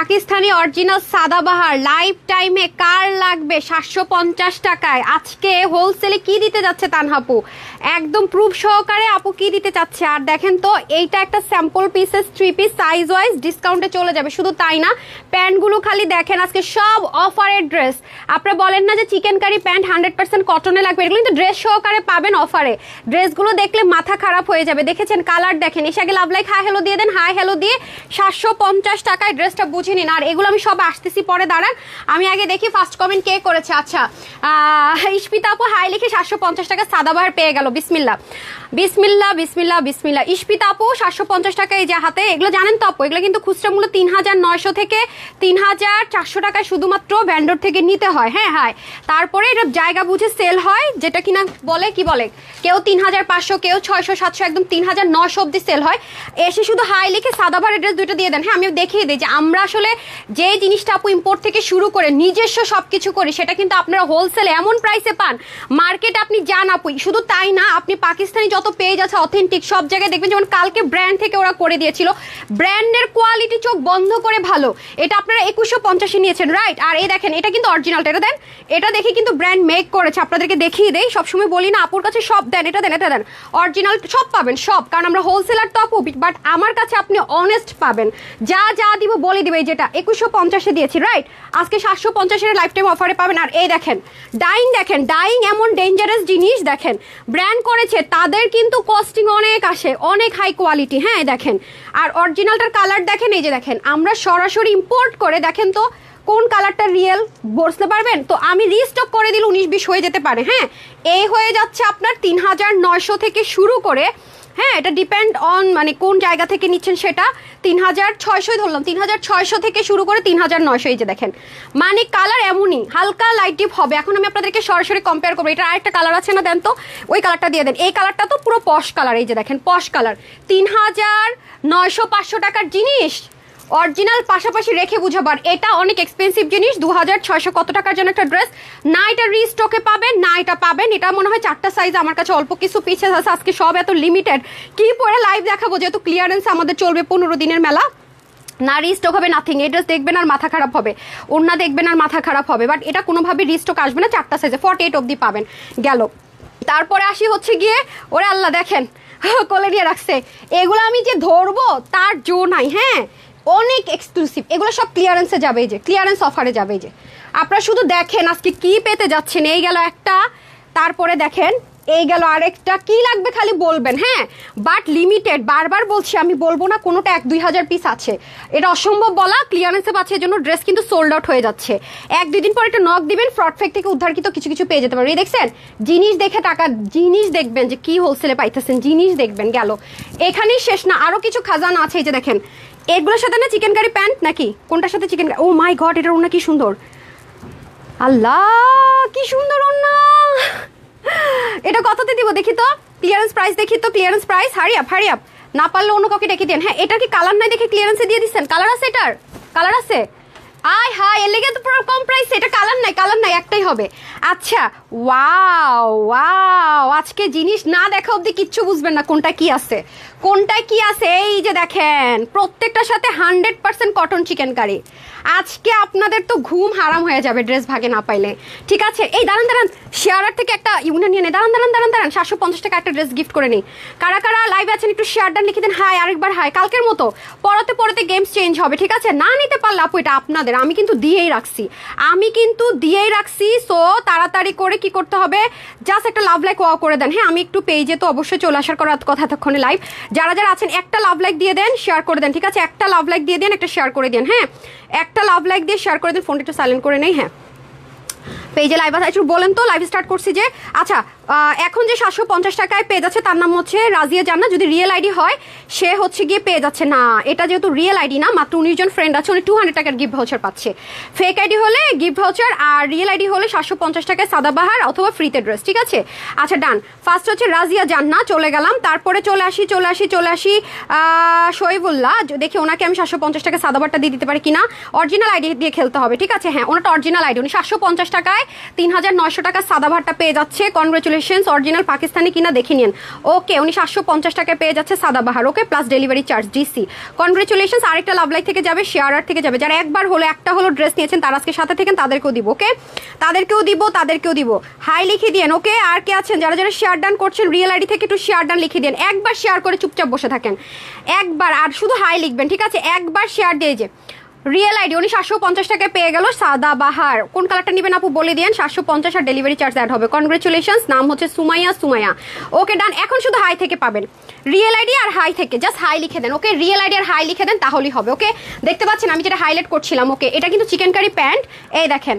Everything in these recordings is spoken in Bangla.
পাকিস্তানি অরিজিনাল সাদাবাহার লাইফ টাইমে কার লাগবে 750 টাকায়? আজকে হোলসেলে কি দিতে যাচ্ছে তানহাপু, একদম প্রুফ সহকারে আপু কি দিতে চাচ্ছে। আর দেখেন তো এইটা একটা sample pieces 3 piece size wise ডিসকাউন্টে চলে যাবে। শুধু তাই না, প্যান্টগুলো খালি দেখেন, আজকে সব অফারের ড্রেস। আপনারা বলেন না যে চিকেন কারি প্যান্ট 100% কটনে লাগবে, এগুলো কিন্তু ড্রেস সহকারে পাবেন অফারে। ড্রেসগুলো দেখলে মাথা খারাপ হয়ে যাবে। দেখেছেন কালার দেখেন, এসে আগে লাভ লাইক হাই হ্যালো দিয়ে দেন, হাই হ্যালো দিয়ে 750 টাকায় ড্রেসটা বুঝে নিন। আর এগুলো আমি সব আসতেছি পরে, দাঁড়ান আমি আগে দেখি ফার্স্ট কমেন্ট কে করেছে। আচ্ছা ইশপিতা আপু হাই লিখে 750 টাকা সাদাবাহার পেয়ে গেল। বিসমিল্লাহ বিসমিল্লাহ বিসমিল্লাহ বিসমিল্লাহ। ইশপিতা আপু 750 টাকা এই যে হাতে, এগুলো জানেন তো আপু, এগুলো কিন্তু খুচরা মূল্য 3900 থেকে 3400 টাকায় শুধুমাত্র ভ্যান্ডর থেকে নিতে হয়। হ্যাঁ হ্যাঁ, তারপরে এটা জায়গা বুঝে সেল হয়, যেটা কিনা বলে কি বলে কেউ 3500, কেউ 600 700, একদম 3900 অব্দি সেল হয়। এসে শুধু হাই লিখে সাদাবাহার এড্রেস দুটো দিয়ে দেন। হ্যাঁ আমি দেখিয়ে দিই যে আমরা আসলে যে জিনিসটা আপু ইম্পোর্ট থেকে শুরু করে নিজস্ব সবকিছু করি, সেটা কিন্তু আপনারা হোলসেলে এমন প্রাইসে পান, মার্কেট আপনি যান আপু। শুধু তাই না, আপনি পাকিস্তানি যত পেজ আছে অথেন্টিক সব জায়গায় দেখবেন, যেমন কালকে ব্র্যান্ড থেকে ওরা করে দিয়েছিল, ব্র্যান্ডের কোয়ালিটি চোখ বন্ধ করে ভালো। এটা আপনারা 2150 নিয়েছেন রাইট। আর এই দেখেন এটা কিন্তু অরিজিনালটা, এটা দেন, এটা দেখে কিন্তু ব্র্যান্ড মেক করেছে। আপনাদেরকে দেখিয়ে দেই, সবসময় বলি না আপুর কাছে সব দেন, এটা দেন, এটা দেন, অরিজিনাল সব পাবেন সব, কারণ আমরা হোলসেলার তো আপু। বাট আমার কাছে আপনি অনেস্ট পাবেন, যা যা দিব বলে দিবে। যেটা 2150 দিয়েছি রাইট, আজকে 750 লাইফ টাইম অফারে পাবেন। আর এই দেখেন ডাইং, দেখেন ডাইং এমন ডেঞ্জারাস জিনিস, দেখেন ব্র্যান্ড করেছে, তাদের কিন্তু কস্টিং অনেক আসে, অনেক হাই কোয়ালিটি। হ্যাঁ দেখেন, আর অরিজিনালটার কালার দেখেন, এই যে দেখেন আমরা সরাসরি ইম্পোর্ট করে, দেখেন তো কোন কালারটা রিয়েল বুঝতে পারবেন। তো আমি রিস্টক করে দিলে 19-20 হয়ে যেতে পারে। হ্যাঁ এই হয়ে যাচ্ছে আপনার 3900 থেকে শুরু করে, হ্যাঁ এটা ডিপেন্ড অন মানে কোন জায়গা থেকে নিচ্ছেন, সেটা 3600 ধরলাম, 3600 থেকে শুরু করে 3900। এই যে দেখেন মানে কালার এমনই হালকা লাইট ডিপ হবে। এখন আমি আপনাদেরকে সরাসরি কম্পেয়ার করবো। এটা আরেকটা কালার আছে না, দেন তো ওই কালারটা দিয়ে দেন। এই কালারটা তো পুরো পশ কালার, এই যে দেখেন পশ কালার, 3900-500 টাকার জিনিস অরিজিনাল পাশাপাশি রেখে বুঝাবার। এটা অনেক এক্সপেন্সিভ জিনিস, 2600 কত টাকার জন্য একটা ড্রেস। না এটা রিস্টকে পাবেন, না এটা পাবেন। এটা মনে হয় 4টা সাইজ আমার কাছে অল্প কিছু পিছে আছে। আজকে সব এত লিমিটেড, কি পরে লাইভ দেখাবো, যেহেতু ক্লিয়ারেন্স আমাদের চলবে 15 দিনের মেলা। না রিস্টক হবে নাথিং, এই ড্রেস দেখবেন আর মাথা খারাপ হবে, ওড়না দেখবেন আর মাথা খারাপ হবে। বাট এটা কোনোভাবে রিস্টক আসবে না, 4টা সাইজে 48 অব্দি পাবেন। গেল, তারপরে আসি হচ্ছে গিয়ে, ওরে আল্লাহ দেখেন কোলে নিয়ে রাখছে, এগুলো আমি যে ধরবো তার জো নাই। হ্যাঁ অনেক এক্সক্লুসিভ, এগুলো সব ক্লিয়ারেন্সে যাবে, এই যে ক্লিয়ারেন্স অফারে যাবে। এই যে আপনারা শুধু দেখেন আজকে কি পেতে যাচ্ছেন। এই গেল একটা, তারপরে দেখেন এই গেল আরেকটা, কি লাগবে খালি বলবেন। হ্যাঁ বাট লিমিটেড, বারবার বলছি আমি বলবো না কোনোটা 1-2 হাজার পিস আছে, এটা অসম্ভব বলা। ক্লিয়ারেন্সে পাচ্ছে, এর জন্য ড্রেস কিন্তু সোল্ড আউট হয়ে যাচ্ছে। 1-2 দিন পর একটা নক দিবেন, ফ্রড ফেক থেকে উদ্ধারকৃত কিছু কিছু পেয়ে যেতে পারবেন। এই দেখছেন জিনিস দেখে টাকা, জিনিস দেখবেন যে কি হোলসেলে পাইতেছেন, জিনিস দেখবেন। গেল, এখানেই শেষ না, আরো কিছু খাজানা আছে। এই যে দেখেন এগুলোর সাথে না চিকেন কারি প্যান্ট, নাকি কোনটার সাথে chicken curry, O my god এটার ওড়না কি সুন্দর, আল্লাহ কি সুন্দর ওড়না। এটা কততে দিব দেখি তো, ক্লিয়ারেন্স প্রাইস দেখি তো, ক্লিয়ারেন্স প্রাইস। হারি আপ, না পারলে অন্য কাউকে ডেকে দেন। হ্যাঁ এটার কি কালার নাই দেখে ক্লিয়ারেন্সে দিয়ে দিচ্ছেন? কালার আছে, এটার কালার আছে। আয় হাই, এর লেগে তো পুরো কম প্রাইসে। এটা কালার নাই, কালার নাই, একটাই হবে। আচ্ছা ওয়াও ওয়াও, আজকে জিনিস না দেখা অবধি কিচ্ছু বুঝবেন না কোনটা কি আছে, কোনটায় কি আছে। এই যে দেখেন প্রত্যেকটার সাথে 100% কটন চিকেন কারি। আজকে আপনাদের তো ঘুম হারাম হয়ে যাবে ড্রেস ভাগে না পাইলে। ঠিক আছে, এই দাঁড়ান দাঁড়ান, শেয়ারার থেকে একটা ইউনিয়ন নিয়ে নেই, দাঁড়ান দাঁড়ান দাঁড়ান দাঁড়ান, 750 টাকা একটা ড্রেস গিফট করে নিই। কারা কারা লাইভ আছেন একটু শেয়ারটা লিখে দেন। হাই, আরেকবার হাই। কালকের মতো পরতে পরতে গেমস চেঞ্জ হবে, ঠিক আছে? না নিতে পারলে আপু এটা আপনাদের, আমি কিন্তু দিয়েই রাখছি। সো তাড়াতাড়ি করে কি করতে হবে, জাস্ট একটা লাভ লাইক ওয়াও করে দেন। হ্যাঁ আমি একটু পেজে তো অবশ্যই চলে আসার কথা এতক্ষণে লাইভ, যারা যারা আছেন একটা লাভ লাইক দিয়ে দেন, শেয়ার করে দেন। ঠিক আছে, একটা লাভ লাইক দিয়ে দেন, একটা শেয়ার করে দেন। হ্যাঁ একটা লাভ লাইক দিয়ে শেয়ার করে দেন, ফোনটা একটু সাইলেন্ট করে নেই। হ্যাঁ পেজে লাইভ আছে, একটু বলেন তো লাইভ স্টার্ট করছি যে। আচ্ছা এখন যে 750 টাকায় পেয়ে যাচ্ছে তার নাম হচ্ছে রাজিয়া জান্নাত। যদি রিয়েল আইডি হয় সে হচ্ছে গিয়ে পেয়ে যাচ্ছে না, এটা যেহেতু রিয়েল আইডি না, মাত্র 19 জন ফ্রেন্ড আছে, উনি 200 টাকার গিফট ভাউচার পাচ্ছে। ফেক আইডি হলে গিফট ভাউচার, আর রিয়েল আইডি হলে 750 টাকায় সাদাবাহার অথবা ফ্রিতে ড্রেস। ঠিক আছে, আচ্ছা ডান। ফার্স্ট হচ্ছে রাজিয়া জান্নাত, চলে গেলাম। তারপরে চলে আসি শহীবুল্লাহ, দেখি ওনাকে আমি 750 টাকা সাদাবারটা দিয়ে দিতে পারি কিনা। অরিজিনাল আইডি দিয়ে খেলতে হবে, ঠিক আছে? হ্যাঁ ওনাটা অরিজিনাল আইডি, উনি 750 টাকায় 3900 টাকা সাদাবারটা পেয়ে যাচ্ছে। কনগ্রেচুলেশন কনগ্রেচুলেশনস, অরিজিনাল পাকিস্তানি কিনা দেখে নিন। ওকে, উনি 750 টাকায় পেয়ে যাচ্ছে সাদাবাহার। Okay, plus delivery charge DC. Congratulations. আরেকটা লাভ লাইক থেকে যাবে, শেয়ারার থেকে যাবে। যারা একবার হলো একটা হলো ড্রেস নিয়েছেন তারা আজকে সাথে থাকেন, তাদেরকেও দিব। ওকে, তাদেরকেও দিব। হাই লিখে দিয়েন। ওকে, আর কে আছেন যারা যারা শেয়ার ডান করছেন রিয়েল আইডি থেকে একটু শেয়ার ডান লিখে দিন। একবার শেয়ার করে চুপচাপ বসে থাকেন, একবার, আর শুধু হাই লিখবেন, ঠিক আছে? একবার শেয়ার দিয়ে যে রিয়েল আইডি উনি 750 টাকায় পেয়ে গেল সাদাবাহার। কোন কালারটা নেবেন আপু বলে দিয়েন। 750 আর ডেলিভারি চার্জ অ্যাড হবে। কনগ্রেচুলেশনস। নাম হচ্ছে সুমাইয়া। ওকে, ডান। এখন শুধু হাই থেকে পাবেন, রিয়েল আইডি আর হাই থেকে জাস্ট হাই লিখে দেন। ওকে, রিয়েল আইডি আর হাই লিখে দেন, তাহলেই হবে। ওকে, দেখতে পাচ্ছেন আমি যেটা হাইলাইট করছিলাম। ওকে, এটা কিন্তু চিকেন কারি প্যান্ট। এই দেখেন,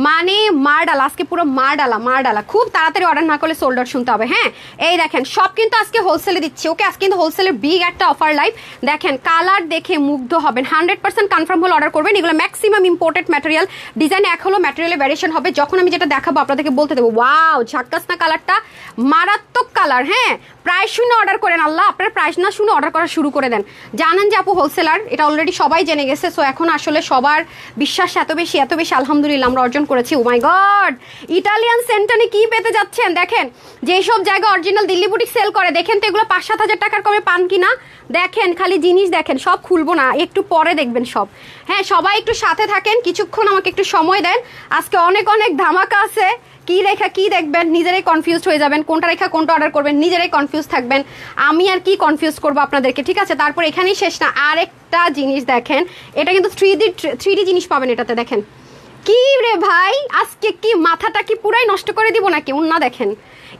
মানে মারডালা, আজকে পুরো মারডালা। খুব তাড়াতাড়ি অর্ডার না করলে সোল্ড আউট শুনতে হবে। হ্যাঁ, এই দেখেন সব কিন্তু আজকে হোলসেলে দিচ্ছি। ওকে, আজকে কিন্তু হোলসেলের বিগ একটা অফার লাইভ। দেখেন কালার দেখে মুগ্ধ হবেন। 100% কনফার্ম হলে অর্ডার করবেন। এগুলো ম্যাক্সিমাম ইম্পোর্টেড ম্যাটেরিয়াল। ডিজাইন এক হলো, ম্যাটেরিয়ালে ভ্যারিয়েশন হবে। যখন আমি যেটা দেখাবো আপনাদেরকে বলতে দেবো ওয়াও ঝাক্কাস না কালারটা, মারাত্মক কালার। হ্যাঁ, প্রাইস শুনে অর্ডার করেন। আল্লাহ, আপনার প্রাইস না শুনে অর্ডার করা শুরু করে দেন। জানেন যে আপু হোলসেলার, এটা অলরেডি সবাই জেনে গেছে। সো এখন আসলে সবার বিশ্বাস এত বেশি আলহামদুলিল্লাহ আমরা অর্জন করেছি। ও মাই গড, ইটালিয়ান সেন্টানে কি পেতে যাচ্ছেন দেখেন। যেসব জায়গা অরিজিনাল দিল্লি বুটিক সেল করে দেখেন তো এগুলো 5-7 হাজার টাকার কমে পান কিনা দেখেন। খালি জিনিস দেখেন, সব খুলবো না, একটু পরে দেখবেন সব। হ্যাঁ, সবাই একটু সাথে থাকেন, কিছুক্ষণ আমাকে একটু সময় দেন। আজকে অনেক ধামাকা আছে। কি রেখা কি দেখবেন, নিজেরাই কনফিউজ হয়ে যাবেন। কোনটা রেখা কোনটা অর্ডার করবেন, নিজেরাই কনফিউজ থাকবেন। আমি আর কি কনফিউজ করবো আপনাদেরকে, ঠিক আছে? তারপর এখানেই শেষ না, আরেকটা জিনিস দেখেন। এটা কিন্তু 3D জিনিস পাবেন এটাতে। দেখেন কি রে ভাই, আজকে কি মাথাটা কি পুরাই নষ্ট করে দিব নাকি? উন্না দেখেন,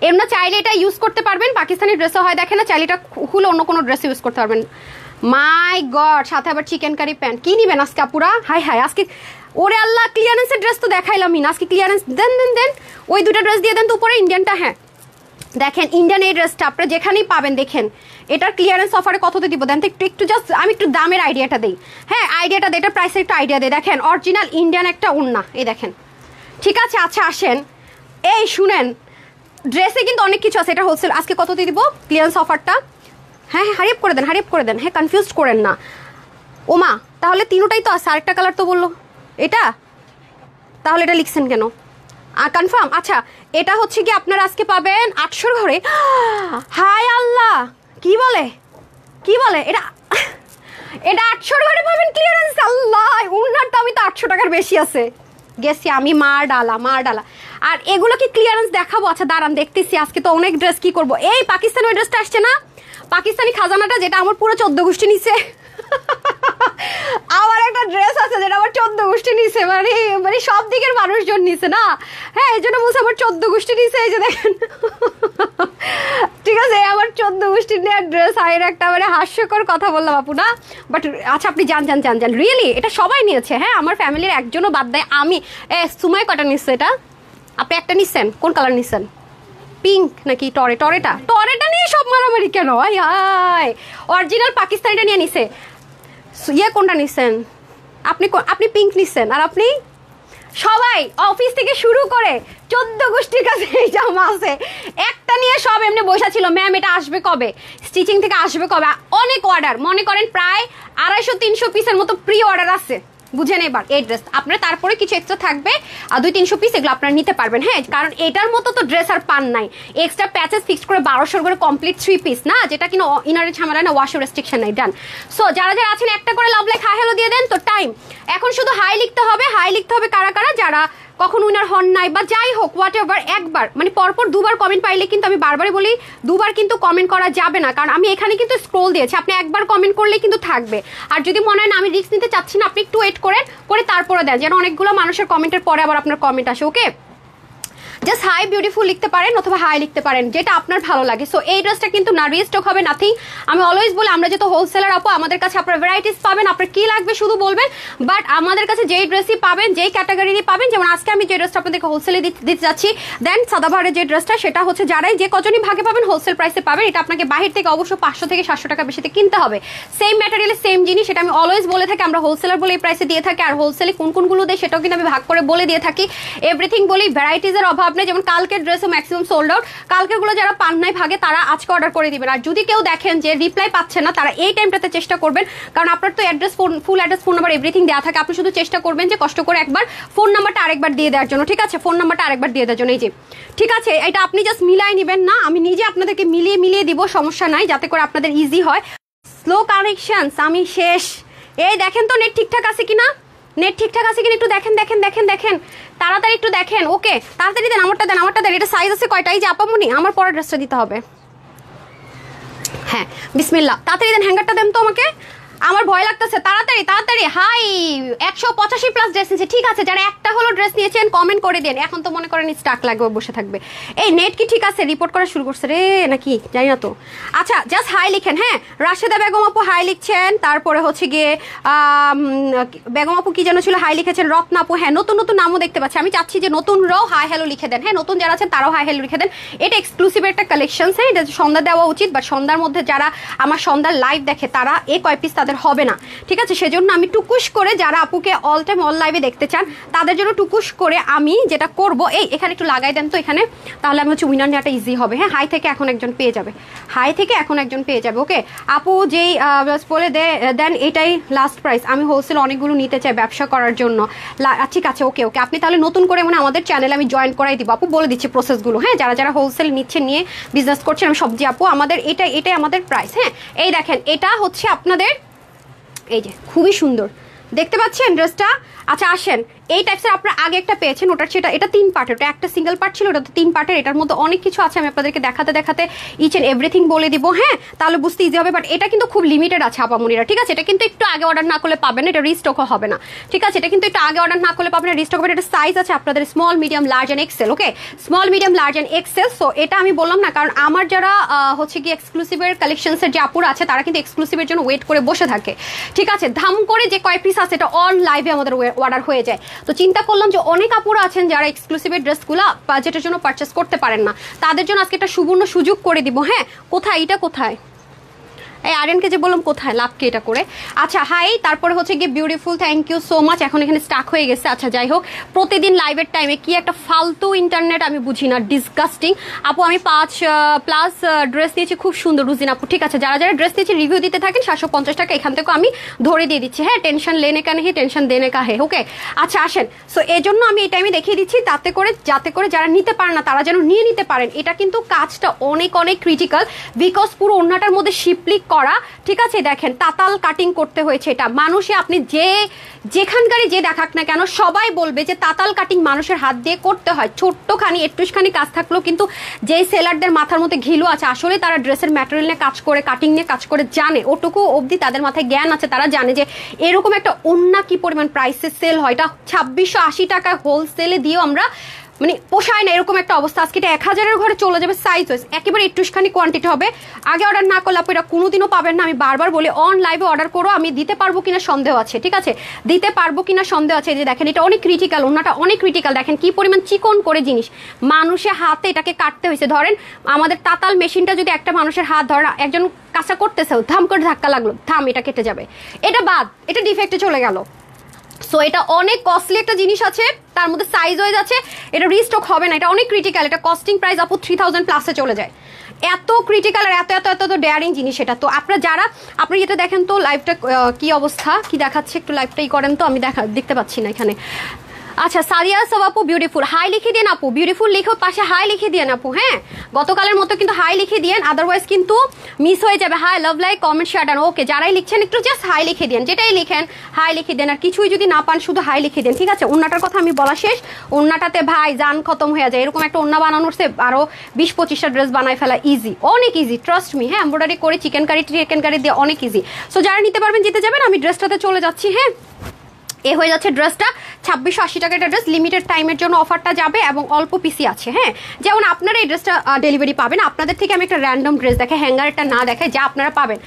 এমনা চাইলে এটা ইউজ করতে পারবেন। পাকিস্তানি ড্রেসও হয় দেখেন না, চাইলে এটা খুলে অন্য কোনো ড্রেস ইউজ করতে পারবেন। মাই গড, সাথে আবার চিকেন কারি প্যান্ট। কি নিবেন আজকে আপুরা? হাই আজকে ওরে আল্লাহ, ক্লিয়ারেন্সের ড্রেস তো দেখাইলামই না। আজকে ক্লিয়ারেন্স দেন ওই দুটো ড্রেস দিয়ে দেন তো উপরে ইন্ডিয়ানটা। হ্যাঁ দেখেন, ইন্ডিয়ান এই ড্রেসটা আপনারা যেখানেই পাবেন দেখেন। এটার ক্লিয়ারেন্স অফারে কততে দিব দেন তো একটু জাস্ট আমি একটু দামের আইডিয়াটা দিই। হ্যাঁ, আইডিয়াটা দিই, এটার প্রাইসের একটু আইডিয়া দিই। দেখেন অরিজিনাল ইন্ডিয়ান একটা ওড়না, এই দেখেন, ঠিক আছে? আচ্ছা আসেন, এই শুনেন, ড্রেসে কিন্তু অনেক কিছু আছে। এটা হোলসেল, আজকে কততে দিব ক্লিয়ারেন্স অফারটা? হ্যাঁ, হারিপ করে দেন। হ্যাঁ, কনফিউজ করেন না। ওমা, তাহলে তিনোটাই তো আছে, আরেকটা কালার তো বললো এটা, তাহলে এটা লিখছেন কেন? কনফার্ম? আচ্ছা, এটা হচ্ছে কি আপনারা আজকে পাবেন 800 ঘরে। হাই আল্লাহ, কি বলে এটা 800 ঘরে পাবেন ক্লিয়ারেন্স। আল্লাহ, উনার তো আমি তো 800 টাকার বেশি আছে গেছি আমি। মার ডালা। আর এগুলো কি ক্লিয়ারেন্স দেখাবো? আচ্ছা দাঁড়ান দেখতেছি। আজকে তো অনেক ড্রেস কি করবো। এই পাকিস্তানি ওই ড্রেসটা আসছে না, পাকিস্তানি খাজানাটা, যেটা আমার পুরো 14 গোষ্ঠী নিচে। আমার একটা ড্রেস আছে যেটা আমার 14 গোষ্ঠী নিছে, মানে সব দিকের মানুষজন নিছে না। হ্যাঁ, এই জন্য বলছে আমার 14 গোষ্ঠী নিছে। এই যে দেখেন, ঠিক আছে, আমার 14 গোষ্ঠী নেওয়ার ড্রেস। আর একটা মানে হাস্যকর কথা বললাম আপু না, বাট আচ্ছা আপনি জান রিয়েলি এটা সবাই নিয়েছে। হ্যাঁ, আমার ফ্যামিলির একজনও বাদ দেয়। আমি সুমাই কটা নিচ্ছে এটা? আপনি একটা নিচ্ছেন, কোন কালার নিচ্ছেন? পিঙ্ক নাকি টরেটা নিয়ে সব মারামারি কেন? অরিজিনাল পাকিস্তানিটা নিয়ে নিছে। কোনটা নিচ্ছেন আপনি? পিঙ্ক নিচ্ছেন। আর আপনি? সবাই অফিস থেকে শুরু করে 14 গোষ্ঠীর কাছে এই জামা আছে। একটা নিয়ে সব এমনি বসা ছিল, ম্যাম এটা আসবে কবে, স্টিচিং থেকে আসবে কবে। অনেক অর্ডার, মনে করেন প্রায় 250-300 পিসের মতো প্রি অর্ডার আছে। বুঝেন এবার এই ড্রেস আপনার, তারপরে কিছু এক্সট্রা থাকবে 200-300 পিস, এগুলো আপনারা নিতে পারবেন। হ্যাঁ, কারণ এটার মতো তো ড্রেস আর পান নাই। এক্সট্রা প্যাচেস ফিক্সড করে 1200 করে কমপ্লিট 3 পিস না, যেটা কিনা ইনারের ঝামেলা না, ওয়াশের রেস্ট্রিকশন নাই। ডান। সো যারা আছেন একটা করে লাভ লাইক হাই হ্যালো দিয়ে দেন তো। টাইম এখন শুধু হাই লিখতে হবে। কারা যারা কখন উইনার হন নাই বা যাই হোক হোয়াট এভার, একবার মানে পরপর 2বার কমেন্ট পাইলে কিন্তু, আমি বারবারই বলি 2বার কিন্তু কমেন্ট করা যাবে না, কারণ আমি এখানে কিন্তু স্ক্রোল দিয়েছি। আপনি একবার কমেন্ট করলে কিন্তু থাকবে। আর যদি মনে হয় না আমি রিস্ক নিতে চাচ্ছি না, আপনি একটু ওয়েট করে তারপরে দেন, যেন অনেকগুলো মানুষের কমেন্টের পরে আবার আপনার কমেন্ট আসে। ওকে, জাস্ট হাই বিউটিফুল লিখতে পারেন অথবা হাই লিখতে পারেন, যেটা আপনার ভালো লাগে। সো এই ড্রেসটা কিন্তু না রিস্টক হবে নাথিং। আমি অলওয়েজ বলি আমরা যেহেতু হোলসেলার আপু, আমাদের কাছে আপনার ভ্যারাইটিস পাবেন, আপনার কি লাগবে শুধু বলবেন। বাট আমাদের কাছে যেই ড্রেসই পাবেন, যেই ক্যাটাগরিরই পাবেন, যেমন আজকে আমি যে ড্রেসটা আপনাদেরকে হোলসেলে দিতে যাচ্ছি, দেন সাদাবাহারের যে ড্রেসটা, সেটা হচ্ছে যারাই যে কজনই ভাগে পাবেন হোলসেল প্রাইসে পাবেন। এটা আপনাকে বাহির থেকে অবশ্য 500 থেকে 700 টাকা বেশিতে কিনতে হবে। সেম ম্যাটেরিয়ালে সেম জিনিস, সেটা আমি অলওয়েজ বলে থাকি। আমরা হোলসেলার বলে এই প্রাইসে দিয়ে থাকি, আর হোলসেলে কোনগুলো দেয় সেটাও কিন্তু আমি ভাগ করে বলে দিয়ে থাকি। এভরিথিং বলি, ভ্যারাইটিসের অভাব অভাব নেই, যেমন কালকের ড্রেসও ম্যাক্সিমাম সোল্ড আউট। কালকেরগুলো যারা পান নাই ভাগে তারা আজকে অর্ডার করে দিবেন। আর যদি কেউ দেখেন যে রিপ্লাই পাচ্ছেন না, তারা এই টাইমটাতে চেষ্টা করবেন, কারণ আপনার তো address, full address, phone number everything দেওয়া থাকে। আপনি শুধু চেষ্টা করবেন যে কষ্ট করে একবার ফোন নাম্বারটা আরেকবার দিয়ে দেওয়ার জন্য, ঠিক আছে? ফোন নাম্বারটা আরেকবার দিয়ে দেওয়ার জন্য। এই যে ঠিক আছে, এটা আপনি জাস্ট মিলাই নেবেন না, আমি নিজে আপনাদেরকে মিলিয়ে দিব, সমস্যা নাই, যাতে করে আপনাদের ইজি হয়। স্লো কানেকশনস, আমি শেষ। এই দেখেন তো নেট ঠিকঠাক আছে কিনা, নেট ঠিকঠাক আছে কিনা একটু দেখেন, তাড়াতাড়ি একটু দেখেন। ওকে, তাড়াতাড়ি দেন, আমারটা দেন। এটা সাইজ আছে কয়টা? এই যে আপামনি, আমার পরের ড্রেসটা দিতে হবে। হ্যাঁ, বিসমিল্লাহ, তাড়াতাড়ি দেন, হ্যাঙ্গারটা দেন তো আমাকে, আমার ভয় লাগতেছে। তাড়াতাড়ি। হাই, 185 প্লাস ড্রেস নিয়েছে, ঠিক আছে? যারা একটা হলো ড্রেস নিয়েছেন কমেন্ট করে দেন। এখন তো মনে করেন স্টাক লাগবে, বসে থাকবে। এই নেট কি ঠিক আছে? রিপোর্ট করা শুরু করছে রে নাকি জানি না তো। আচ্ছা, জাস্ট হাই লিখেন। হ্যাঁ, রাশেদা বেগম আপু হাই লিখছেন। তারপরে হচ্ছে গিয়ে বেগম আপু কি যেন ছিল, হাই লিখেছেন। রত্না আপু, হ্যাঁ, নতুন নামও দেখতে পাচ্ছি। আমি চাচ্ছি যে নতুনরাও হাই হ্যালো লিখে দেন। হ্যাঁ, নতুন যারা আছেন তারাও হাই হ্যালো লিখে দেন। এটা এক্সক্লুসিভ একটা কালেকশন। হ্যাঁ, এটা সন্ধ্যা দেওয়া উচিত, বাট সন্ধ্যার মধ্যে যারা আমার সন্ধ্যার লাইভ দেখে তারা এই কয় পিস তাদের হবে না, ঠিক আছে? সেজন্য আমি টুকুস করে, যারা আপুকে অল টাইম অল লাইভে দেখতে চান তাদের জন্য টুকুস করে আমি যেটা করব, এখানে একটু লাগাই দেন তো এখানে, তাহলে আমি হচ্ছে উইনার নেওয়াটা ইজি হবে। হ্যাঁ, হাই থেকে এখন একজন পেয়ে যাবে। ওকে আপু, যেই বলে দেন এটাই লাস্ট প্রাইস। আমি হোলসেল অনেকগুলো নিতে চাই ব্যবসা করার জন্য। ঠিক আছে, ওকে, আপনি তাহলে নতুন করে মানে আমাদের চ্যানেলে আমি জয়েন করাই দিব আপু, বলে দিচ্ছি প্রসেসগুলো। হ্যাঁ, যারা হোলসেল নিচ্ছেন, নিয়ে বিজনেস করছেন, আমি সবজি আপু, আমাদের এটাই আমাদের প্রাইস। হ্যাঁ, এই দেখেন, এটা হচ্ছে আপনাদের, এই যে খুবই সুন্দর দেখতে পাচ্ছেন ড্রেসটা। আচ্ছা আসেন, এই টাইপসের আপনারা আগে একটা পেয়েছেন, ওটার সেটা, এটা 3 পার্টের, ওটা একটা সিঙ্গেল পার্ট ছিল, ওটা তো 3 পার্টের। এটার মধ্যে অনেক কিছু আছে, আমি আপনাদেরকে দেখাতে ইচ এন্ড এভরিথিং বলে দিব। হ্যাঁ, তাহলে বুঝতে ইজি হবে। বাট এটা কিন্তু খুব লিমিটেড আছে আপামনিরা, ঠিক আছে? এটা কিন্তু একটু আগে অর্ডার না করলে পাবেন না, এটা রিস্টকও হবে না, ঠিক আছে? এটা কিন্তু একটু আগে অর্ডার না করলে পাবেন না, রিস্টক হবে। এটা সাইজ আছে আপনাদের small, medium, large and XL. Okay, small, medium, large and XL. So এটা আমি বললাম না, কারণ আমার যারা হচ্ছে কি এক্সক্লুসিভের কালেকশনসের যে আপুরা আছে, তারা কিন্তু এক্সক্লুসিভের জন্য ওয়েট করে বসে থাকে, ঠিক আছে? ধাম করে যে কয় পিস আছে, এটা অন লাইভে আমাদের অর্ডার হয়ে যায়। তো চিন্তা করলাম যে অনেক আপুরা আছেন যারা এক্সক্লুসিভের ড্রেসগুলো বাজেটের জন্য পারচেস করতে পারেন না, তাদের জন্য আজকে একটা সুবর্ণ সুযোগ করে দিব। হ্যাঁ, কোথায় এটা, কোথায় এই আরিয়ানকে যে বললাম কোথায়, লাভকে এটা করে। আচ্ছা হাই, তারপরে হচ্ছে গিয়ে beautiful, thank you so much. এখন এখানে স্টাক হয়ে গেছে। আচ্ছা যাই হোক, প্রতিদিন লাইভের টাইমে কি একটা ফালতু ইন্টারনেট আমি বুঝি না, ডিসগাস্টিং। আপু আমি 5+ ড্রেস নিয়েছি, খুব সুন্দর রুজিন আপু, ঠিক আছে? যারা ড্রেস নিয়েছি রিভিউ দিতে থাকেন, 750 টাকা এখান থেকে আমি ধরে দিয়ে দিচ্ছি। হ্যাঁ, টেনশন লেনে কা নেই, টেনশন দেনে কা হে। ওকে, আচ্ছা আসেন। সো এই জন্য আমি এই টাইমে দেখিয়ে দিচ্ছি, যাতে করে যারা নিতে পারেন না তারা যেন নিয়ে নিতে পারেন। এটা কিন্তু কাজটা অনেক ক্রিটিক্যাল, বিকজ পুরো ওড়নাটার মধ্যে শিপলিক করা, ঠিক আছে? দেখেন তাতাল কাটিং করতে হয়েছে। এটা মানুষে, আপনি যেখানকারই যে দেখাক না কেন, সবাই বলবে যে তাতাল কাটিং মানুষের হাত দিয়ে করতে হয়। ছোট্টখানি একটুখানি কাজ থাকলেও কিন্তু যেই সেলারদের মাথার মধ্যে ঘিলু আছে, আসলে তারা ড্রেসের ম্যাটেরিয়াল নিয়ে কাজ করে, কাটিং নিয়ে কাজ করে জানে, ওটুকু অবধি তাদের মাথায় জ্ঞান আছে, তারা জানে যে এরকম একটা ওড়না কি পরিমাণ প্রাইসে সেল হয়। এটা 2680 টাকায় হোলসেলে দিয়েও আমরা মানে পোষায় না, এরকম একটা অবস্থা। আজকে এটা 1000-এর ঘরে চলে যাবে। সাইজ ওয়াইজ একেবারে একটুখানি কোয়ান্টিটি হবে। আগে অর্ডার না করলে আপনি এটা কোনোদিনও পাবেন না। আমি বারবার বলি অন লাইভে অর্ডার করো, আমি দিতে পারবো কিনা সন্দেহ আছে, ঠিক আছে? দিতে পারবো কিনা সন্দেহ আছে। যে দেখেন এটা অনেক ক্রিটিক্যাল, ওনাটা অনেক ক্রিটিক্যাল। দেখেন কি পরিমাণ চিকন করে জিনিস, মানুষের হাতে এটাকে কাটতে হয়েছে। ধরেন আমাদের তাতাল মেশিনটা যদি একটা মানুষের হাত, ধরেন একজন কাঁচা করতেছে, ধাম করে ধাক্কা লাগলো, থাম, এটা কেটে যাবে, এটা বাদ, এটা ডিফেক্টে চলে গেল। সো এটা অনেক কস্টলি একটা জিনিস আছে, তার মধ্যে সাইজ ওয়াইজ আছে, এটা রিস্টক হবে না, এটা অনেক ক্রিটিক্যাল। এটা কস্টিং প্রাইস আপু 3000+ চলে যায়। এত ক্রিটিক্যাল আর এত ডেয়ারিং জিনিস এটা। তো আপনি যেটা দেখেন তো লাইভটা কি অবস্থা, কি দেখাচ্ছে, একটু লাইভটাই করেন তো, আমি দেখতে পাচ্ছি না এখানে। আচ্ছা সাদিয়া সব আপু বিউটিফুল, হাই লিখে দিন আপু, বিউটিফুল লিখো, পাশে হাই লিখে দিন আপু। হ্যাঁ, গতকালের মতো কিন্তু হাই লিখে দিন, আদারওয়াইজ কিন্তু মিস হয়ে যাবে। হাই, লাভ, লাইক, কমেন্ট, শেয়ার ডান। ওকে, যারাই লিখছেন একটু জাস্ট হাই লিখে দিন, যেটাই লিখেন হাই লিখে দেন। আর কিছুই যদি না পান শুধু হাই লিখে দেন, ঠিক আছে? ওড়নাটার কথা আমি বলা শেষ। ওড়নাটাতে ভাই জান খতম হয়ে যায়। এরকম একটা ওড়না বানানোর সে আরো 20-25টা ড্রেস বানাই ফেলা ইজি, অনেক ইজি, ট্রাস্ট মি। হ্যাঁ, এমব্রয়ডারি করে চিকেন কারি দিয়ে অনেক ইজি। সো যারা নিতে পারবেন জিতে যাবেন। আমি ড্রেসটাতে চলে যাচ্ছি। হ্যাঁ, এ হয়ে যাচ্ছে ড্রেসটা 2680 টাকা। একটা ড্রেস লিমিটেড টাইমের জন্য অফারটা যাবে এবং অল্প পিসি আছে। হ্যাঁ, যেমন আপনারা এই ড্রেসটা ডেলিভারি পাবেন, আপনাদের থেকে আমি একটা র্যান্ডম ড্রেস দেখে, হ্যাঙ্গারটা না দেখে, যা আপনারা পাবেন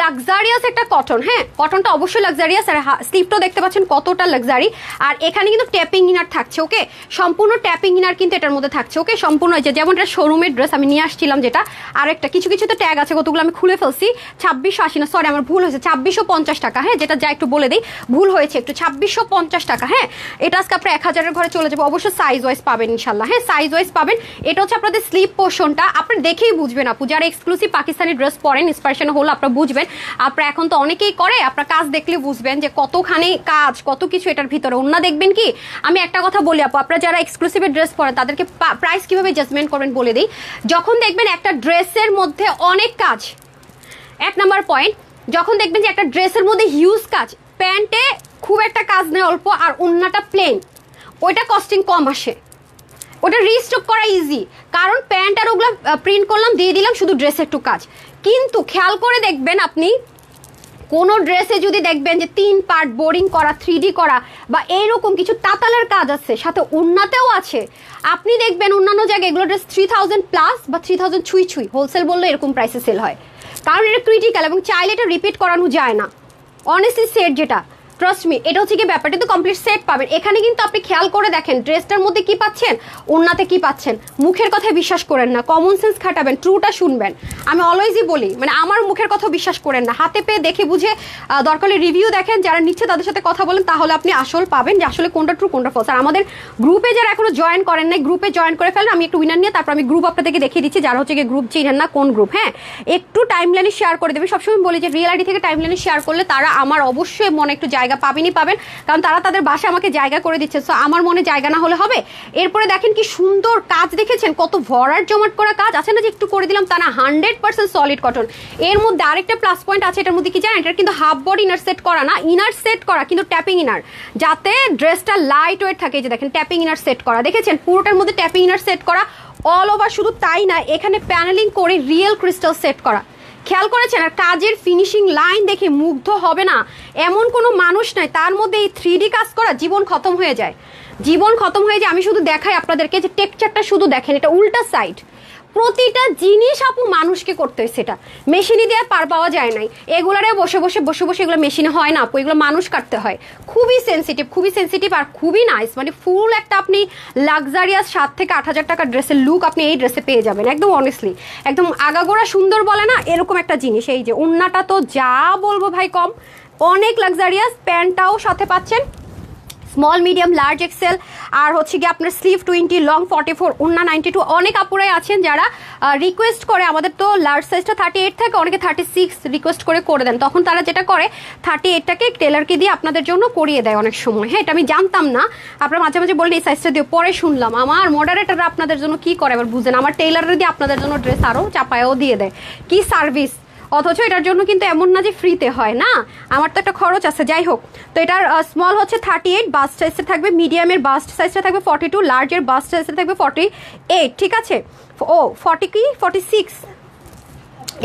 লাক্সারিয়াস একটা কটন। হ্যাঁ, কটনটা অবশ্যই লাক্সারিয়াস, আর স্লিপটাও দেখতে পাচ্ছেন কতটা লাক্সারি। আর এখানে কিন্তু ট্যাপিং ইনার থাকছে। ওকে, সম্পূর্ণ ট্যাপিং ইনার কিন্তু এটার মধ্যে থাকছে। ওকে, সম্পূর্ণ যেমন এটা শোরুমের ড্রেস আমি নিয়ে আসছিলাম, যেটা আরেকটা কিছু তো ট্যাগ আছে, কতগুলো আমি খুলে ফেলছি। 2680 না, সরি আমার ভুল হয়েছে, 2650 টাকা। হ্যাঁ, যেটা যা একটু বলে দিই, ভুল হয়েছে একটু, 2650 টাকা। হ্যাঁ, এটা আজকে আপনার 1000-এর ঘরে চলে যাবে। অবশ্য সাইজ ওয়াইজ পাবেন ইনশাল্লাহ, হ্যাঁ সাইজ ওয়াইজ পাবেন। এটা হচ্ছে আপনাদের স্লিপ পোর্শনটা, আপনার দেখেই বুঝবেন আপু, যারা এক্সক্লুসিভ পাকিস্তানি ড্রেস পরেন ইন্সপিরেশন হলো আপনারা বুঝবেন। আপনারা এখন তো অনেকেই করে, আপনার কাজ দেখলে বুঝবেন যে কতখানি কাজ, কত কিছু এটার ভিতরে। অন্য দেখবেন কি, আমি একটা কথা বলি আপু, আপনারা যারা এক্সক্লুসিভের ড্রেস পরেন তাদেরকে প্রাইস কিভাবে জাজমেন্ট করবেন বলে দিই। যখন দেখবেন একটা ড্রেসের মধ্যে অনেক কাজ, 1 নাম্বার পয়েন্ট, যখন দেখবেন যে একটা ড্রেসের মধ্যে হিউজ কাজ, প্যান্টে খুব একটা কাজ নেই অল্প, আর ওন্নাটা প্লেন, ওইটা কস্টিং কম আসে, ওটা রিস্টক করা ইজি। কারণ প্যান্ট আর ওগুলো প্রিন্ট করলাম দিয়ে দিলাম, শুধু ড্রেসে একটু কাজ। কিন্তু খেয়াল করে দেখবেন আপনি, কোনো ড্রেসে যদি দেখবেন যে 3 পার্ট বোরিং করা, 3D করা বা এইরকম কিছু তাতালের কাজ আছে, সাথে ওন্নাতেও আছে, আপনি দেখবেন অন্যান্য জায়গায় এগুলো ড্রেস 3000 প্লাস বা 3000 ছুঁই ছুঁই, হোলসেল বললে এরকম প্রাইসে সেল হয়। কারণ এটা ক্রিটিক্যাল এবং চাইলে এটা রিপিট করানো যায় না। অনেস্টলি সেট যেটা, ট্রাস্ট মি, এটা হচ্ছে কি ব্যাপারটা, তো কমপ্লিট সেট পাবেন। এখানে কিন্তু আপনি খেয়াল করে দেখেন ড্রেসটার মধ্যে কি পাচ্ছেন, ওন্নাতে কি পাচ্ছেন। মুখের কথায় বিশ্বাস করেন না, কমন সেন্স খাটাবেন, ট্রুটা শুনবেন। আমি অলওয়েজই বলি, মানে আমার মুখের কথা বিশ্বাস করেন না, হাতে পেয়ে দেখে বুঝে দরকার হলে রিভিউ দেখেন, যারা নিচ্ছে তাদের সাথে কথা বলেন, তাহলে আপনি আসল পাবেন যে আসলে কোনটা ট্রু কোনটা ফলস। আর আমাদের গ্রুপে যারা এখনো জয়েন করেন নাই, গ্রুপে জয়েন করে ফেলেন। আমি একটু উইনার নিয়ে তারপর আমি গ্রুপ আপনাদেরকে দেখিয়ে দিচ্ছি, যারা হচ্ছে গিয়ে গ্রুপ চিনেন না কোন গ্রুপ, হ্যাঁ একটু টাইমলাইনে শেয়ার করে দেবেন। সবসময় বলি যে রিয়েল আইডি থেকে টাইমলাইনে শেয়ার করলে তারা আমার অবশ্যই মনে একটু জায়গা পাবেনই পাবেন, কারণ তারা তাদের বাসায় আমাকে জায়গা করে দিচ্ছে। সো আমার মনে জায়গা না হলে হবে। এরপরে দেখেন কি সুন্দর কাজ, দেখেছেন কত ভরার জমাট করা কাজ আছে না, যে একটু করে দিলাম তা না, 100% সলিড কটন। এর মধ্যে আরেকটা প্লাস পয়েন্ট আছে, এটার মধ্যে কি জানেন, এটা কিন্তু হাফ বডি ইনার সেট করা না, ইনার সেট করা কিন্তু ট্যাপিং ইনার, যাতে ড্রেসটা লাইট ওয়েট থাকে। যে দেখেন ট্যাপিং ইনার সেট করা, দেখেছেন পুরোটার মধ্যে ট্যাপিং ইনার সেট করা অল ওভার। শুধু তাই না, এখানে প্যানেলিং করে রিয়েল ক্রিস্টাল সেট করা, খেয়াল করেছেন। আর কাজের ফিনিশিং লাইন দেখে মুগ্ধ হবে না এমন কোনো মানুষ নাই। তার মধ্যে এই 3D কাজ করা, জীবন খতম হয়ে যায়, জীবন খতম হয়ে যায়। আমি শুধু দেখাই আপনাদেরকে যে টেক্সচারটা শুধু দেখেন, এটা উল্টা সাইড, প্রতিটা জিনিস আপু মানুষকে করতে হয়, সেটা মেশিনে দিয়ে পার পাওয়া যায় নাই। এগুলারে বসে বসে এগুলো মেশিনে হয় না আপু, এগুলো মানুষ কাটতে হয়। খুবই সেন্সিটিভ আর খুবই নাইস, মানে ফুল একটা আপনি লাক্সারিয়াস 7 থেকে 8,000 টাকার ড্রেসের লুক আপনি এই ড্রেসে পেয়ে যাবেন। একদম অনেস্টলি, একদম আগাগোড়া সুন্দর বলে না, এরকম একটা জিনিস। এই যে ওন্নাটা তো যা বলবো ভাই কম, অনেক লাক্সারিয়াস। প্যান্টটাও সাথে পাচ্ছেন স্মল, মিডিয়াম, লার্জ, এক্সেল। আর হচ্ছে গিয়ে আপনার স্লিভ 20, লং 44, ওন্না 92। অনেক আপুরাই আছেন যারা রিকোয়েস্ট করে, আমাদের তো লার্জ সাইজটা 38 থাকে, অনেকে 36 রিকোয়েস্ট করে দেন। তখন তারা যেটা করে 38টাকে টেলারকে দিয়ে আপনাদের জন্য করিয়ে দেয় অনেক সময়। হ্যাঁ, এটা আমি জানতাম না, আপনারা মাঝে মাঝে বলেন এই সাইজটা দিয়ে, পরে শুনলাম আমার মডারেটাররা আপনাদের জন্য কি করে এবার বুঝেন, আমার টেলাররা দিয়ে আপনাদের জন্য ড্রেস আরও চাপায়ও দিয়ে দেয়। কি সার্ভিস! অথচ এটার জন্য কিন্তু এমন না যে ফ্রিতে হয় না, আমার তো একটা খরচ আছে। যাই হোক, তো এটার স্মল হচ্ছে 38, বাস্ট সাইজটা থাকবে, মিডিয়ামের বাস্ট সাইজটা থাকবে 42, লার্জের বাস্ট সাইজটা থাকবে 48, ঠিক আছে। ও 40 কি 46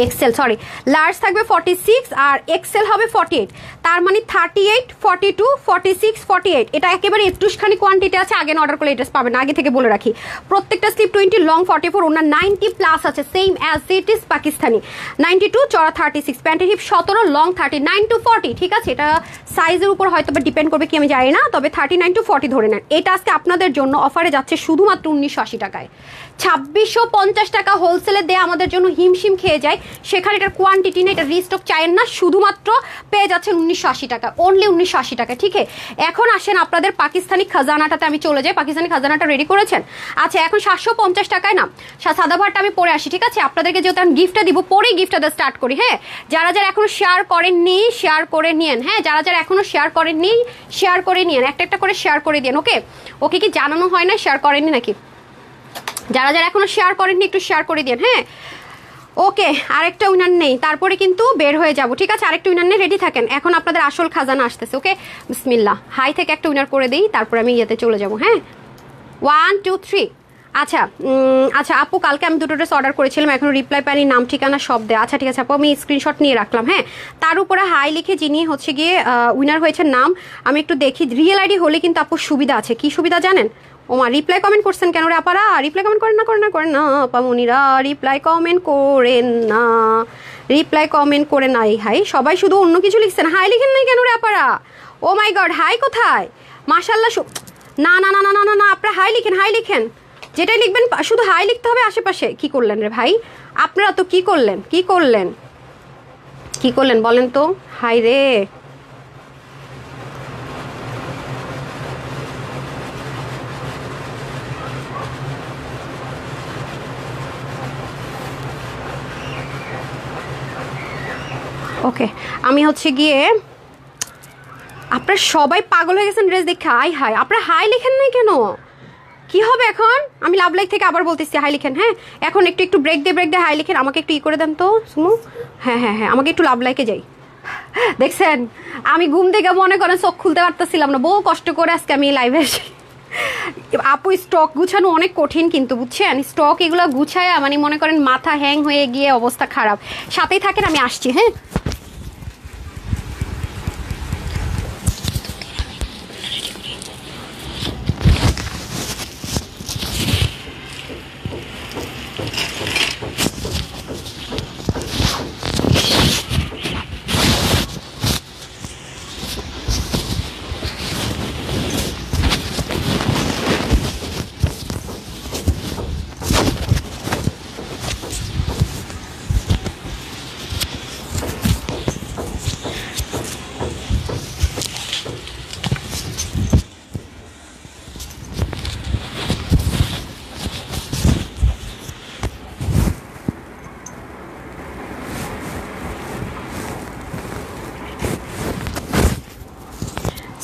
এক্সেল, সরি, লার্জ থাকবে 46 আর এক্সেল হবে 48। তার মানে 38, 42, 46, 48, এটা একেবারে একটুখানি কোয়ান্টিটি আছে। আগে অর্ডার করলে এড্রেস পাবেন, আগে থেকে বলে রাখি। প্রত্যেকটা স্লিপ 20, লং 44, ওনার 90 প্লাস আছে, same as it is Pakistani 92, চড়া 36, প্যান্টের হিপ 17, লং 39 to 40, ঠিক আছে। এটা সাইজের উপর হয়তো ডিপেন্ড করবে কি আমি জানি না, তবে 39 to 40 ধরে নেন। এটা আজকে আপনাদের জন্য অফারে যাচ্ছে শুধুমাত্র 1980 টাকায়। 2650 টাকা হোলসেলে দেয়া আমাদের জন্য হিমশিম খেয়ে যায়, সেখানে এটার কোয়ান্টিটি না, এটা রিস্টক চাইেন না, শুধুমাত্র পেয়ে যাচ্ছেন 1980 টাকা, অনলি 1980 টাকা, ঠিক আছে। এখন আসেন আপনাদের পাকিস্তানি খাজানাটাতে আমি চলে যাই। পাকিস্তানি খাজানাটা রেডি করেছেন? আচ্ছা, এখন 750 টাকায় না সাদা ভাতটা আমি পরে আসি, ঠিক আছে। আপনাদেরকে যেহেতু আমি গিফটটা দিব, পরেই গিফটটা স্টার্ট করি। হ্যাঁ, যারা যারা এখনো শেয়ার করেননি শেয়ার করে নিয়েন। হ্যাঁ, যারা যারা এখনো শেয়ার করেননি শেয়ার করে নিয়েন, একটা একটা করে শেয়ার করে দিন। ওকে, ওকে কি জানানো হয় না শেয়ার করেননি নাকি? যারা যারা এখনো শেয়ার করেননি একটু শেয়ার করে দিন। হ্যাঁ, ওকে, আরেকটা উইনার নেই, তারপরে কিন্তু বের হয়ে যাব, ঠিক আছে। আরেকটা উইনার নেই, রেডি থাকেন, এখন আপনাদের আসল খাজানা আসতেছে। ওকে, বিসমিল্লাহ, হাই থেকে একটা উইনার করে দিই, তারপরে আমি ইয়েতে চলে যাব। হ্যাঁ, 1 2 3। আচ্ছা আচ্ছা আপু, কালকে আমি দুটো ড্রেস অর্ডার করেছিলাম, এখন রিপ্লাই পাইনি, নাম ঠিকানা সব দেয়। আচ্ছা ঠিক আছে আপু, আমি স্ক্রিনশট নিয়ে রাখলাম। হ্যাঁ, তার উপরে হাই লিখে যিনি হচ্ছে গিয়ে উইনার হয়েছে নাম আমি একটু দেখি। রিয়েল আইডি হলে কিন্তু আপু সুবিধা আছে। কি সুবিধা জানেন? ওমা, রিপ্লাই কমেন্ট করছেন কেন রে আপারা? রিপ্লাই কমেন্ট করেন না পামুনিরা, রিপ্লাই কমেন্ট করেন না, রিপ্লাই কমেন্ট করে নাই। হাই, সবাই শুধু অন্য কিছু লিখছেন, হাই লিখেন নাই কেন রে আপারা? ও মাই গড, হাই কোথায়? মাশাল্লাহ, না না না না না না, আপনারা হাই লিখেন, হাই লিখেন, যেটাই লিখবেন শুধু হাই লিখতে হবে আশেপাশে। কি করলেন রে ভাই আপনারা? তো কি করলেন বলেন তো? হাই রে, ওকে, আমি হচ্ছে গিয়ে, আপনারা সবাই পাগল হয়ে গেছেন ড্রেস দেখে। হাই হাই, আপনারা হাই লিখেন নাই কেন? কি হবে এখন? আমি লাভ লাইক থেকে আবার বলতেছি হাই লিখেন। হ্যাঁ, এখন একটু একটু ব্রেক দিয়ে হাই লিখেন। আমাকে একটু ই করে দেন তো সুমু। হ্যাঁ হ্যাঁ হ্যাঁ, আমাকে একটু লাভ লাইকে যাই। দেখছেন, আমি ঘুম থেকে মনে করেন চোখ খুলতে পারতেছিলাম না, বহু কষ্ট করে আজকে আমি লাইভে এসে। আপু স্টক গুছানো অনেক কঠিন কিন্তু, বুঝছেন? স্টক এগুলো গুছায় মানে মনে করেন মাথা হ্যাং হয়ে গিয়ে অবস্থা খারাপ। সাথেই থাকেন, আমি আসছি। হ্যাঁ,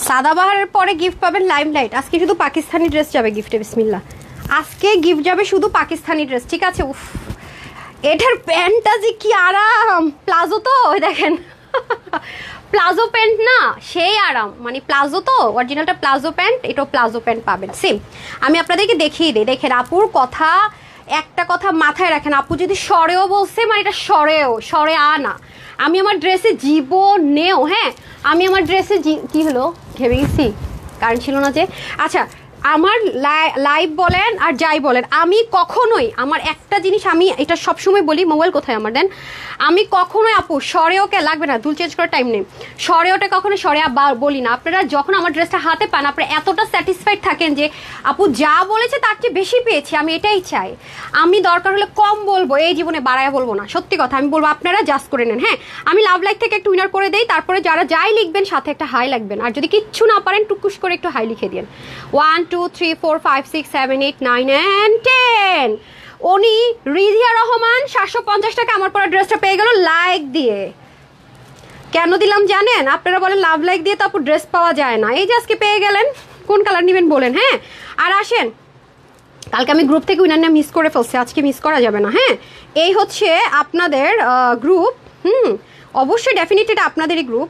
সাদাবাহারের পরে গিফট পাবেন লাইমলাইট। আজকে শুধু পাকিস্তানি ড্রেস যাবে গিফটে, বিসমিল্লাহ। আজকে গিফট যাবে শুধু পাকিস্তানি ড্রেস, ঠিক আছে? উফ, এটার প্যান্টটা যে কি আরাম, প্লাজো তো, ওই দেখেন প্লাজো প্যান্ট না, সেই আরাম, মানে প্লাজো তো, অরিজিনালটা প্লাজো প্যান্ট, এটাও প্লাজো প্যান্ট পাবেন সেম। আমি আপনাদেরকে দেখিয়ে দিই, দেখেন আপুর কথা, একটা কথা মাথায় রাখেন, আপু যদি সরেও বলছে মানে এটা সরে আনা। আমি আমার ড্রেসে জীবনেও, হ্যাঁ আমি আমার ড্রেসে কি হলো, ঘেমে গেছি, কারণ ছিল না যে। আচ্ছা, আমার লাইভ বলেন আর যাই বলেন, আমি কখনোই, আমার একটা জিনিস আমি এটা সবসময় বলি, মোবাইল কোথায় আমার দেন, আমি কখনোই আপু সরেওকে লাগবে না, দুল চেঞ্জ করার টাইম নেই, সরেওটা কখনো সরেয়া বলি না। আপনারা যখন আমার ড্রেসটা হাতে পান, আপনারা এতটা স্যাটিসফাইড থাকেন যে আপু যা বলেছে তার চেয়ে বেশি পেয়েছি, আমি এটাই চাই। আমি দরকার হলে কম বলবো, এই জীবনে বাড়ায় বলবো না, সত্যি কথা আমি বলবো, আপনারা জাস্ট করে নেন। হ্যাঁ, আমি লাভ লাইক থেকে একটু উইনার করে দেই, তারপরে যারা যাই লিখবেন সাথে একটা হাই লাগবেন, আর যদি কিচ্ছু না পারেন টুকুস করে একটু হাই লিখে দিন। 1 2 3 4 5 6 7 8 9 and 10। উনি রিজিয়া রহমান 750 টাকা আমার পরা ড্রেসটা পেয়ে গেল লাইক দিয়ে। কেন দিলাম জানেন? আপনারা বলেন লাভ লাইক দিয়ে তো আপু ড্রেস পাওয়া যায় না, এই যে আজকে পেয়ে গেলেন। কোন কালার নেবেন বলেন। হ্যাঁ, আর আসেন, কালকে আমি গ্রুপ থেকে উইনার মিস করে ফেলছি, আজকে মিস করা যাবে না। হ্যাঁ, এই হচ্ছে আপনাদের গ্রুপ। অবশ্যই ডেফিনেটলি এটা আপনাদেরই গ্রুপ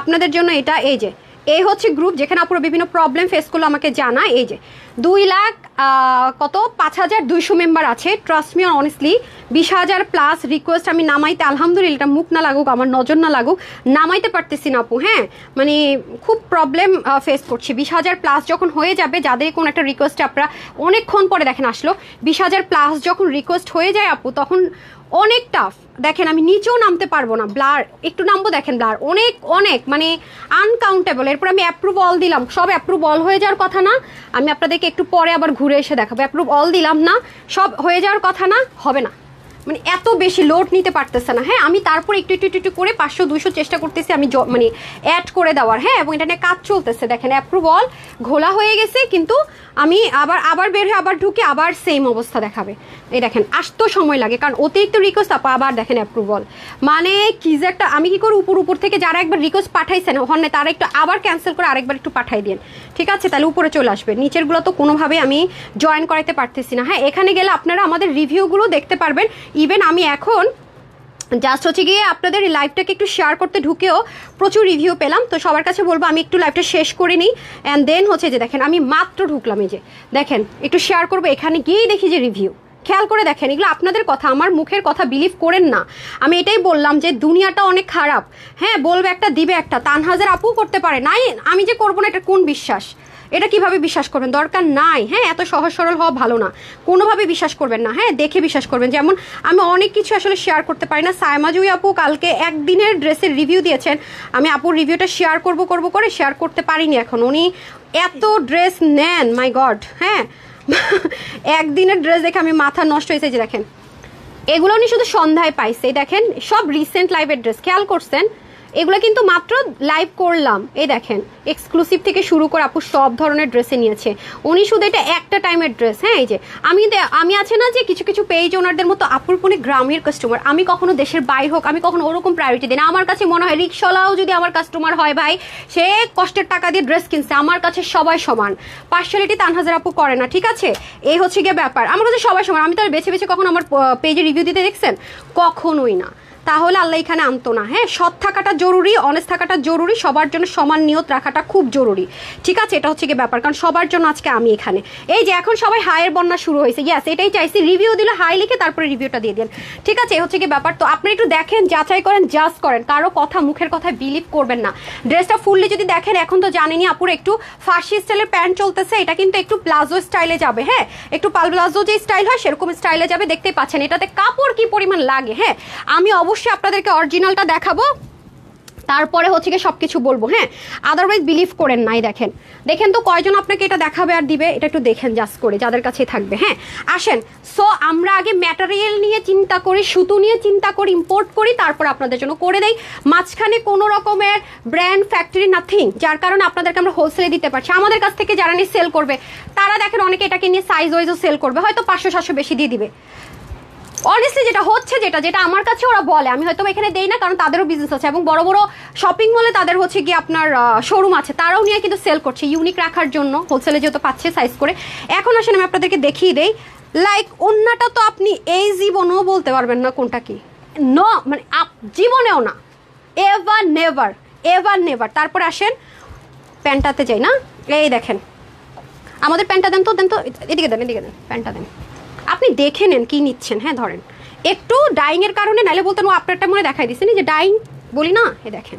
আপনাদের জন্য এটা। এই যে এই হচ্ছে গ্রুপ, যেখানে আপুরা বিভিন্ন প্রবলেম ফেস করলো আমাকে জানায়। এই যে 2,05,200 মেম্বার আছে, trust me honestly. 20,000 plus request আমি নামাইতে, আলহামদুলিল্লাহ, এটা মুখ না লাগুক, আমার নজর না লাগুক, নামাইতে পারতেছি না আপু। হ্যাঁ, মানে খুব প্রবলেম ফেস করছি। 20,000 প্লাস যখন হয়ে যাবে, যাদের কোন একটা রিকোয়েস্ট আপনারা অনেকক্ষণ পরে দেখেন আসলো, 20,000 প্লাস যখন রিকোয়েস্ট হয়ে যায় আপু, তখন অনেক টাফ। দেখেন আমি নিচেও নামতে পারবো না, ব্লার একটু নামবো, দেখেন ব্লার অনেক অনেক মানে আনকাউন্টেবল। এরপর আমি অ্যাপ্রুভ অল দিলাম, সব অ্যাপ্রুভ অল হয়ে যাওয়ার কথা না? আমি আপনাদেরকে একটু পরে আবার ঘুরে এসে দেখাবো। অ্যাপ্রুভ অল দিলাম না, সব হয়ে যাওয়ার কথা না? হবে না, মানে এত বেশি লোড নিতে পারতেছে না। হ্যাঁ, আমি তারপর একটু একটু একটু করে 500-200 চেষ্টা করতেছি আমি মানে অ্যাড করে দেওয়ার। হ্যাঁ, এবং এটা নিয়ে কাজ চলতেছে। দেখেন অ্যাপ্রুভ অল ঘোলা হয়ে গেছে, কিন্তু আমি আবার বের হয়ে আবার ঢুকে আবার সেম অবস্থা দেখাবে। এই দেখেন, আসতেও সময় লাগে, কারণ অতিরিক্ত রিকোয়েস্ট আবার দেখেন অ্যাপ্রুভাল, মানে কি যে একটা। আমি কি করি, উপর থেকে যারা একবার রিকোয়েস্ট পাঠাইছেন ওখানে, তারা একটু আবার ক্যান্সেল করে আরেকবার একটু পাঠাই দিন, ঠিক আছে? তাহলে উপরে চলে আসবে। নিচেরগুলো তো কোনোভাবে আমি জয়েন করাইতে পারতেছি না। হ্যাঁ, এখানে গেলে আপনারা আমাদের রিভিউগুলো দেখতে পারবেন। ইভেন আমি এখন জাস্ট হচ্ছে গিয়ে আপনাদের এই লাইভটাকে একটু শেয়ার করতে ঢুকেও প্রচুর রিভিউ পেলাম। তো সবার কাছে বলবো আমি একটু লাইভটা শেষ করে নিই, অ্যান্ড দেন হচ্ছে যে দেখেন আমি মাত্র ঢুকলাম, এই যে দেখেন একটু শেয়ার করবো, এখানে গিয়েই দেখি যে রিভিউ। খেয়াল করে দেখেন, এগুলো আপনাদের কথা, আমার মুখের কথা বিলিভ করেন না। আমি এটাই বললাম যে দুনিয়াটা অনেক খারাপ। হ্যাঁ, বলবে একটা দিবে একটা, তানহাজার আপু করতে পারে নাই, আমি যে করবো না এটা কোন বিশ্বাস? এটা কিভাবে বিশ্বাস করবেন? দরকার নাই। হ্যাঁ, এত সহজ সরল হওয়া ভালো না, কোনোভাবে বিশ্বাস করবেন না। হ্যাঁ, দেখে বিশ্বাস করবেন। যেমন আমি অনেক কিছু আসলে শেয়ার করতে পারি না। সাইমাজুই আপু কালকে একদিনের ড্রেসের রিভিউ দিয়েছেন, আমি আপুর রিভিউটা শেয়ার করব করে শেয়ার করতে পারিনি এখন। উনি এত ড্রেস নেন, মাই গড। হ্যাঁ, একদিনের ড্রেস দেখে আমি মাথা নষ্ট হয়েছে। যে দেখেন এগুলো উনি শুধু সন্ধ্যায় পাইছে, দেখেন সব রিসেন্ট লাইভের ড্রেস, খেয়াল করছেন? এগুলো কিন্তু মাত্র লাইভ করলাম, এই দেখেন এক্সক্লুসিভ থেকে শুরু করে আপু সব ধরনের ড্রেসে নিয়েছে উনি, শুধু এটা একটা টাইমের ড্রেস। হ্যাঁ এই যে আমি আছে না যে কিছু কিছু পেজ ওনারদের মতো আপুর পুনে গ্রামের কাস্টমার, আমি কখনো দেশের বাইরে হোক আমি কখনো ওরকম প্রায়োরিটি দিই না। আমার কাছে মনে হয় রিক্সাওয়ালাও যদি আমার কাস্টমার হয় ভাই, সে কষ্টের টাকা দিয়ে ড্রেস কিনছে, আমার কাছে সবাই সমান। পার্সিয়ালিটি তানহাজার আপু করে না, ঠিক আছে? এই হচ্ছে গিয়ে ব্যাপার, আমার কাছে সবাই সমান। আমি তো আর বেছে বেছে কখনো আমার পেজে রিভিউ দিতে দেখছেন? কখনোই না। তাহলে আল্লাহ এখানে আনতো না। হ্যাঁ, সৎ থাকাটা জরুরি, অনেস্ট থাকাটা জরুরি, সবার জন্য সমান নিয়ত রাখাটা খুব জরুরি, ঠিক আছে? এটা হচ্ছে কি ব্যাপার, কারণ সবার জন্য আজকে আমি এখানে। এই যে এখন সবাই হায়ের বন্যা শুরু হয়েছে, ইয়াস এটাই চাইছি, রিভিউ দিলে হাই লিখে তারপরে রিভিউটা দিয়ে দেন, ঠিক আছে? এই হচ্ছে কি ব্যাপার। তো আপনি একটু দেখেন, যাচাই করেন, জাজ করেন, কারো কথা মুখের কথায় বিলিভ করবেন না। ড্রেসটা ফুললি যদি দেখেন, এখন তো জানেনি আপুর একটু ফার্সি স্টাইলের প্যান্ট চলতেছে, এটা কিন্তু একটু প্লাজো স্টাইলে যাবে। হ্যাঁ, একটু প্লাজো যে স্টাইল হয় সেরকম স্টাইলে যাবে, দেখতেই পাচ্ছেন এটাতে কাপড় কি পরিমাণ লাগে। হ্যাঁ, আমি অবশ্যই আপনাদেরকে অরিজিনালটা দেখাবো, তারপরে হচ্ছে কি সবকিছু বলবো। হ্যাঁ, আদারওয়াইজ বিলিভ করেন নাই। দেখেন দেখেন তো কয়জন আপনাকে এটা দেখাবে আর দিবে, এটা একটু দেখেন জাস্ট করে, যাদের কাছে থাকবে। হ্যাঁ আসেন, সো আমরা আগে ম্যাটেরিয়াল নিয়ে চিন্তা করি, সুতো নিয়ে চিন্তা করি, ইম্পোর্ট করি, তারপর আপনাদের জন্য করে দেই। মাঝখানে কোনো রকমের ব্র্যান্ড ফ্যাক্টরি নাথিং, যার কারণে আপনাদেরকে আমরা হোলসেলে দিতে পারছি। আমাদের কাছ থেকে যারা নিয়ে সেল করবে তারা দেখেন অনেকে এটাকে নিয়ে সাইজ ওয়াইজও সেল করবে, হয়তো 500-700 বেশি দিয়ে দিবে। অনেস্টলি যেটা হচ্ছে, যেটা আমার কাছে ওরা বলে, আমি হয়তো এখানে দেই না, কারণ তাদেরও বিজনেস আছে এবং বড় বড় শপিং মলে তাদের হচ্ছে কি আপনার শোরুম আছে, তারাও নিয়ে কিন্তু সেল করছে ইউনিক রাখার জন্য, হোলসেলে যেহেতু পাচ্ছে সাইজ করে। এখন আসেন আমি আপনাদেরকে দেখিয়ে দেই, লাইক ওন্নাটা তো আপনি এই জীবনেও বলতে পারবেন না কোনটা কি, নো মানে জীবনেও না, এভার নেভার, এভার নেভার। তারপরে আসেন প্যান্টটাতে যাই না, এই দেখেন আমাদের প্যান্টটা দেন তো, এদিকে দেন, এদিকে দেন, প্যান্টটা দেন, আপনি দেখে নেন কি নিচ্ছেন। হ্যাঁ ধরেন একটু ডাইং এর কারণে, নাইলে বলতেন ও আপনারটা মনে দেখাই দিচ্ছেন, যে ডাইং বলি না, এ দেখেন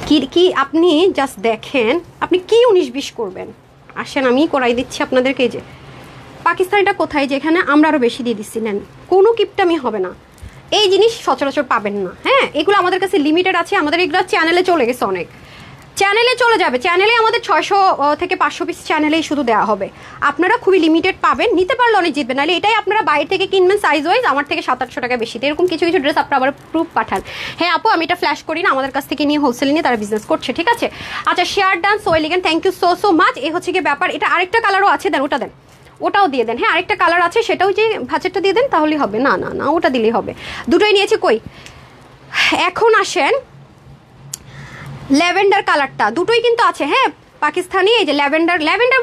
কি কি, আপনি জাস্ট দেখেন আপনি কি 19-20 করবেন। আসেন আমি করাই দিচ্ছি আপনাদেরকে। এই যে পাকিস্তানিটা কোথায়, যেখানে আমরা আরও বেশি দিয়ে দিচ্ছি, নেন, কোনো কিপটামি হবে না, এই জিনিস সচরাচর পাবেন না। হ্যাঁ, এগুলো আমাদের কাছে লিমিটেড আছে, আমাদের এগুলো চ্যানেলে চলে গেছে, অনেক চ্যানেলে চলে যাবে, চ্যানেলে আমাদের 600 থেকে 500 পিস চ্যানেলেই শুধু দেওয়া হবে। আপনারা খুবই লিমিটেড পাবেন, নিতে পারলে অনেক জিতবেন, নাহলে এটাই আপনারা বাইরে থেকে কিনবেন সাইজ ওয়াইজ, আমার থেকে 700-800 টাকা বেশি, এরকম কিছু কিছু ড্রেস আপনারা আবার প্রুফ পাঠান। হ্যাঁ আপু আমি এটা ফ্ল্যাশ করি না, আমাদের কাছ থেকে নিয়ে হোলসেল নিয়ে তারা বিজনেস করছে, ঠিক আছে? আচ্ছা, share done so elegant, thank you so much. এই হচ্ছে কি ব্যাপার, এটা আরেকটা কালারও আছে, দেন ওটা দেন, ওটাও দিয়ে দেন। হ্যাঁ আরেকটা কালার আছে, সেটাও যে ভাঁচেরটা দিয়ে দেন তাহলেই হবে, না না না ওটা দিলেই হবে, দুটোই নিয়েছি কই। এখন আসেন ল্যাভেন্ডার কালারটা, দুটোই কিন্তু আছে। হ্যাঁ পাকিস্তানি, এই যে ল্যাভেন্ডার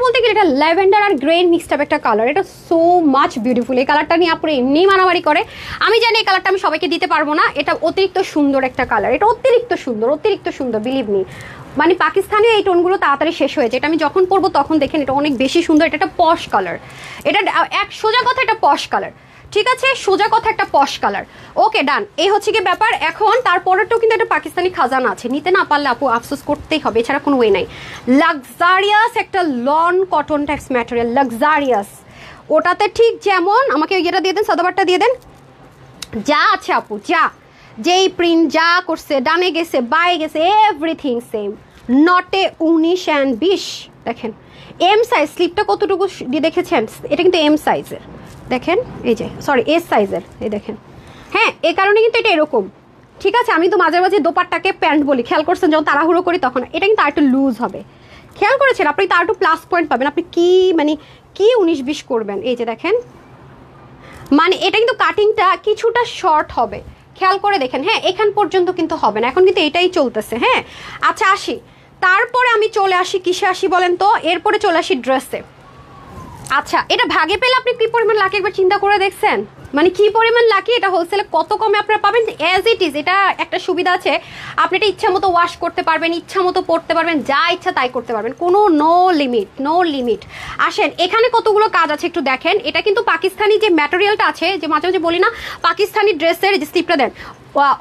বলতে গেলে এটা ল্যাভেন্ডার আর গ্রেন মিক্সড আপ একটা কালার, এটা সো মাচ বিউটিফুল। এই কালারটা নিয়ে আপনি এমনি মারামারি করে, আমি জানি এই কালারটা আমি সবাইকে দিতে পারবো না, এটা অতিরিক্ত সুন্দর একটা কালার, এটা অতিরিক্ত সুন্দর বিলিভ মি। মানে পাকিস্তানি এই টোনগুলো তাড়াতাড়ি শেষ হয়েছে, এটা আমি যখন পরবো তখন দেখেন এটা অনেক বেশি সুন্দর, এটা একটা পশ কালার, এটা এক সোজা কথা একটা পশ কালার, ঠিক আছে? সোজা কথা একটা পশ কালার, ওকে ডান। এই হচ্ছে কি ব্যাপার। এখন তারপরেরটাও কিন্তু একটা পাকিস্তানি খাজানা আছে, নিতে না পারলে আপু আফসোস করতেই হবে, এছাড়া কোনো ওয়ে নাই। লাক্সারিয়াস একটা loan cotton tax material, luxurious, ওটাতে ঠিক যেমন আমাকে ইয়েটা দিয়ে দেন, সাদাবারটা দিয়ে দেন, যা আছে আপু, যা যেই প্রিন্ট যা করছে, ডানে গেছে বায়ে গেছে, এভরিথিং সেম, নটে 19 and 20। দেখেন এম সাইজ, স্লিপটা কতটুকু দিয়ে দেখেছেন, এটা কিন্তু এম সাইজের, দেখেন এই যে সরি এস সাইজের, এই দেখেন। হ্যাঁ এই কারণে কিন্তু এটা এরকম, ঠিক আছে? আমি তো মাঝে মাঝে দোপাট্টাকে প্যান্ট বলি, খেয়াল করছেন যখন তাড়াহুড়ো করি তখন, এটা কিন্তু আর একটু লুজ হবে, খেয়াল করেছেন? আপনি তার একটু প্লাস পয়েন্ট পাবেন, আপনি কি মানে কি 19-20 করবেন। এই যে দেখেন, মানে এটা কিন্তু কাটিংটা কিছুটা শর্ট হবে, খেয়াল করে দেখেন। হ্যাঁ এখান পর্যন্ত কিন্তু হবে না, এখন কিন্তু এটাই চলতেছে। হ্যাঁ আচ্ছা আসি, তারপরে আমি চলে আসি কিসে আসি বলেন তো, এরপরে চলে আসি ড্রেসে। আচ্ছা এটা ভাগে পেলে আপনি কি পরিমাণ লাকি একবার চিন্তা করে দেখছেন, মানে কি পরিমাণ লাকি, এটা হোলসেলে কত কমে আপনারা পাবেন অ্যাজ ইট ইজ। এটা একটা সুবিধা আছে, আপনি এটা ইচ্ছা মতো ওয়াশ করতে পারবেন, ইচ্ছা মতো পরতে পারবেন, যা ইচ্ছা তাই করতে পারবেন, কোনো নো লিমিট। আসেন এখানে কতগুলো কাজ আছে একটু দেখেন। এটা কিন্তু পাকিস্তানি যে ম্যাটেরিয়ালটা আছে, যে মাঝে মাঝে বলি না পাকিস্তানি ড্রেসের যে স্লিপটা দেন,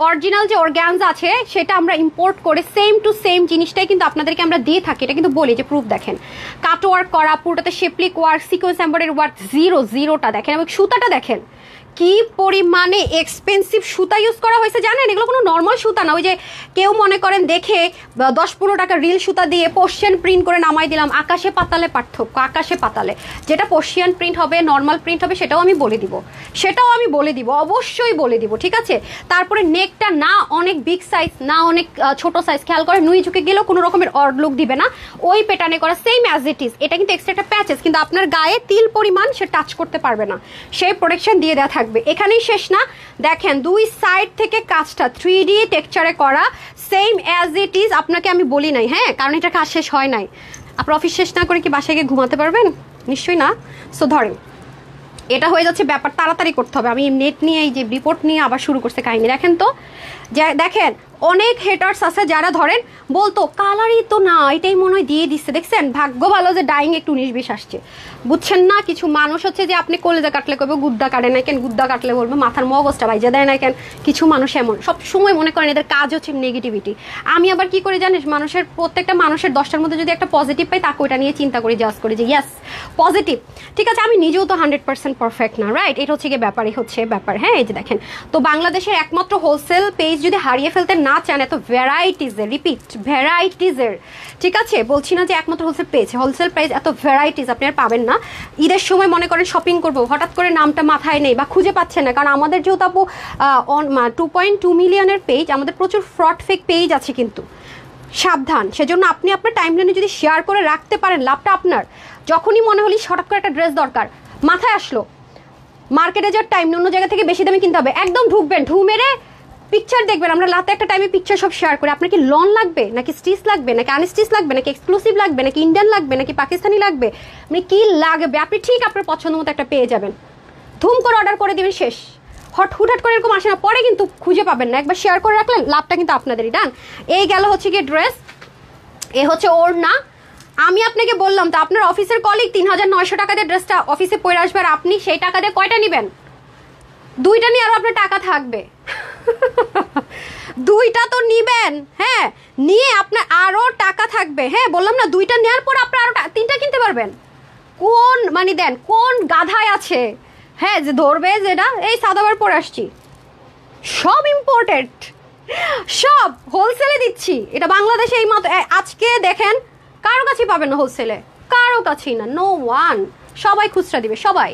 অরিজিনাল যে অর্গ্যানজা আছে সেটা আমরা ইম্পোর্ট করে সেম টু সেম জিনিসটাই কিন্তু আপনাদেরকে আমরা দিয়ে থাকি, এটা কিন্তু বলি যে প্রুফ দেখেন, কাট ওয়ার্ক করা, পুরোটাতে শেপলিক ওয়ার্ক, সিকোয়েন্স এমব্রয়ডারি ওয়ার্ক, জিরোটা দেখেন, এবং সুতাটা দেখেন কি পরিমাণে এক্সপেন্সিভ সুতা ইউজ করা হয়েছে জানেন? এগুলো কোনো নর্মাল সুতা না। ওই যে কেউ মনে করেন দেখে 10-15 টাকা রিল সুতা দিয়ে পর্শিয়ান প্রিন্ট করে নামাই দিলাম, আকাশে পাতালে পার্থক্য, আকাশে পাতালে। যেটা পর্শিয়ান প্রিন্ট হবে, নর্মাল প্রিন্ট হবে, সেটাও আমি বলে দিব, অবশ্যই বলে দিব, ঠিক আছে? তারপরে নেকটা না অনেক বিগ সাইজ, না অনেক ছোট সাইজ, খেয়াল করে নুই ঝুঁকে গেলেও কোনো রকমের অড লুক দিবে না, ওই প্যাটার্নে করা, সেম অ্যাজ ইট ইজ। এটা কিন্তু এক্সট্রা একটা প্যাচেস, কিন্তু আপনার গায়ে তিল পরিমাণ সে টাচ করতে পারবে না, সেই প্রোটেকশন দিয়ে দেওয়া থাকবে। এখানেই শেষ না, দেখেন দুই সাইড থেকে কাজটা 3D টেক্সচারে করা, সেম অ্যাজ ইট ইজ। আপনাকে আমি বলি নাই, হ্যাঁ, কারণ এটা কাজ শেষ হয় নাই। আপনার অফিস শেষ না করে কি বাসায় গিয়ে ঘুমাতে পারবেন? নিশ্চয়ই না। সো ধরেন এটা হয়ে যাচ্ছে ব্যাপার, তাড়াতাড়ি করতে হবে। আমি নেট নিয়ে এই যে রিপোর্ট নিয়ে আবার শুরু করছে কাহিনী। দেখেন তো, দেখেন অনেক হেটার্স আছে যারা ধরেন বলতো কালারই তো না, এটাই মনে হয় দিয়ে দিচ্ছে। দেখছেন ভাগ্য ভালো যে ডাইং একটু 19-20 আসছে, বুঝছেন না? কিছু মানুষ হচ্ছে যে আপনি কলেজা কাটলে করবে গুদ্দা কাটে না কেন, গুদ্দা কাটলে বলবে মাথার মগজটা বাইজা দেয় না কেন। কিছু মানুষ এমন সব সময় মনে করেন এদের কাজ হচ্ছে নেগেটিভিটি। আমি আবার কি করে জানিস, মানুষের প্রত্যেকটা মানুষের 10টার মধ্যে যদি একটা পজিটিভ পাই, তাকে ওইটা নিয়ে চিন্তা করি, জাজ করি যে ইয়াস পজিটিভ, ঠিক আছে। আমি নিজেও তো 100% পারফেক্ট না, রাইট? এটা হচ্ছে গিয়ে ব্যাপারই হচ্ছে ব্যাপার। হ্যাঁ, এই যে দেখেন, তো বাংলাদেশের একমাত্র হোলসেল পেজ যদি হারিয়ে ফেলতে না চান, এত ভ্যারাইটিজের, রিপিট ভ্যারাইটিজের, ঠিক আছে? বলছি না যে একমাত্র হোলসেল পেজ, এত ভ্যারাইটিস আপনি আর পাবেন না। ঈদের সময় মনে করেন শপিং করবো, হঠাৎ করে নামটা মাথায় নেই বা খুঁজে পাচ্ছেন না, কারণ আমাদের যেহেতু আপু 2.2 মিলিয়নের পেজ, আমাদের প্রচুর ফ্রড ফেক পেজ আছে, কিন্তু সাবধান। সেজন্য আপনি আপনার টাইমলাইনে যদি শেয়ার করে রাখতে পারেন, লাভটা আপনার। যখনই মনে হলি হঠাৎ করে একটা ড্রেস দরকার, মাথায় আসলো, মার্কেটে যাওয়ার টাইম অন্য জায়গা থেকে বেশি দামে কিনতে হবে, একদম ঢুকবেন, ঢু মেরে পিকচার দেখবেন। আমরা রাতে একটা টাইমে পিকচার সব শেয়ার করি। আপনার কি লন লাগবে, নাকি স্টিচ লাগবে, নাকি আনস্টিচ লাগবে, নাকি এক্সক্লুসিভ লাগবে, নাকি ইন্ডিয়ান লাগবে, নাকি পাকিস্তানি লাগবে, মানে কি লাগবে, আপনি ঠিক আপনার পছন্দ মতো একটা পেয়ে যাবেন। ধুম করে অর্ডার করে দিবেন, শেষ। হুটহাট করে এরকম আসে না, পরে কিন্তু খুঁজে পাবেন না। একবার শেয়ার করে রাখলেন, লাভটা কিন্তু আপনাদেরই। ডান। এই গেল হচ্ছে গিয়ে ড্রেস, এ হচ্ছে ওড়না। আমি আপনাকে বললাম তো, আপনার অফিসের কলিগ 3900 টাকা দিয়ে ড্রেসটা অফিসে পরে আসবে, আর আপনি সেই টাকা দিয়ে কয়টা নেবেন? 2টা নিয়ে আরো আপনার টাকা থাকবে। 2টা তো নিবেন, হ্যাঁ, নিয়ে আপনার আরো টাকা থাকবে। হ্যাঁ, বললাম না, 2টা নেওয়ার পর আপনার আরো 3টা কিনতে পারবেন। কোন মানে দেন, কোন গাধায় আছে, হ্যাঁ, যে ধরবে যেটা এই সাদাবার পরে আসছি, সব ইম্পোর্টেড, সব হোলসেলে দিচ্ছি। এটা বাংলাদেশে এই মতো আজকে দেখেন, কারো কাছেই পাবেন না হোলসেলে, কারো কাছেই না, নো ওয়ান। সবাই খুচরা দিবে, সবাই।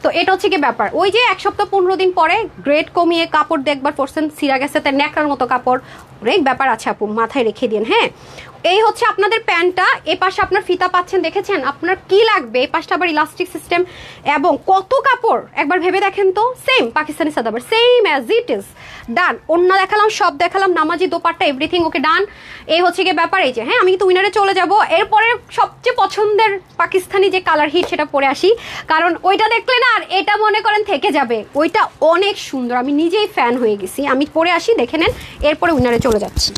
তো এটা হচ্ছে কি ব্যাপার, ওই যে 1 সপ্তাহ 15 দিন পরে গ্রেড কমিয়ে কাপড় দেখবার পরছেন, সিরা গেছে, তার ন্যাকড়ার মতো কাপড়, অনেক ব্যাপার আছে আপু, মাথায় রেখে দিন। হ্যাঁ, এই হচ্ছে আপনাদের প্যান্টটা। এ পাশে আপনার ফিতা পাচ্ছেন, দেখেছেন? আপনার কি লাগবে, এই পাশটা আবার ইলাস্টিক সিস্টেম, এবং কত কাপড় একবার ভেবে দেখেন তো। সেম পাকিস্তানি সাদাবার, same as it is. Done. অন্য দেখালাম, সব দেখালাম, নামাজি দোপাট্টা, এভরিথিং ওকে, ডান। এই হচ্ছে গিয়ে ব্যাপার। এই যে হ্যাঁ, আমি কিন্তু উইনারে চলে যাব। এরপরে সবচেয়ে পছন্দের পাকিস্তানি যে কালার হিট, সেটা পরে আসি, কারণ ওইটা দেখলে না আর এটা মনে করেন থেকে যাবে। ওইটা অনেক সুন্দর, আমি নিজেই ফ্যান হয়ে গেছি। আমি পরে আসি, দেখে নেন, এরপরে উইনারে চলে যাচ্ছি।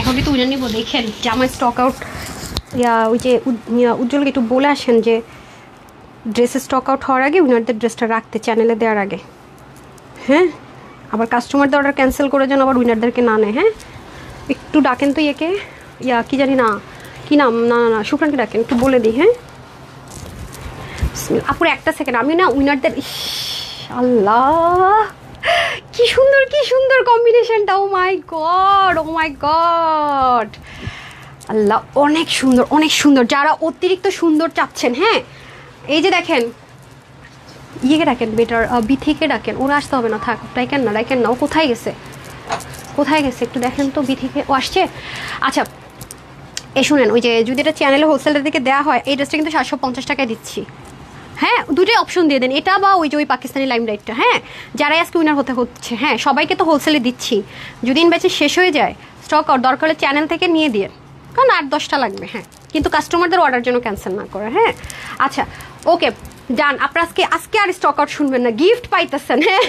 এখন কিন্তু উইনার নিব, দেখেন জামা স্টক আউট। ওই যে উজ্জ্বলকে একটু বলে আসেন যে ড্রেসের স্টক আউট হওয়ার আগে উইনারদের ড্রেসটা রাখতে, চ্যানেলে দেওয়ার আগে। হ্যাঁ, আবার কাস্টমারদের অর্ডার ক্যান্সেল করে যেন আবার উইনারদেরকে না নেয়। হ্যাঁ, একটু ডাকেন তো ইয়েকে, কি জানি না কি নাম, না না না শুক্রানকে ডাকেন, একটু বলে দিই। হ্যাঁ আপুর একটা সেকেন্ড, আমি না উইনারদের, আল্লাহ কি সুন্দর, কি সুন্দর কম্বিনেশনটা, ও my god, O my god, আল্লাহ, অনেক সুন্দর, অনেক সুন্দর। যারা অতিরিক্ত সুন্দর চাচ্ছেন, হ্যাঁ, এই যে দেখেন, ইয়েকে ডাকেন, বেটার বিথিকে ডাকেন, ওরা আসতে হবে না, থাক, ডাকেন না, ডাকেন না, ও কোথায় গেছে, কোথায় গেছে একটু দেখেন তো, বিথিকে, ও আসছে। আচ্ছা, শুনেন, ওই যে যদি এটা চ্যানেলে হোলসেলের দিকে দেওয়া হয়, এই ড্রেসটা কিন্তু 750 টাকায় দিচ্ছি। হ্যাঁ দুটোই অপশন দিয়ে দেন, এটা বা ওই যে ওই পাকিস্তানি লাইমলাইটটা। হ্যাঁ যারাই আজকে উইনার হতে হচ্ছে, হ্যাঁ সবাইকে তো হোলসেলে দিচ্ছি, যদি ইন ব্যাচে শেষ হয়ে যায় স্টক আউট, দরকার হলে চ্যানেল থেকে নিয়ে দিয়ে, কারণ 8-10টা লাগবে। হ্যাঁ কিন্তু কাস্টমারদের অর্ডার যেন ক্যান্সেল না করে। হ্যাঁ আচ্ছা ওকে ডান। আপনার আজকে আর স্টক আউট শুনবেন না, গিফট পাইতেছেন। হ্যাঁ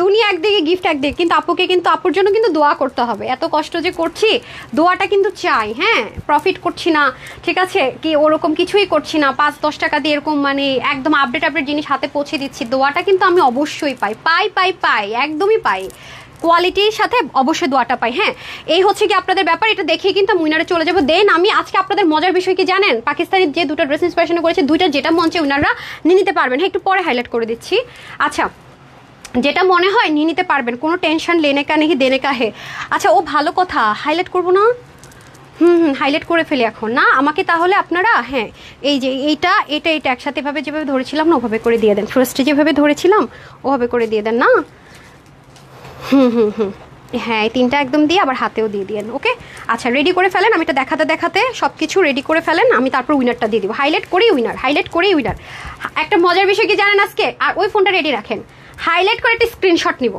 দুনিয়া একদিকে গিফট একদিকে, কিন্তু আপুকে কিন্তু আপুর জন্য কিন্তু দোয়া করতে হবে, এত কষ্ট যে করছি দোয়াটা কিন্তু চাই। হ্যাঁ প্রফিট করছি না, ঠিক আছে কি ওরকম কিছুই করছি না, 5-10 টাকা দিয়ে এরকম মানে একদম আপডেট জিনিস হাতে পৌঁছে দিচ্ছি, দোয়াটা কিন্তু আমি অবশ্যই পাই, একদমই পাই, কোয়ালিটির সাথে অবশ্যই দোয়াটা পাই। হ্যাঁ এই হচ্ছে কি আপনাদের ব্যাপার, এটা দেখে কিন্তু উইনারে চলে যাবো। দেন আমি আজকে আপনাদের মজার বিষয় কি জানেন, পাকিস্তানি যে দুটো ড্রেস ইন্সপিরেশন করেছে, দুইটা যেটা মঞ্চে উইনাররা নিয়ে নিতে পারবেন। হ্যাঁ একটু পরে হাইলাইট করে দিচ্ছি। আচ্ছা যেটা মনে হয় নিয়ে নিতে পারবেন, কোনো টেনশন লেনে কা নেই দেনে কা হে। আচ্ছা ও ভালো কথা, হাইলাইট করবো না? হাইলাইট করে ফেলি এখন না আমাকে, তাহলে আপনারা হ্যাঁ এই যে এইটা একসাথে এভাবে যেভাবে ধরেছিলাম না ওভাবে করে দিয়ে দেন, ফার্স্টে যেভাবে ধরেছিলাম ওভাবে করে দিয়ে দেন না। হ্যাঁ এই 3টা একদম দিয়ে আবার হাতেও দিয়ে দিয়েন। ওকে আচ্ছা রেডি করে ফেলেন, আমি এটা দেখাতে সব কিছু রেডি করে ফেলেন, আমি তারপর উইনারটা দিয়ে দিব। হাইলাইট করেই উইনার। একটা মজার বিষয় কি জানেন আজকে, আর ওই ফোনটা রেডি রাখেন, হাইলাইট করে একটা স্ক্রিনশট নিব,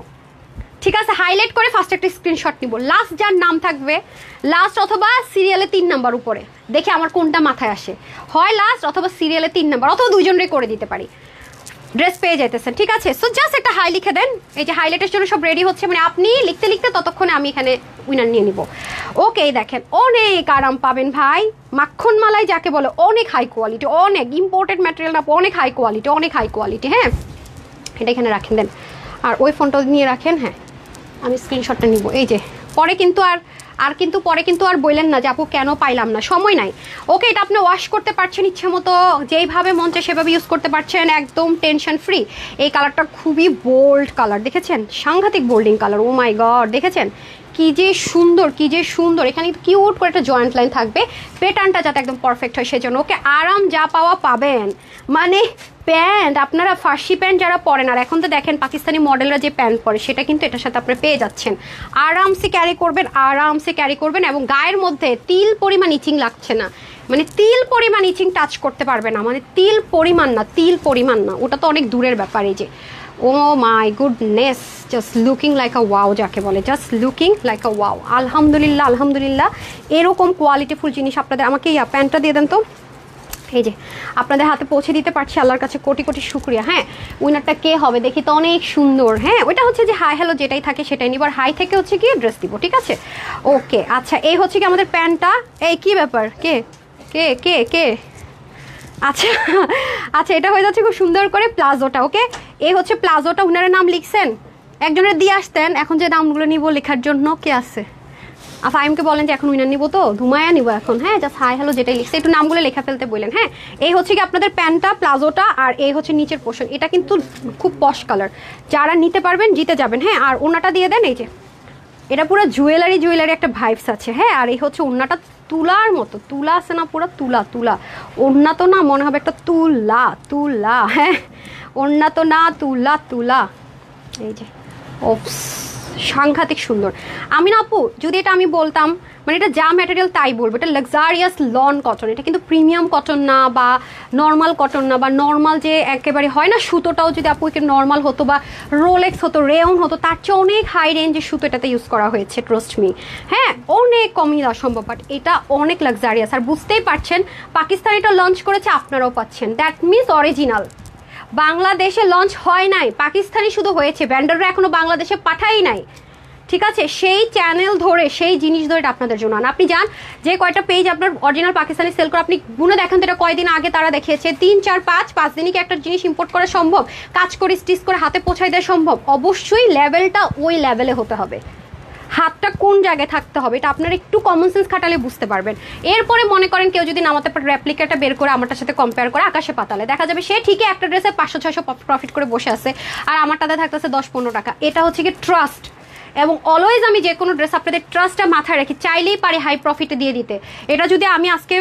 ঠিক আছে? হাইলাইট করে ফার্স্ট একটা স্ক্রিনশট নিব, লাস্ট যার নাম থাকবে, লাস্ট অথবা সিরিয়ালে 3 নাম্বার উপরে, দেখে আমার কোনটা মাথায় আসে, হয় লাস্ট অথবা সিরিয়ালে 3 নাম্বার, অথবা দুজনেরই করে দিতে পারি, ড্রেস পেয়ে যাইতেছেন, ঠিক আছে? সো জাস্ট একটা হাই লিখে দেন, এই যে হাইলাইটের জন্য সব রেডি হচ্ছে, মানে আপনি লিখতে ততক্ষণে আমি এখানে উইনার নিয়ে নিব। ওকে দেখেন অনেক আরাম পাবেন ভাই, মাখন মালাই যাকে বলে, অনেক হাই কোয়ালিটি, অনেক ইম্পোর্টেড ম্যাটেরিয়াল না, অনেক হাই কোয়ালিটি। হ্যাঁ এটা এখানে রাখেন দেন, আর ওই ফোনটা নিয়ে রাখেন। হ্যাঁ আমি স্ক্রিনশটটা নিব, এই যে পরে কিন্তু আর বললেন না যে আপু কেন পাইলাম না, সময় নাই। ওকে এটা আপনি ওয়াশ করতে পারছেন ইচ্ছে মতো, যেইভাবে মঞ্চে সেভাবে ইউজ করতে পারছেন, একদম টেনশন ফ্রি। এই কালারটা খুবই বোল্ড কালার, দেখেছেন? সাংঘাতিক বোল্ডিং কালার, ও মাই গড দেখেছেন কি যে সুন্দর। এখানে কিউট করে একটা জয়েন্ট লাইন থাকবে, প্যাটার্নটা যাতে একদম পারফেক্ট হয় সেজন্য। ওকে আরাম যা পাওয়া পাবেন, মানে প্যান্ট আপনারা ফার্সি প্যান্ট যারা পরেন, আর এখন তো দেখেন পাকিস্তানি মডেলরা যে প্যান্ট পরে সেটা কিন্তু এটার সাথে আপনারা পেয়ে যাচ্ছেন, আরামসে ক্যারি করবেন এবং গায়ের মধ্যে তিল পরিমাণ ইচিং লাগছে না, মানে তিল পরিমাণ ইচিং টাচ করতে পারবে না, মানে তিল পরিমাণ না, ওটা তো অনেক দূরের ব্যাপার। এই যে oh my goodness, just looking like a wow যাকে বলে, আলহামদুলিল্লাহ এরকম কোয়ালিটিফুল জিনিস আপনাদের। আমাকে প্যান্টটা দিয়ে দেন তো, এই যে আপনাদের হাতে পৌঁছে দিতে পারছি, আল্লাহর কাছে কোটি শুক্রিয়া। হ্যাঁ উইনারটা কে হবে দেখি তো, অনেক সুন্দর। হ্যাঁ ওইটা হচ্ছে যে হাই হ্যালো যেটাই থাকে সেটাই নিব, আর হাই থেকে হচ্ছে কি ড্রেস দিব, ঠিক আছে? ওকে আচ্ছা এই হচ্ছে কি আমাদের প্যান্টটা। এই কি ব্যাপার, কে আচ্ছা এটা হয়ে যাচ্ছে খুব সুন্দর করে প্লাজোটা। ওকে এই হচ্ছে প্লাজোটা, উনারের নাম লিখছেন, একজনের দিয়ে আসতেন, এখন যে নামগুলো নিব লেখার জন্য কে আছে? ফাইমকে বলেন যে এখন উইনার নিব, তো ধুমায়া নিব এখন। হ্যাঁ জাস্ট হাই হ্যালো যেটাই লিখছে একটু নামগুলো লেখা ফেলতে বললেন। হ্যাঁ এই হচ্ছে কি আপনাদের প্যান্টটা, প্লাজোটা, আর এই হচ্ছে নিচের পোর্শন, এটা কিন্তু খুব পশ কালার, যারা নিতে পারবেন জিতে যাবেন। হ্যাঁ আর ওনাটা দিয়ে দেন, এই যে এটা পুরো জুয়েলারি একটা ভাইবস আছে। হ্যাঁ আর এই হচ্ছে ওন্নাটা তুলার মতো, তুলা আছে না, পুরো তুলা ওন্না তো না, মনে হবে একটা তুলা। হ্যাঁ ওন্না তো না, তুলা। এই যে ওপস সাংঘাতিক সুন্দর। আমি না আপু যদি এটা আমি বলতাম, মানে এটা যা ম্যাটেরিয়াল তাই বলবো, এটা লাক্সারিয়াস লন কটন, এটা কিন্তু প্রিমিয়াম কটন না বা নর্মাল কটন না, বা নর্মাল যে একেবারে হয় না সুতোটাও যদি আপু একে নর্মাল হতো বা রোলেক্স হতো, রেয়ন হতো, তার চেয়ে অনেক হাই রেঞ্জের সুতো এটাতে ইউজ করা হয়েছে, ট্রাস্ট মি। হ্যাঁ অনেক কমই দেওয়া সম্ভব, বাট এটা অনেক লাক্সারিয়াস। আর বুঝতেই পারছেন পাকিস্তান এটা লঞ্চ করেছে, আপনারাও পাচ্ছেন, দ্যাট মিনস অরিজিনাল। বাংলাদেশে লঞ্চ হয় নাই, পাকিস্তানি শুধু হয়েছে, ব্র্যান্ডাররা এখনো বাংলাদেশে পাঠাই নাই, ঠিক আছে? সেই চ্যানেল ধরে সেই জিনিস ধরে এটা আপনাদের জন্য। আপনি যান যে কয়টা পেজ আপনার অরিজিনাল পাকিস্তানি সেল করে, আপনি গুনে দেখেন তো এটা কয়দিন আগে তারা দেখিয়েছে, 3, 4, 5 দিনই কি একটা জিনিস ইম্পোর্ট করা সম্ভব? কাজ করে স্টিচ করে হাতে পৌঁছাই দেওয়া সম্ভব? অবশ্যই লেভেলটা ওই লেভেলে হতে হবে, হাতটা কোন জায়গায় থাকতে হবে এটা আপনারা একটু কমন সেন্স খাটালে বুঝতে পারবেন। এরপরে মনে করেন কেউ যদি নামাতে পারে রেপ্লিকাটা বের করে আমারটার সাথে কম্পেয়ার করে আকাশে পাতালে, দেখা যাবে সে ঠিকই একটা ড্রেসে 500-600 প্রফিট করে বসে আছে, আর আমারটাতে থাকতেছে 10-15 টাকা। এটা হচ্ছে কি ট্রাস্ট, এবং অলওয়েজ আমি যে কোনো ড্রেস আপনাদের ট্রাস্টটা মাথায় রাখি, চাইলেই পারি হাই প্রফিটে দিয়ে দিতে। এটা যদি আমি আজকে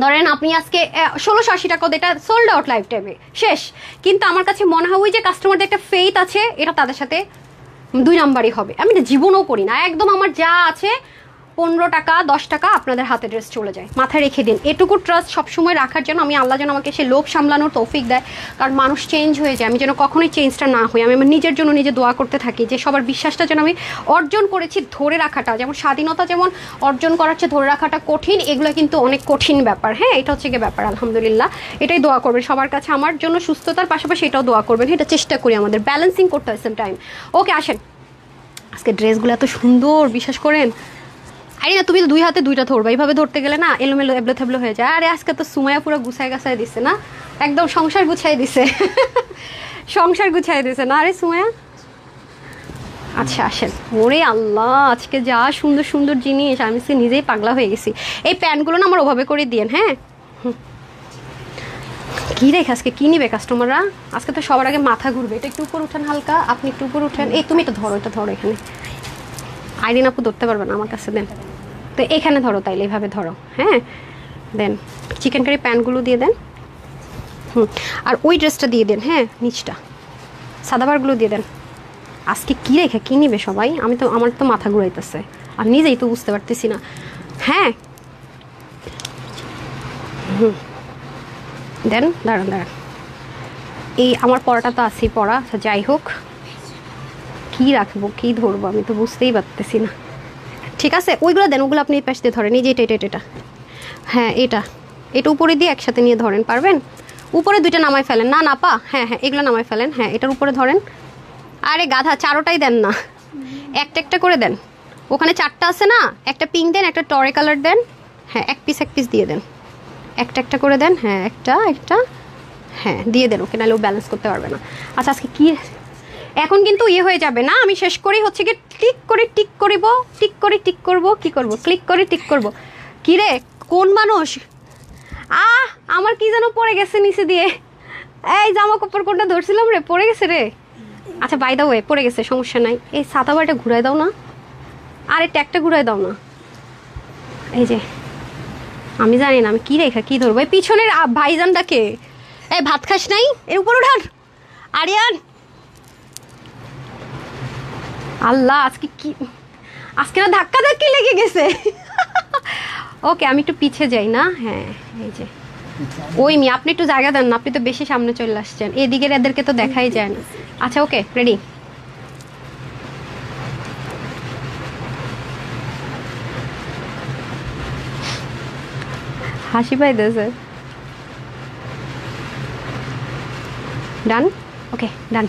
ধরেন আপনি আজকে 1680 টাকা, এটা সোল্ড আউট লাইফ টাইমে শেষ, কিন্তু আমার কাছে মনে হয় ওই যে কাস্টমারদের একটা ফেইথ আছে, এটা তাদের সাথে 2 নাম্বারই হবে। আমি এটা জীবনও করি না, একদম আমার যা আছে 15 টাকা 10 টাকা আপনাদের হাতে ড্রেস চলে যায়। মাথায় রেখে দিন, এটুকু ট্রাস্ট সবসময় রাখার জন্য আমি আল্লাহ যেন আমাকে সে লোভ সামলানোর তৌফিক দেয়, কারণ মানুষ চেঞ্জ হয়ে যায়, আমি যেন কখনোই চেঞ্জটা না হই। আমি আমার নিজের জন্য নিজে দোয়া করতে থাকি যে সবার বিশ্বাসটা যেন আমি অর্জন করেছি, ধরে রাখাটা, যেমন স্বাধীনতা যেমন অর্জন করার চেয়ে ধরে রাখাটা কঠিন, এগুলো কিন্তু অনেক কঠিন ব্যাপার। হ্যাঁ, এটা হচ্ছে গিয়ে ব্যাপার। আলহামদুলিল্লাহ, এটাই দোয়া করবেন সবার কাছে, আমার জন্য সুস্থতার পাশাপাশি এটাও দোয়া করবেন। এটা চেষ্টা করি আমাদের ব্যালেন্সিং করতে হয় সাম টাইম। ওকে, আসেন। আজকে ড্রেসগুলো এত সুন্দর, বিশ্বাস করেন। আরে না, তুমি তো 2 হাতে 2টা ধরবা, এইভাবে ধরতে গেলে না এলোমেলো এবলো থেবলো হয়ে যায়। আরে আজকে তো সুমাইয়া পুরো গুছায় গাছায় দিছে না, একদম সংসার গুছাই দিছে সংসার গুছাই দিছে না। আরে সুমাইয়া, আচ্ছা আসেন। ওরে আল্লাহ, আজকে যা সুন্দর সুন্দর জিনিস, আমি সে নিজেই পাগলা হয়ে গেছি। এই প্যান্টগুলো না আমার ওভাবে করে দিয়েন। হ্যাঁ, কি রেখে আজকে কি নিবে কাস্টমাররা? আজকে তো সবার আগে মাথা ঘুরবে। এটা একটু উপর উঠেন হালকা, আপনি একটু উপর উঠেন। এই তুমি এটা ধরো, এটা ধরো, এখানে আইরিন আপু ধরতে পারবে না, আমার কাছে দেন তো, এখানে ধরো, তাইলে এইভাবে ধরো। হ্যাঁ, দেন চিকেন কারি প্যান্টগুলো দিয়ে দেন। আর ওই ড্রেসটা দিয়ে দেন। হ্যাঁ, নিচটা সাদাবারগুলো দিয়ে দেন। আজকে কী রেখে কী নিবে সবাই? আমার তো মাথা ঘুরাইতেছে, আমি নিজেই তো বুঝতে পারতেছি না। হ্যাঁ, দেন, দাঁড়ান দাঁড়ান, এই আমার পড়াটা তো আছেই পড়া। আচ্ছা যাই হোক, কী রাখবো কী ধরবো আমি তো বুঝতেই পারতেছি না। ঠিক আছে, ওইগুলো দেন, ওগুলো আপনি এই পাশ দিয়ে ধরেন। এই যে এটা, হ্যাঁ এটা উপরে দিয়ে একসাথে নিয়ে ধরেন, পারবেন? উপরে 2টা নামাই ফেলেন। না না পা, হ্যাঁ এগুলো নামাই ফেলেন। হ্যাঁ, এটার উপরে ধরেন। আরে গাধা, 4টাই দেন না, একটা একটা করে দেন। ওখানে 4টা আছে না, একটা পিঙ্ক দেন, একটা টরে কালার দেন। হ্যাঁ, এক পিস দিয়ে দেন, একটা একটা করে দেন। হ্যাঁ, একটা হ্যাঁ দিয়ে দেন ওকে, নাহলে ও ব্যালেন্স করতে পারবে না। আচ্ছা আজকে কি এখন কিন্তু ইয়ে হয়ে যাবে না, আমি শেষ করেই হচ্ছে কি টিক করে টিক করব, টিক করে টিক করব, কি করব, ক্লিক করে টিক করব। কি রে, কোন মানুষ? আমার কি যেন পড়ে গেছে নিচে দিয়ে, এই জামা কাপড় কোনটা ধরছিলাম রে, পড়ে গেছে রে। আচ্ছা বাই দা ওয়ে, পড়ে গেছে, সমস্যা নাই। এই সাদাবারটা ঘুরাই দাও না, আর এই ট্যাগটা ঘুরাই দাও না। এই যে আমি জানি না আমি কি রেখা কি ধরবো। এই পিছনের ভাইজানটাকে, এই ভাত খাস নাই, এর উপর উঠান। আরিয়ান, আল্লাহ আজকে না ধাক্কা ধাক্কি লেগে গেছে ওকে, আমি একটু পিছে যাই না। হ্যাঁ, এই যে ওই আপনি একটু জায়গা দেন না, আপনি তো বেশি সামনে চলে আসছেন, এদিকের এদেরকে তো দেখাই যায় না। আচ্ছা ওকে, রেডি। হাসি পাইতেছে। ডান, ওকে ডান।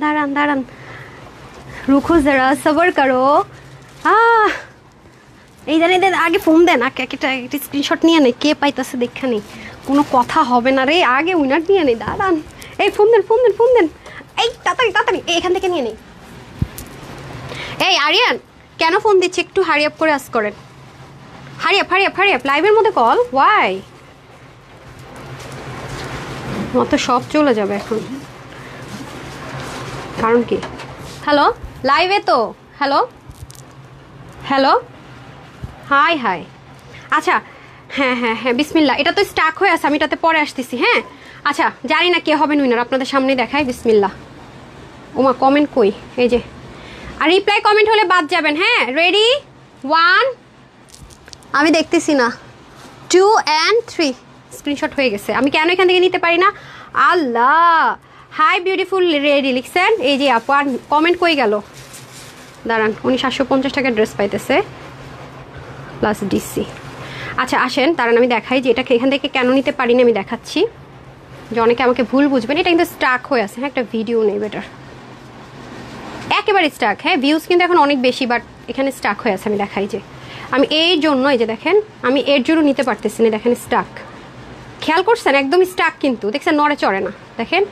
দাঁড়ান, রুখো জরা, সবর করো। এই জানি আগে ফোন দেন, একটা স্ক্রিনশট নিয়ে নেই, কে পাইতেছে দেখা নেই, কোনো কথা হবে না রে, আগে উইনার নিয়ে নেই। দাঁড়ান, এই ফোন দেন, এই তাড়াতাড়ি এখান থেকে নিয়ে নেই। এই আরিয়ান, কেন ফোন দিচ্ছে? একটু হারি আপ করে আস করেন। হারি আপ, লাইভের মধ্যে কল, ওয়াই? মতো সব চলে যাবে এখন, কারণ কি? হ্যালো, লাইভে তো। Hello, hi. আচ্ছা হ্যাঁ বিসমিল্লাহ। এটা তো স্টাক হয়ে আছে, আমি এটাতে পরে আসতেছি। হ্যাঁ, আচ্ছা জানি না কে হবেন উইনার, আপনাদের সামনে দেখাই। বিসমিল্লাহ। ওমা, কমেন্ট কই? এই যে, আর রিপ্লাই কমেন্ট হলে বাদ যাবেন। হ্যাঁ, রেডি, 1, আমি দেখতেছি না, 2 and 3। স্ক্রিনশট হয়ে গেছে, আমি কেন এখান থেকে নিতে পারি না? আল্লাহ, হাই বিউটিফুল রেডি লিখছেন। এই যে আপু, আর কমেন্ট কই গেল? দাঁড়ান, উনি 750 টাকার ড্রেস পাইতেছে প্লাস ডিসি। আচ্ছা আসেন, দাঁড়ান আমি দেখাই যে এটাকে এখান থেকে কেন নিতে পারি না, আমি দেখাচ্ছি যে অনেকে আমাকে ভুল বুঝবেন। এটা কিন্তু স্টাক হয়ে আছে। হ্যাঁ, একটা ভিডিও নেই বেটার, একেবারে স্টাক। হ্যাঁ, ভিউজ কিন্তু এখন অনেক বেশি, বাট এখানে স্টাক হয়ে আছে। আমি দেখাই যে আমি এই জন্য, এই যে দেখেন, আমি এর জন্য নিতে পারতেছি না। দেখেন স্টাক, খেয়াল করছেন? একদম স্টাক, কিন্তু দেখছেন নড়ে চড়ে না। দেখেন,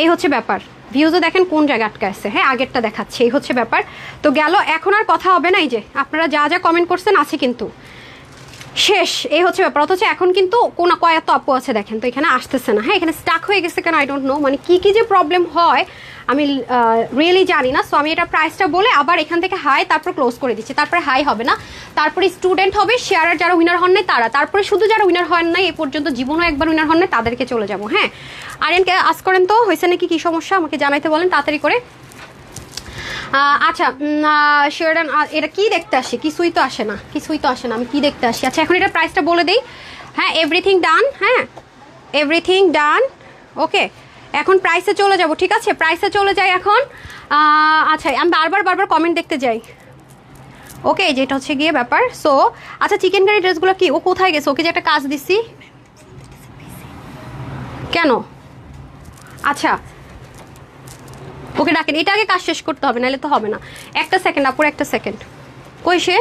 এই হচ্ছে ব্যাপার। ভিউজও দেখেন কোন জায়গায় আটকে আছে। হ্যাঁ, আগেরটা দেখাচ্ছে, এই হচ্ছে ব্যাপার। তো গেল, এখন আর কথা হবে না। এই যে আপনারা যা কমেন্ট করছেন আছে কিন্তু শেষ, এই হচ্ছে ব্যাপার। অথচ এখন কিন্তু কয়েক আপু আছে দেখেন, তো এখানে আসতেছে না। হ্যাঁ, এখানে স্টাক হয়ে গেছে কেন, আই ডোন্ট নো। মানে কি যে প্রবলেম হয় আমি রিয়েলি জানি না। সো আমি এটা প্রাইসটা বলে আবার এখান থেকে হাই, তারপর ক্লোজ করে দিচ্ছি। তারপরে হাই হবে না, তারপরে স্টুডেন্ট হবে, শেয়ারার যারা উইনার হন নাই তারা, তারপরে শুধু যারা উইনার হন নাই এ পর্যন্ত জীবনও একবার উইনার হন নাই তাদেরকে চলে যাবো। হ্যাঁ, আরিয়ানকে আজ করেন তো, হয়েছে নাকি কি সমস্যা আমাকে জানাইতে বলেন তাড়াতাড়ি করে। আচ্ছা শিওরডান এটা কি দেখতে আসে? কিছুই তো আসে না, কিছুই তো আসে না, আমি কি দেখতে আসি? আচ্ছা এখন এটা প্রাইসটা বলে দিই। হ্যাঁ এভরিথিং ডান, হ্যাঁ এভরিথিং ডান, ওকে। এখন প্রাইসে চলে যাব, ঠিক আছে প্রাইসে চলে যাই এখন। আচ্ছা আমি বারবার কমেন্ট দেখতে যাই, ওকে যেটা হচ্ছে গিয়ে ব্যাপার। সো আচ্ছা চিকেন কারি ড্রেসগুলো কি ও কোথায় গেছে? ওকে যে একটা কাজ দিছি কেন? আচ্ছা ওকে ডাকেন, এটা আগে কাজ শেষ করতে হবে, নাহলে তো হবে না। একটা সেকেন্ড আপুর, একটা সেকেন্ড। কই সে?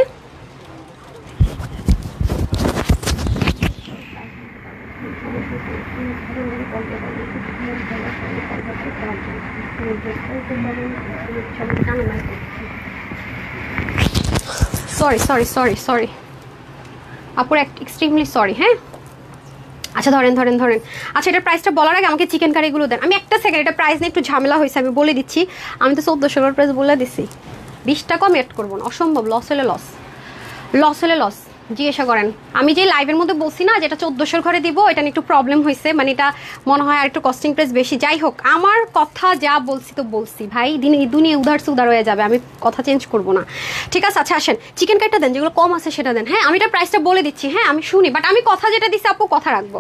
সরি সরি সরি সরি আপুর, এক্সট্রিমলি সরি। হ্যাঁ আচ্ছা ধরেন। আচ্ছা এটার প্রাইসটা বলার আগে আমাকে চিকেন কারিগুলো দেন। আমি একটা সেকেন্ড, এটা প্রাইস নিয়ে একটু ঝামেলা হয়েছে, আমি বলে দিচ্ছি। আমি তো 1400 প্রাইস বলে দিচ্ছি, 20 টাকা আমি অ্যাড করবো না, অসম্ভব। লস হলে লস। জিজ্ঞাসা করেন, আমি যে লাইভের মধ্যে বলছি না যেটা 1400 ঘরে দিব, এটা নিয়ে একটু প্রবলেম হয়েছে, মানে এটা মনে হয় আর একটু কস্টিং প্রাইস বেশি। যাই হোক আমার কথা যা বলছি তো বলছি ভাই, দিনে দুনিয়া উধার হয়ে যাবে, আমি কথা চেঞ্জ করব না, ঠিক আছে? আচ্ছা আসেন চিকেন কারিটা দেন, যেগুলো কম আছে সেটা দেন। হ্যাঁ আমি এটা প্রাইসটা বলে দিচ্ছি, হ্যাঁ আমি শুনি, বাট আমি কথা যেটা দিচ্ছি আপু কথা রাখবো।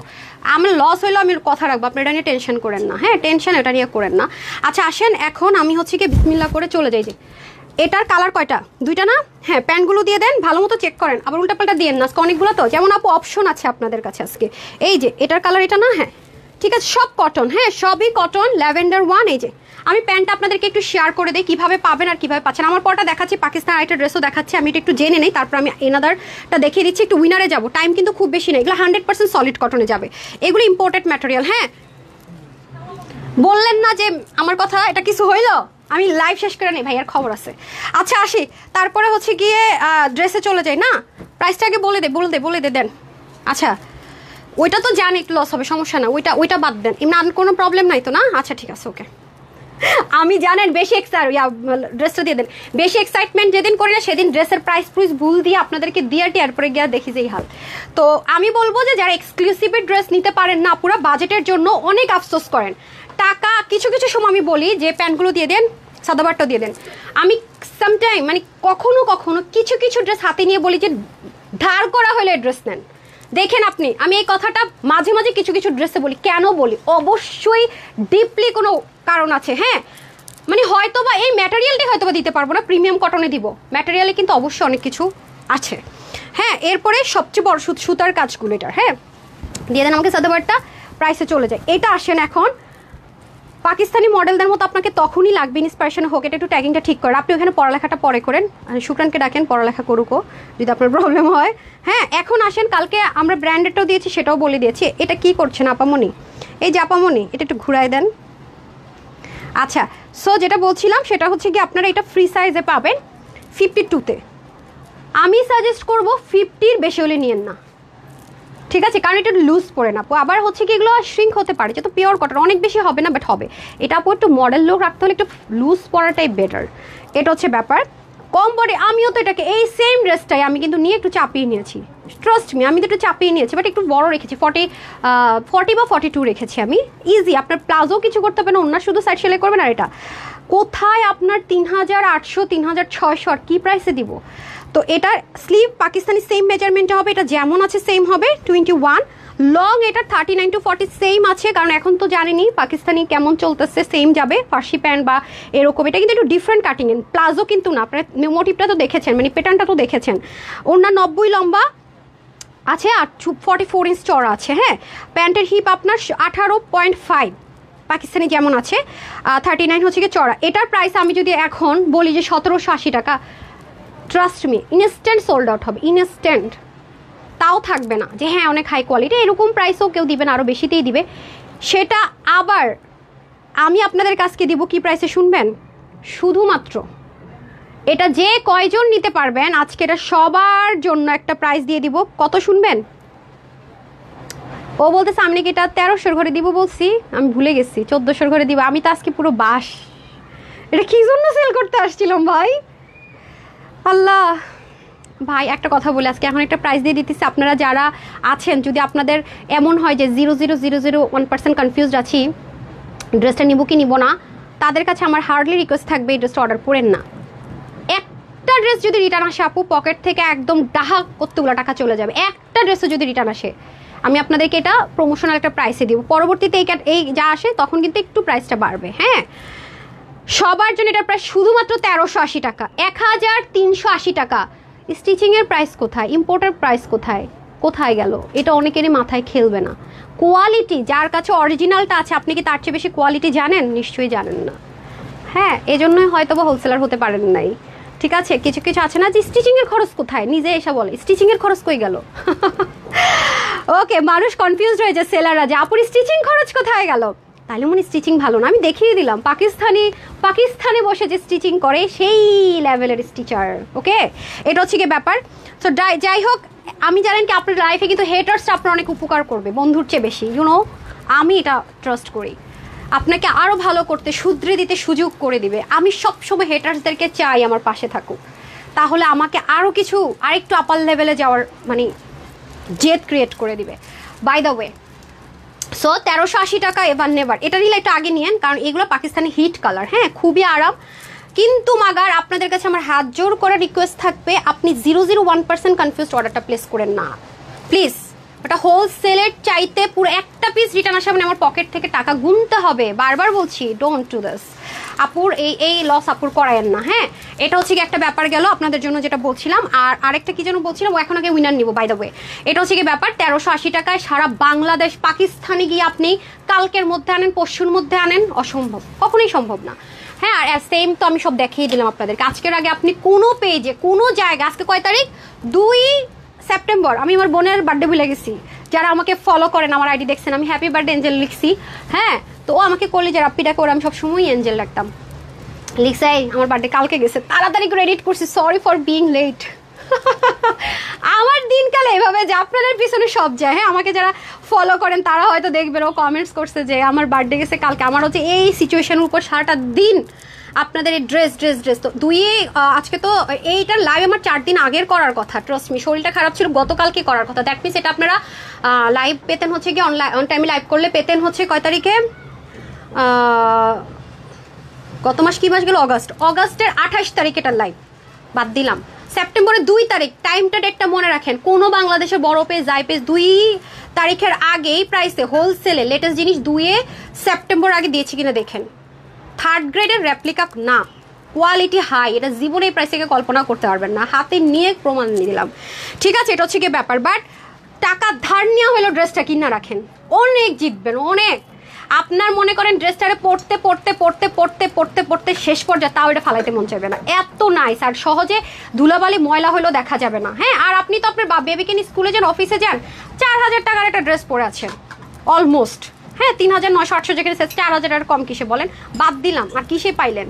আমার লস হইলো আমি কথা রাখবো, আপনি এটা নিয়ে টেনশন করেন না, হ্যাঁ টেনশন এটা নিয়ে করেন না। আচ্ছা আসেন এখন আমি হচ্ছে কি বিসমিল্লাহ করে চলে যাই। যে এটার কালার কয়টা? দুইটা না? হ্যাঁ প্যান্টগুলো দিয়ে দেন, ভালো মতো চেক করেন, আবার উল্টাপাল্টা দিয়ে না, আজকে অনেকগুলো তো, যেমন আপু অপশন আছে আপনাদের কাছে আজকে। এই যে এটার কালার এটা না? হ্যাঁ ঠিক আছে, সব কটন, হ্যাঁ সবই কটন, ল্যাভেন্ডার ওয়ান। এই যে আমি প্যান্টটা আপনাদেরকে একটু শেয়ার করে দিই কিভাবে পাবেন আর কিভাবে পাচ্ছেন। আমার পরটা দেখাচ্ছি, পাকিস্তান আইটের ড্রেসও দেখাচ্ছি, আমি এটা একটু জেনে নেই, তারপর আমি এনাদারটা দেখিয়ে দিচ্ছি। একটু উইনারে যাবো, টাইম কিন্তু খুব বেশি নেই, এগুলো 100% সলিড কটনে যাবে, এগুলো ইম্পোর্টেড ম্যাটেরিয়াল। হ্যাঁ বললেন না যে আমার কথা, এটা কিছু হইলো? আমি লাইভ শেষ করে নেই, ভাইয়ার খবর আছে। আচ্ছা আসি, তারপরে হচ্ছে গিয়ে ড্রেসে চলে যাই না? প্রাইসটা আগে বলে দে দেন। আচ্ছা ওইটা তো জানি একটু লস হবে, সমস্যা না, ওইটা বাদ দেন, এমনি আর কোনো প্রবলেম নাই তো না? আচ্ছা ঠিক আছে ওকে। আমি জানেন বেশি ড্রেসটা দিয়ে দেন, বেশি এক্সাইটমেন্ট যেদিন করি না সেদিন ড্রেসের প্রাইস ভুল দিয়ে আপনাদেরকে দিয়ে এরপরে গিয়ে দেখি যে এই হাল। তো আমি বলবো যে যারা এক্সক্লুসিভের ড্রেস নিতে পারেন না, পুরো বাজেটের জন্য অনেক আফসোস করেন, টাকা কিছু সময় আমি বলি যে প্যান্টগুলো দিয়ে দেন, সাদাবারটা দিয়ে দেন। আমি সামটাইম মানে কখনো কিছু ড্রেস হাতে নিয়ে বলি যে ধার করা হলে ড্রেস নেন। দেখেন আপনি, আমি এই কথাটা মাঝে কিছু ড্রেসে বলি, কেন বলি? অবশ্যই ডিপলি কোনো কারণ আছে। হ্যাঁ মানে হয়তো বা এই ম্যাটেরিয়ালটি হয়তো বা দিতে পারবো না, প্রিমিয়াম কটনে দিব, ম্যাটেরিয়ালে কিন্তু অবশ্যই অনেক কিছু আছে। হ্যাঁ এরপরে সবচেয়ে বড় সুতার কাজগুলো এটার, হ্যাঁ দিয়ে দেন আমাকে সাদাবারটা, প্রাইসে চলে যায়। এটা আসেন এখন পাকিস্তানি মডেলদের মতো আপনাকে তখনই লাগবে, ইন্সপিরেশন হোক, এটা একটু ট্যাগিংটা ঠিক করে। আপনি ওখানে পড়ালেখাটা পরে করেন, শুক্রানকে ডাকেন পড়ালেখা করুকো যদি আপনার প্রবলেম হয়। হ্যাঁ এখন আসেন, কালকে আমরা ব্র্যান্ডেডটাও দিয়েছি, সেটাও বলে দিয়েছি। এটা কি করছেন আপামনি? এই যে আপামনি, এটা একটু ঘুরাই দেন। আচ্ছা সো যেটা বলছিলাম সেটা হচ্ছে কি আপনারা এটা ফ্রি সাইজে পাবেন 52-তে। আমি সাজেস্ট করব 50-র বেশি হলে নিয়েন না, ঠিক আছে? কারণ এটা লুজ পড়ে না, আবার হচ্ছে কি এগুলো শ্রিঙ্ক হতে পারে, যেহেতু পিওর কটন অনেক বেশি হবে না, বাট হবে। এটা আপু একটু মডেল লুক রাখতে হলে একটু লুজ পড়াটাই বেটার, এটা হচ্ছে ব্যাপার। কম বডি, আমিও তো এটাকে এই সেম ড্রেসটাই আমি কিন্তু নিয়ে একটু চাপিয়ে নিয়েছি, ট্রাস্ট মি, আমি তো একটু চাপিয়ে নিয়েছি, বাট একটু বড় রেখেছি, 40 বা 42 রেখেছি আমি। ইজি, আপনার প্লাজো কিছু করতে হবে না, অন্য শুধু সাইড সেলাই করবেন। আর এটা কোথায় আপনার 3800 3600 আর কি প্রাইসে দিব? তো এটার স্লিভ পাকিস্তানি সেম মেজারমেন্টে হবে, এটা যেমন আছে সেম হবে 21। লং এটা 39 to 40 সেম আছে, কারণ এখন তো জানেনি পাকিস্তানি কেমন চলতেছে, সেম যাবে ফার্সি প্যান্ট বা এরকম। এটা কিন্তু একটু ডিফারেন্ট কাটিং এর প্লাজো কিন্তু না, আপনার মোটিভটা তো দেখেছেন, মানে প্যাটার্নটা তো দেখেছেন। অন্য 90 লম্বা আছে আর 44 ইঞ্চ চড়া আছে। হ্যাঁ প্যান্টের হিপ আপনার 18.5 পাকিস্তানি যেমন আছে, 39 হচ্ছে কি চড়া। এটার প্রাইস আমি যদি এখন বলি যে 1780 টাকা, trust me instant sold out হবে, ইনস্ট্যান্ট। তাও থাকবে না যে হ্যাঁ অনেক হাই কোয়ালিটি, এরকম প্রাইসও কেউ দিবে না, আরও বেশিতেই দিবে। সেটা আবার আমি আপনাদের কাছকে দিব কি প্রাইসে শুনবেন? শুধুমাত্র এটা যে কয়জন নিতে পারবেন আজকে এটা সবার জন্য একটা প্রাইস দিয়ে দিব। কত শুনবেন? ও বলতেছে আমি নাকি এটা 1300 ঘরে দিব, বলছি আমি ভুলে গেছি 1400 ঘরে দিব। আমি তো আজকে পুরো বাস, এটা কি জন্য সেল করতে আসছিলাম ভাই, আল্লাহ ভাই। একটা কথা বলে আজকে এখন একটা প্রাইস দিয়ে দিতেছি, আপনারা যারা আছেন যদি আপনাদের এমন হয় যে 0.001% কনফিউজড আছি ড্রেসটা নিব কি নিব না, তাদের কাছে আমার হার্ডলি রিকোয়েস্ট থাকবে এই ড্রেসটা অর্ডার করেন না, ড্রেস যদি রিটার্ন আসে আপু, পকেট থেকে একদম ডাহা কতগুলো টাকা চলে যাবে। একটা ড্রেসও যদি রিটার্ন আসে, আমি আপনাদেরকে এটা প্রমোশনাল একটা প্রাইসে দিব। পরবর্তীতে এই যা আসে তখন কিন্তু একটু প্রাইসটা বাড়বে। হ্যাঁ, সবার জন্য এটা প্রায় শুধুমাত্র 1380 টাকা, 1380 টাকা। স্টিচিংয়ের প্রাইস কোথায়, ইম্পোর্টের প্রাইস কোথায়, কোথায় গেল? এটা অনেকেরই মাথায় খেলবে না। কোয়ালিটি যার কাছে অরিজিনালটা আছে, আপনি কি তার চেয়ে বেশি কোয়ালিটি জানেন? নিশ্চয়ই জানেন না। হ্যাঁ, এজন্যই হয়তো বা হোলসেলার হতে পারেন নাই। ঠিক আছে, কিছু কিছু আছে না যে স্টিচিংয়ের খরচ কোথায়, নিজে এসে বলে স্টিচিংয়ের খরচ কই গেল। ওকে, মানুষ কনফিউজড হয়ে যায়, সেলাররা, যে আপুর স্টিচিং খরচ কোথায় গেল। তাহলে মনে স্টিচিং ভালো না? আমি দেখিয়ে দিলাম পাকিস্তানে বসে যে স্টিচিং করে সেই লেভেলের স্টিচার। ওকে, এটা হচ্ছে কি ব্যাপার। তো যাই হোক, আমি জানেন কি আপনার লাইফে কিন্তু হেটার্সটা আপনার অনেক উপকার করবে বন্ধুর চেয়ে বেশি। আমি এটা ট্রাস্ট করি, আপনাকে আরও ভালো করতে, শুধরে দিতে সুযোগ করে দিবে। আমি সবসময় হেটার্সদেরকে চাই আমার পাশে থাকুক, তাহলে আমাকে আরও কিছু আরেকটু আপার লেভেলে যাওয়ার মানে জেদ ক্রিয়েট করে দিবে। বাই দ্য ওয়ে, সো 1380 টাকা এবার নেবার, এটা নিলে একটু আগে নিয়েন, কারণ এগুলো পাকিস্তানি হিট কালার। হ্যাঁ, খুবই আরাম। কিন্তু মাগার আপনাদের কাছে আমার হাত জোর করে রিকোয়েস্ট থাকবে, আপনি 001% কনফিউজড অর্ডারটা প্লেস করেন না প্লিজ। ওটা হোলসেলের চাইতে পুরো একটা পিস রিটার্ন আসা মানে আমার পকেট থেকে টাকা গুনতে হবে। বারবার বলছি, ডোন্ট ডু দিস। আপুর এই লস আপুর করায়েন না। হ্যাঁ, এটা হচ্ছে কি একটা ব্যাপার গেল আপনাদের জন্য যেটা বলছিলাম। আর আরেকটা কি যেন বলছিলাম, ও এখন আগে উইনার নিব। বাই দ্য ওয়ে, এটা হচ্ছে কি ব্যাপার, 1380 টাকায় সারা বাংলাদেশ পাকিস্তানে গিয়ে আপনি কালকের মধ্যে আনেন, পরশুর মধ্যে আনেন, অসম্ভব, কখনোই সম্ভব না। হ্যাঁ, আর সেম তো আমি সব দেখিয়ে দিলাম আপনাদেরকে। আজকের আগে আপনি কোনো পেজে কোনো জায়গায়, আজকে কয় তারিখ, 2 সেপ্টেম্বর, আমি আমার বোনের বার্থডে ভুলে গেছি। যারা আমাকে ফলো করেন, আমার আইডি দেখছেন, আমি হ্যাপি বার্থডে এঞ্জেল লিখছি। হ্যাঁ, তো ও আমাকে করলে যে রাপ্পিটা করে, আমি সবসময় এঞ্জেল রাখতাম। লিখছে আমার বার্থডে কালকে গেছে, তাড়াতাড়ি করে এডিট করছি, সরি ফর বিং লেট। আমার দিনকালে এভাবে যে আপনাদের পিছনে সব যায়। হ্যাঁ, আমাকে যারা ফলো করেন তারা হয়তো দেখবেন, ও কমেন্টস করছে যে আমার বার্থডে গেছে কালকে। আমার হচ্ছে এই সিচুয়েশনের উপর সারাটা দিন আপনাদের এই ড্রেস। তো আজকে তো এইটার লাইভ আমার 4 দিন আগের করার কথা। ট্রাস্ট মি, শরীরটা খারাপ ছিল, গতকালকে করার কথা। দ্যাট মিনস এটা আপনারা লাইভ পেতেন হচ্ছে কি অন টাইমে লাইভ করলে পেতেন হচ্ছে কয় তারিখে, গত মাস কি মাস গেল, অগাস্টের 28 তারিখ এটার লাইভ। বাদ দিলাম সেপ্টেম্বরের 2 তারিখ। টাইমটা ডেটটা মনে রাখেন। কোনো বাংলাদেশের বড় পেজ, যাই পেজ 2 তারিখের আগেই প্রাইসে হোলসেলে লেটেস্ট জিনিস 2 সেপ্টেম্বর আগে দিয়েছি কিনা দেখেন। 3rd গ্রেডের রেপ্লিকা না, কোয়ালিটি হাই, এটা জীবনে এই প্রাইসে কল্পনা করতে পারবেন না। হাতে নিয়ে প্রমাণ নিয়ে দিলাম। ঠিক আছে, এটা হচ্ছে কি ব্যাপার। বাট টাকা ধার নেওয়া হলো ড্রেসটা কিনা রাখেন, অনেক জিতবেন, অনেক। আপনার মনে করেন ড্রেসটারে পড়তে শেষ পর্যায়ে তাও এটা ফালাইতে মন চাইবে না, এত নাইস। আর সহজে ধুলাবালি ময়লা হলেও দেখা যাবে না। হ্যাঁ, আর আপনি তো আপনার বেবিকে নিয়ে স্কুলে যান, অফিসে যান, 4000 টাকার একটা ড্রেস পরে আছেন অলমোস্ট। হ্যাঁ, 3900-800 যেখানে 4000 টাকার কম কিসে বলেন? বাদ দিলাম, আর কিসে পাইলেন?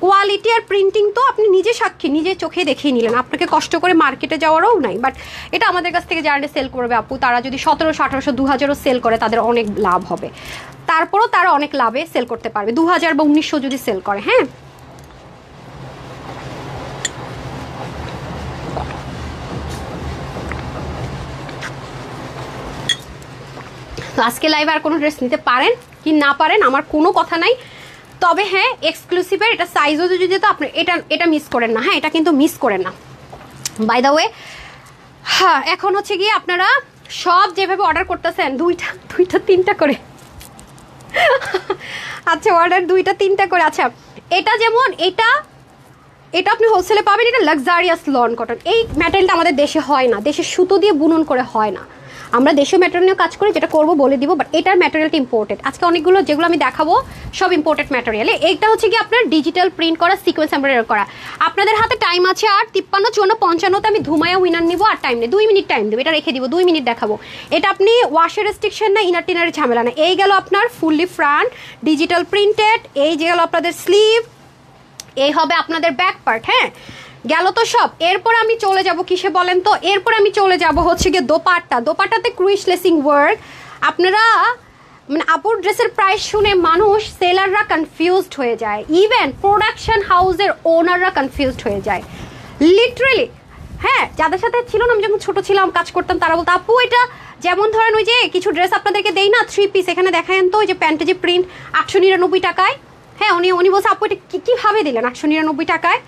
কোয়ালিটি আর প্রিন্টিং তো আপনি নিজে সাক্ষী, নিজে চোখে দেখিয়ে নিলেন, আপনাকে কষ্ট করে মার্কেটে যাওয়ারও নাই। বাট এটা আমাদের কাছ থেকে যারা সেল করবে আপু, তারা যদি 1700, 1800, 2000ও সেল করে, তাদের অনেক লাভ হবে। তারপরও তারা অনেক লাভে সেল করতে পারবে 2000 বা 1900 যদি সেল করে। হ্যাঁ, তো আজকে লাইভে আর কোনো ড্রেস নিতে পারেন কি না পারেন আমার কোনো কথা নাই। তবে হ্যাঁ, এক্সক্লুসিভের এটা সাইজও যদি যেত, আপনি এটা মিস করেন না। হ্যাঁ, এটা কিন্তু মিস করেন না। বাই দ্য ওয়ে, হ্যাঁ, এখন হচ্ছে গিয়ে আপনারা সব যেভাবে অর্ডার করতেছেন, দুইটা 3টা করে, আচ্ছা অর্ডার 2টা 3টা করে। আচ্ছা, এটা যেমন এটা আপনি হোলসেলে পাবেন। এটা লাক্সারিয়াস লন কটন। এই ম্যাটেরিয়ালটা আমাদের দেশে হয় না, দেশে সুতো দিয়ে বুনন করে হয় না। আমরা দেশীয় ম্যাটেরিয়াল নিয়ে কাজ করি, যেটা করবো বলে দিব। বাট এটার ম্যাটেরিয়ালটা ইম্পোর্টেড। আজকে অনেকগুলো যেগুলো আমি দেখাবো সব ইম্পোর্টেড ম্যাটেরিয়ালে। এইটা হচ্ছে কি আপনার ডিজিটাল প্রিন্ট করা, সিকোয়েন্স এমব্রয়ডারি করা। আপনাদের হাতে টাইম আছে আর 53, 54, 55তে আমি ধুমায়া উইনার নিব। আর টাইম নেই, 2 মিনিট টাইম দেবো, এটা রেখে দিব, 2 মিনিট দেখাবো। এটা আপনি ওয়াশের রেস্ট্রিকশন না, ইনার টিনারের ঝামেলা না। এই গেল আপনার ফুললি ফ্রন্ট ডিজিটাল প্রিন্টেড। এই যে গেল আপনাদের স্লিভ, এই হবে আপনাদের ব্যাক পার্ট। হ্যাঁ, গেল তো সব। এরপর আমি চলে যাব কিসে বলেন তো? এরপর আমি চলে যাব হচ্ছে গিয়ে দোপাট্টাতে ক্রুইশ লেসিং ওয়ার্ক। আপনারা মানে আপুর ড্রেসের প্রাইস শুনে মানুষ, সেলাররা কনফিউজড হয়ে যায়, ইভেন প্রোডাকশন হাউসের ওনাররা কনফিউজড হয়ে যায় লিটারেলি। হ্যাঁ, যাদের সাথে ছিল না, আমি যখন ছোট ছিলাম কাজ করতাম, তারা বলতো আপু এটা যেমন ধরেন ওই যে কিছু ড্রেস আপনাদেরকে দেই না 3 পিস, এখানে দেখায়েন তো ওই যে প্যান্টে যে প্রিন্ট 899 টাকায়। হ্যাঁ, উনি বলছে আপু এটা কীভাবে দিলেন 899 টাকায়?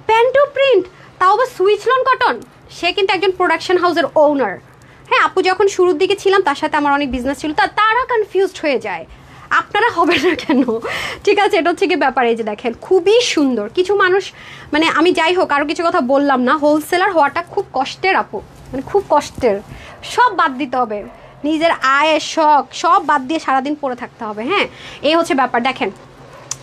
প্যান্টও প্রিন্ট, তাও আবার সুইচলন কটন। সে কিন্তু একজন প্রোডাকশন হাউসের ওনার। হ্যাঁ, আপু যখন শুরুর দিকে ছিলাম তার সাথে আমার অনেক বিজনেস ছিল, তারা কনফিউজড হয়ে যায়, আপনারা হবেন না কেন? ঠিক আছে, এটা হচ্ছে কি ব্যাপার। এই যে দেখেন খুবই সুন্দর। কিছু মানুষ মানে আমি যাই হোক আরও কিছু কথা বললাম না, হোলসেলার হওয়াটা খুব কষ্টের আপু, মানে খুব কষ্টের। সব বাদ দিতে হবে, নিজের আয়ের শখ সব বাদ দিয়ে সারাদিন পরে থাকতে হবে। হ্যাঁ, এই হচ্ছে ব্যাপার। দেখেন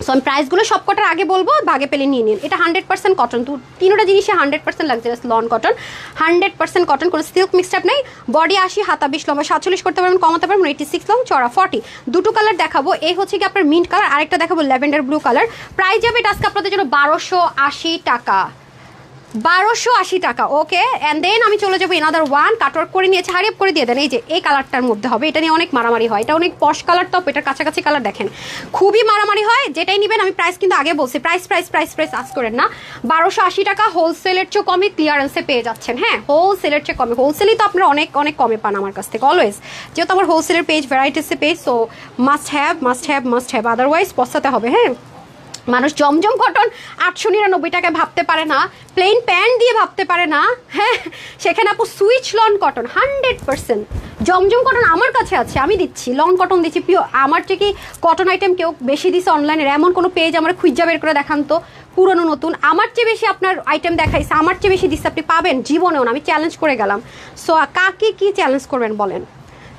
সো আমি প্রাইসগুলো সব কটার আগে বলবো, ভাগে পেলে নিয়ে নিন। এটা 100% কটন, তো তিনোটা জিনিসে 100% লাক্সারিয়াস লন কটন, 100% কটন, কোনো সিল্ক মিক্সড নেই। বডি 80, হাতা 20, লম্বা 47 করতে পারবেন, কমাতে পারবেন 86, লং চড়া 40। দুটো কালার দেখাবো, এই হচ্ছে কি আপনার মিন্ট কালার, আরেকটা দেখাবো ল্যাভেন্ডার ব্লু কালার। প্রাইস যাবে এটা আজকে আপনাদের জন্য 1280 টাকা, 1280 টাকা। ওকে, অ্যান্ড দেন আমি চলে যাবো এনাদার ওয়ান, কাটওয়ার্ক করে নিয়েছে, হারিয়ে করে দিয়ে দেন। এই যে এই কালারটার মধ্যে হবে, এটা নিয়ে অনেক মারামারি হয়, এটা অনেক পশ কালার টপ, এটার কাছাকাছি কালার দেখেন খুবই মারামারি হয়। যেটাই নেবেন আমি প্রাইস কিন্তু আগে বলছি, প্রাইস প্রাইস প্রাইস প্রাইস আজ করেন না। 1280 টাকা হোলসেলের চেয়ে কমে ক্লিয়ারেন্সে পেয়ে যাচ্ছেন। হ্যাঁ, হোলসেলের চেয়ে কমে, হোলসেলই তো আপনারা অনেক অনেক কমে পান আমার কাছ থেকে অলওয়েজ, যেহেতু আমার হোলসেলের পেজ ভ্যারাইটিসের page, so must have must have must have, otherwise পস্তাতে হবে। হ্যাঁ, মানুষ জমজম কটন 899 টাকায় ভাবতে পারে না, প্লেন প্যান্ট দিয়ে ভাবতে পারে না। হ্যাঁ, সেখানে আপু সুইচ লন কটন 100%। জমজম কটন আমার কাছে আছে, আমি দিচ্ছি লন কটন দিচ্ছি পিও। আমার থেকে কটন আইটেম কেউ বেশি দিছে অনলাইনের এমন কোনো পেজ আমার খুঁজা বের করে দেখান তো, পুরনো নতুন আমার চেয়ে বেশি আপনার আইটেম দেখাইছে, আমার চেয়ে বেশি দিচ্ছে আপনি পাবেন জীবনেও না, আমি চ্যালেঞ্জ করে গেলাম। সো কাকে কি চ্যালেঞ্জ করবেন বলেন?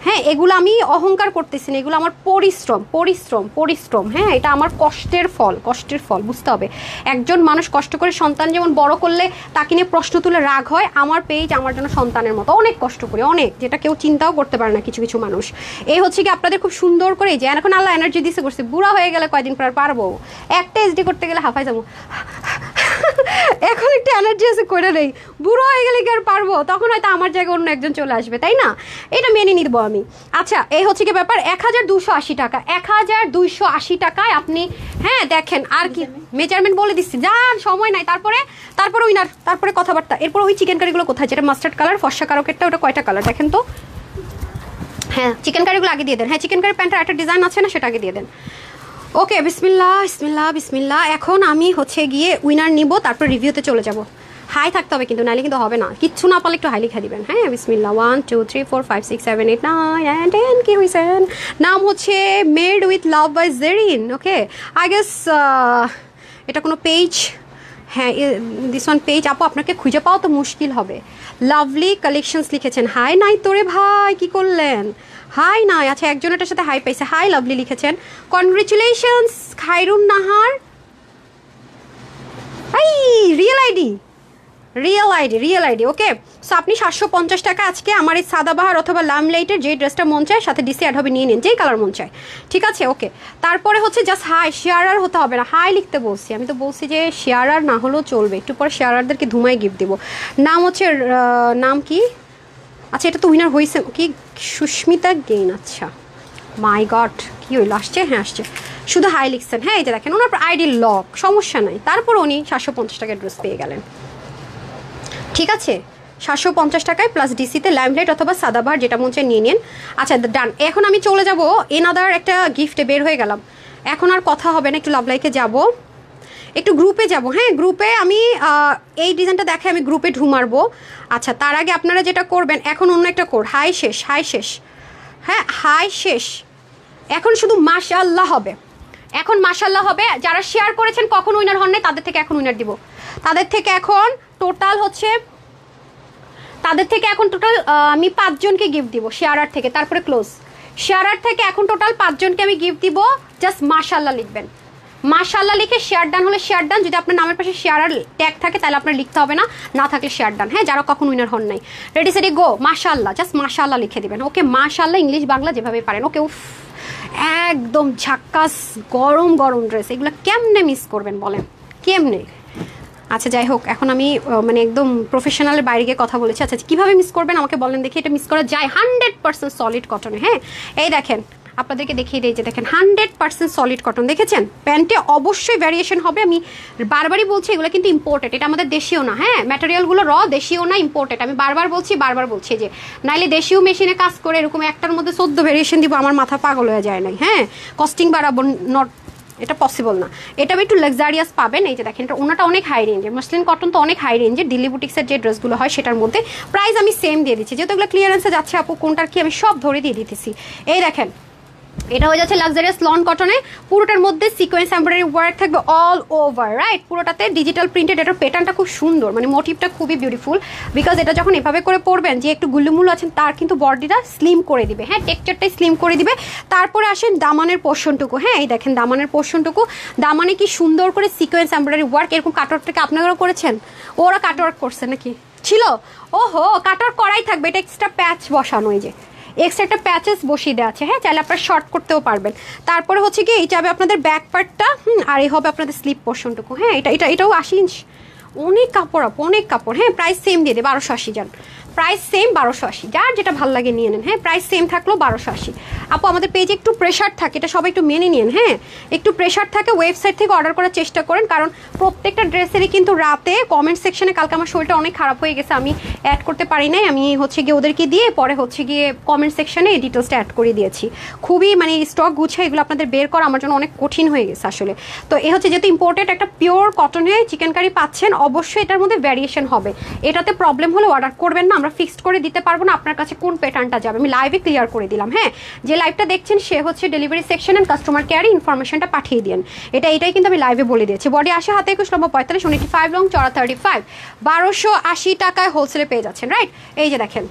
হ্যাঁ, এগুলো আমি অহংকার করতেছি না, এগুলো আমার পরিশ্রম পরিশ্রম পরিশ্রম। হ্যাঁ, এটা আমার কষ্টের ফল, কষ্টের ফল বুঝতে হবে। একজন মানুষ কষ্ট করে সন্তান যেমন বড় করলে তাকে নিয়ে প্রশ্ন তুলে রাগ হয়, আমার পেজ আমার জন্য সন্তানের মতো, অনেক কষ্ট করে, অনেক, যেটা কেউ চিন্তাও করতে পারে না কিছু কিছু মানুষ। এই হচ্ছে কি আপনাদের খুব সুন্দর করে যে এখন আল্লাহ এনার্জি দিতে করছে, বুড়া হয়ে গেলে কয়দিন পর পারবো, একটা এসডি করতে গেলে হাফাই যাবো, এখন একটু এনার্জি আছে করে নেই, বুড়ো হয়ে গেলে কি আর পারবো, তখন হয়তো আমার জায়গায় অন্য একজন চলে আসবে, তাই না? এটা মেনে নিব আমি। আচ্ছা, এই হচ্ছে কি ব্যাপার, 1280 টাকা, 1280 টাকায় আপনি। হ্যাঁ দেখেন, আর কি মেজারমেন্ট বলে দিচ্ছি, যান সময় নাই। তারপরে উইনার, তারপরে কথাবার্তা। এরপর ওই চিকেন কারিগুলো কোথায়, যেটা মাস্টার্ড কালার ফর্সা কারকেরটা, ওটা কয়টা কালার দেখেন তো। হ্যাঁ, চিকেন কারিগুলো আগে দিয়ে দেন। হ্যাঁ, চিকেন কারি প্যান্টের একটা ডিজাইন আছে না, সেটা আগে দিয়ে দেন। ওকে, বিসমিল্লাহ বিসমিল্লাহ বিসমিল্লাহ। এখন আমি হচ্ছে গিয়ে উইনার নিব, তারপর রিভিউতে চলে যাব। হাই থাকতে হবে কিন্তু, নাহলে কিন্তু হবে না। কিচ্ছু না পারলে একটু হাই লিখে দিবেন। হ্যাঁ, বিসমিল্লাহ। 1 2 3 4 5 6 7 8 9 and 10 কি হয়েছেন? নাম হচ্ছে made with love by Zerin. Okay, I guess এটা কোনো পেজ। হ্যাঁ, দিস ওয়ান পেজ। আপু আপনাকে খুঁজে পাওয়া তো মুশকিল হবে। লাভলি কালেকশনস লিখেছেন। হাই নাই তোরে ভাই, কি করলেন? হাই নাই। আচ্ছা, একজন এটার সাথে হাই পাইছে। হাই লাভলি লিখেছেন, কনগ্রেচুলেশনস খায়রুন নাহার। এই real ID, real ID, real ID. Okay, so আপনি 750 টাকা আজকে আমার এই সাদাবাহার অথবা লামলাইটের যে ড্রেসটা মন চায় সাথে ডিসি অ্যাড হবে, নিয়ে নিন যেই কালার মন চায়। ঠিক আছে, ওকে। তারপরে হচ্ছে জাস্ট হাই, শেয়ারার হতে হবে না, হাই লিখতে বলছি। আমি তো বলছি যে শেয়ারার না হলেও চলবে, একটু পরে শেয়ারারদেরকে ধুমাই গিফট দিব। নাম হচ্ছে নাম কি? আচ্ছা, এটা তো উইনার হয়েছে কি, সুস্মিতা গেইন। আচ্ছা, মাই গড, কি হইলো? আসছে? হ্যাঁ আসছে, শুধু হাই লিখছেন। হ্যাঁ, এই যে দেখেন ওনার আইডি লক, সমস্যা নাই। তারপর উনি 750 টাকার ড্রেস পেয়ে গেলেন। ঠিক আছে, 750 টাকায় প্লাস ডিসিতে লাইমলাইট অথবা সাদাবাহার, যেটা মন চায় নিয়ে নিন। আচ্ছা ডান। এখন আমি চলে যাব এনাদার একটা গিফটে, বের হয়ে গেলাম। এখন আর কথা হবে না, একটু লাভলাইকে যাব, একটু গ্রুপে যাব। হ্যাঁ, গ্রুপে আমি এই ডিজাইনটা দেখে আমি গ্রুপে ঢুমারবো। আচ্ছা, তার আগে আপনারা যেটা করবেন, এখন অন্য একটা কোড, হাই শেষ, হাই শেষ। হ্যাঁ, হাই শেষ। এখন শুধু মাশাআল্লাহ হবে, এখন মাশাআল্লাহ হবে। যারা শেয়ার করেছেন কখন উইনার হন নাই, তাদের থেকে এখন উইনার দিব। তাদের থেকে এখন টোটাল আমি 5 জনকে গিফট দিব শেয়ারার থেকে, তারপরে ক্লোজ। শেয়ারার থেকে এখন টোটাল 5 জনকে আমি গিফট দিব। জাস্ট মাশাআল্লাহ লিখবেন, মাশাআল্লাহ লিখে শেয়ার ডান হলে শেয়ার ডান। যদি আপনার নামের পাশে শেয়ারার ট্যাগ থাকে তাহলে আপনার লিখতে হবে না, না থাকলে শেয়ার ডান। হ্যাঁ, যারা কখন উইনার হন নাই, রেডি সেডি গো। মাশাআল্লাহ, জাস্ট মাশাআল্লাহ লিখে দিবেন। ওকে, মাশাআল্লাহ ইংলিশ বাংলা যেভাবে পারেন। ওকে, উফ একদম ঝাক্কাস গরম গরম ড্রেস, এগুলো কেমনে মিস করবেন বলেন, কেমনে? আচ্ছা যাই হোক, এখন আমি মানে একদম প্রফেশনালের বাইরে গিয়ে কথা বলেছি। আচ্ছা, কীভাবে মিস করবেন আমাকে বলেন দেখি। এটা মিস করা যায় 100% সলিড কটনে। হ্যাঁ, এই দেখেন আপনাদেরকে দেখিয়ে দিই যে দেখেন 100% সলিড কটন। দেখেছেন, প্যান্টে অবশ্যই ভ্যারিয়েশন হবে। আমি বারবারই বলছি এগুলো কিন্তু ইম্পোর্টেড, এটা আমাদের দেশীয় না। হ্যাঁ, ম্যাটেরিয়ালগুলো দেশীয় না, ইম্পোর্টেড। আমি বারবার বলছি যে নাইলে দেশীয় মেশিনে কাজ করে এরকম একটার মধ্যে 14 ভ্যারিয়েশন দিব, আমার মাথা পাগল হয়ে যায় নাই। হ্যাঁ, কস্টিং বাড়াবো, নট এটা পসিবল না, এটা একটু লাক্সারিয়াস পাবেন। এই যে দেখেন এটা ওনাটা অনেক হাই রেঞ্জের, মসলিন কটন তো অনেক হাই রেঞ্জের, দিল্লি বুটিক্সের যে ড্রেসগুলো হয় সেটার মধ্যে। প্রাইস আমি সেম দিয়ে দিচ্ছি, যেহেতু এগুলো ক্লিয়ারেন্সে যাচ্ছে আপু কোনটার কি আমি সব ধরে দিয়ে দিতেছি। এই দেখেন এটা হয়ে যাচ্ছে লাক্সারিয়াস লন কটনে, পুরোটার মধ্যে সিকোয়েন্স এমব্রয়ডারি ওয়ার্ক থাকবে অল ওভার, রাইট? পুরোটাতে ডিজিটাল প্রিন্টেড। এটার প্যাটার্নটা খুব সুন্দর, মানে মোটিভটা খুবই বিউটিফুল, বিকজ এটা যখন এভাবে করে পরবেন যে একটু গুল্লুমুল্লু আছেন তার কিন্তু বডিটা স্লিম করে দিবে, হ্যাঁ, টেক্সচারটাই স্লিম করে দিবে। তারপরে আসেন দামানের পোর্শনটুকু, হ্যাঁ এই দেখেন দামানের পোর্শনটুকু, দামানে কি সুন্দর করে সিকোয়েন্স এমব্রয়ডারি ওয়ার্ক, এরকম কাটওয়ার্কটাকে আপনারাও করেছেন? ওরা কাটওয়ার্ক করছে নাকি ছিল? ওহো, কাটওয়ার্ক করাই থাকবে, এটা এক্সট্রা প্যাচ বসানো, এই যে এক্সট্রা একটা প্যাচেস বসিয়ে দেওয়া আছে, হ্যাঁ, চাইলে আপনারা শর্ট করতেও পারবেন। তারপরে হচ্ছে কি এইটা হবে আপনাদের ব্যাক পার্টটা, আর এই হবে আপনাদের স্লিপ পোর্শনটুকু, হ্যাঁ এটাও 80 ইঞ্চ, অনেক কাপড় আপু, অনেক কাপড়, হ্যাঁ প্রাইস সেম দিয়ে দেবে 1280 যান, প্রাইস সেম 1280, যার যেটা ভালো লাগে নিয়ে নেন, হ্যাঁ প্রাইস সেম থাকলো 1280। আপু আমাদের পেজে একটু প্রেশার থাকে, এটা সবাই একটু মেনে নিন, হ্যাঁ একটু প্রেশার থাকে, ওয়েবসাইট থেকে অর্ডার করার চেষ্টা করেন, কারণ প্রত্যেকটা ড্রেসেরই কিন্তু রাতে কমেন্ট সেকশনে, কালকে আমার শরীরটা অনেক খারাপ হয়ে গেছে, আমি অ্যাড করতে পারি নাই, আমি হচ্ছে গিয়ে ওদেরকে দিয়ে পরে হচ্ছে গিয়ে কমেন্ট সেকশনে এই ডিটেলসটা অ্যাড করে দিয়েছি। খুবই মানে স্টক গুছিয়ে এগুলো আপনাদের বের করা আমার জন্য অনেক কঠিন হয়ে গেছে আসলে। তো এ হচ্ছে যেহেতু ইম্পোর্টেড একটা পিওর কটনে চিকেন কারি পাচ্ছেন, অবশ্যই এটার মধ্যে ভ্যারিয়েশন হবে, এটাতে প্রবলেম হলে অর্ডার করবেন না, আমরা ফিক্সড করে দিতে পারবো না আপনার কাছে কোন প্যাটার্নটা যাবে, আমি লাইভে ক্লিয়ার করে দিলাম, হ্যাঁ যে লাইভটা দেখছেন সে হচ্ছে ডেলিভারি সেকশন এন্ড কাস্টমার কেয়ারে ইনফরমেশনটা পাঠিয়ে দিন, এটাই কিন্তু আমি লাইভে বলে দিয়েছি। বডি আসে হাতে 21 লম্বা 45, 85 লং চড়া 35, 1280 টাকায় হোলসেলে পেয়ে যাচ্ছেন, রাইট? এই যে দেখেন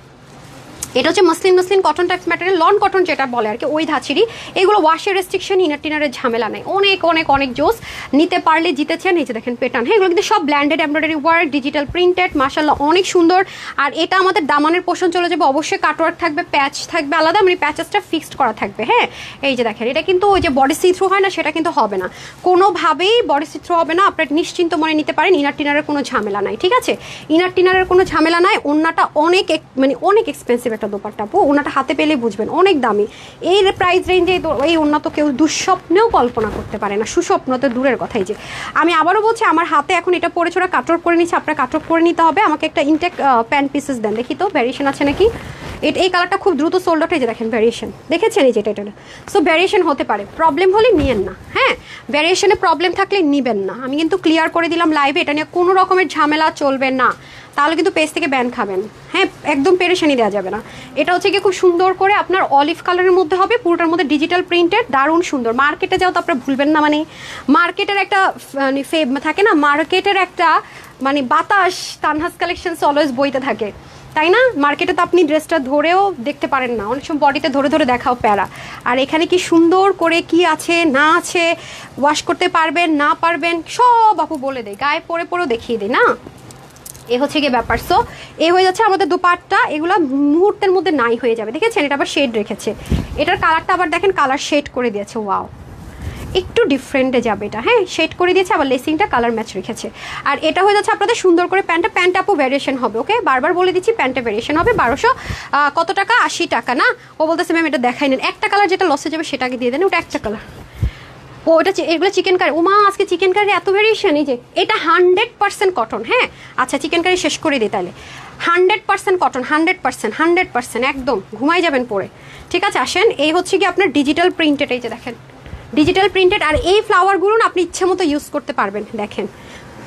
এটা হচ্ছে muslin cotton types material, loan cotton যেটা বলে আর কি, ওই ধাঁচিরই। এগুলো ওয়াশের রেস্ট্রিকশন, ইনার টিনারের ঝামেলা নেই, অনেক জোস, নিতে পারলে জিতেছেন। এই যে দেখেন প্যাটার্ন, হ্যাঁ এগুলো কিন্তু সব blended embroidery work, digital printed, মাশাআল্লাহ অনেক সুন্দর। আর এটা আমাদের দামানের পোর্শন চলে যাবে, অবশ্যই কাটওয়ার্ক থাকবে, প্যাচ থাকবে আলাদা, মানে প্যাচেসটা ফিক্সড করা থাকবে, হ্যাঁ এই যে দেখেন এটা কিন্তু ওই যে বডি সি থ্রু হয় না, সেটা কিন্তু হবে না, কোনোভাবেই বডি সি থ্রু হবে না, আপনার নিশ্চিন্ত মনে নিতে পারেন, ইনার টিনারের কোনো ঝামেলা নাই, ঠিক আছে? ইনার টিনারের কোনো ঝামেলা নাই। ওন্নাটা অনেক এক্সপেন্সিভ একটা দোপাট্টা আপু, ওনাটা হাতে পেলে বুঝবেন অনেক দামি। এই প্রাইস রেঞ্জে এই ওন্না তো কেউ দুঃস্বপ্নেও কল্পনা করতে পারে না, সুস্বপ্ন তো দূরের কথাই। যে আমি আবারও বলছি, আমার হাতে এখন এটা পরে ছোড়া কাটওয়ার্ক করে নিচ্ছে, আপনার কাটওয়ার্ক করে নিতে হবে। আমাকে একটা ইনটেক প্যান্ট পিসেস দেন, দেখি তো ভ্যারিয়েশন আছে নাকি। এই কালারটা খুব দ্রুত সোল্ড আউট, এই যে দেখেন ভ্যারিয়েশন, দেখেছেন এই যেটা, সো ভ্যারিয়েশন হতে পারে, প্রবলেম হলে নিয়েন না, হ্যাঁ ভ্যারিয়েশনে প্রবলেম থাকলে নিবেন না, আমি কিন্তু ক্লিয়ার করে দিলাম লাইভে, এটা নিয়ে কোনো রকমের ঝামেলা চলবে না, তাহলে কিন্তু পেজ থেকে ব্যান খাবেন, হ্যাঁ একদম পেরেশানি দেওয়া যাবে না। এটা হচ্ছে কি খুব সুন্দর করে আপনার অলিভ কালারের মধ্যে হবে, পুরোটার মধ্যে ডিজিটাল প্রিন্টেড, দারুণ সুন্দর। মার্কেটে যাও তো আপনারা ভুলবেন না, মানে মার্কেটের একটা মানে থাকে না, মার্কেটের একটা মানে বাতাস তানহাস কালেকশনস অলওয়েজ বইতে থাকে, তাই না? মার্কেটে তো আপনি ড্রেসটা ধরেও দেখতে পারেন না, অনেক সময় বডিতে ধরে দেখাও প্যারা। আর এখানে কি সুন্দর করে কি আছে না আছে, ওয়াশ করতে পারবেন না পারবেন সব আপু বলে দেয়, গায়ে পরেও দেখিয়ে দেয় না, এ হচ্ছে গিয়ে ব্যাপার। সো এ হয়ে যাচ্ছে আমাদের দুপাট্টা, এগুলো মুহূর্তের মধ্যে নাই হয়ে যাবে, দেখেছেন? এটা আবার শেড রেখেছে, এটার কালারটা আবার দেখেন কালার শেড করে দিয়েছে, ওয়াও একটু ডিফারেন্টে যাবে এটা, হ্যাঁ শেড করে দিয়েছে, আবার লেসিংটা কালার ম্যাচ রেখেছে। আর এটা হয়ে যাচ্ছে আপনাদের সুন্দর করে প্যান্ট আপু ভ্যারিয়েশন হবে, ওকে বারবার বলে দিচ্ছি প্যান্টে ভ্যারিয়েশন হবে। 1200 কত টাকা? 80 টাকা না? ও বলতেছে ম্যাম এটা দেখাই নেন, একটা কালার যেটা লসে যাবে সেটাকে দিয়ে দেন, ওটা একটা কালার। ও এটা এগুলো চিকেন কারি, ওমা আজকে চিকেন কারি এত ভ্যারিয়েশন। এই যে এটা 100% কটন, হ্যাঁ আচ্ছা চিকেন কারি শেষ করে দিই তাহলে। 100% কটন, 100% একদম ঘুমাই যাবেন পরে, ঠিক আছে? আসেন, এই হচ্ছে কি আপনার ডিজিটাল প্রিন্টেড, এই যে দেখেন ডিজিটাল প্রিন্টেড, আর এই ফ্লাওয়ারগুলো আপনি ইচ্ছে মতো ইউজ করতে পারবেন। দেখেন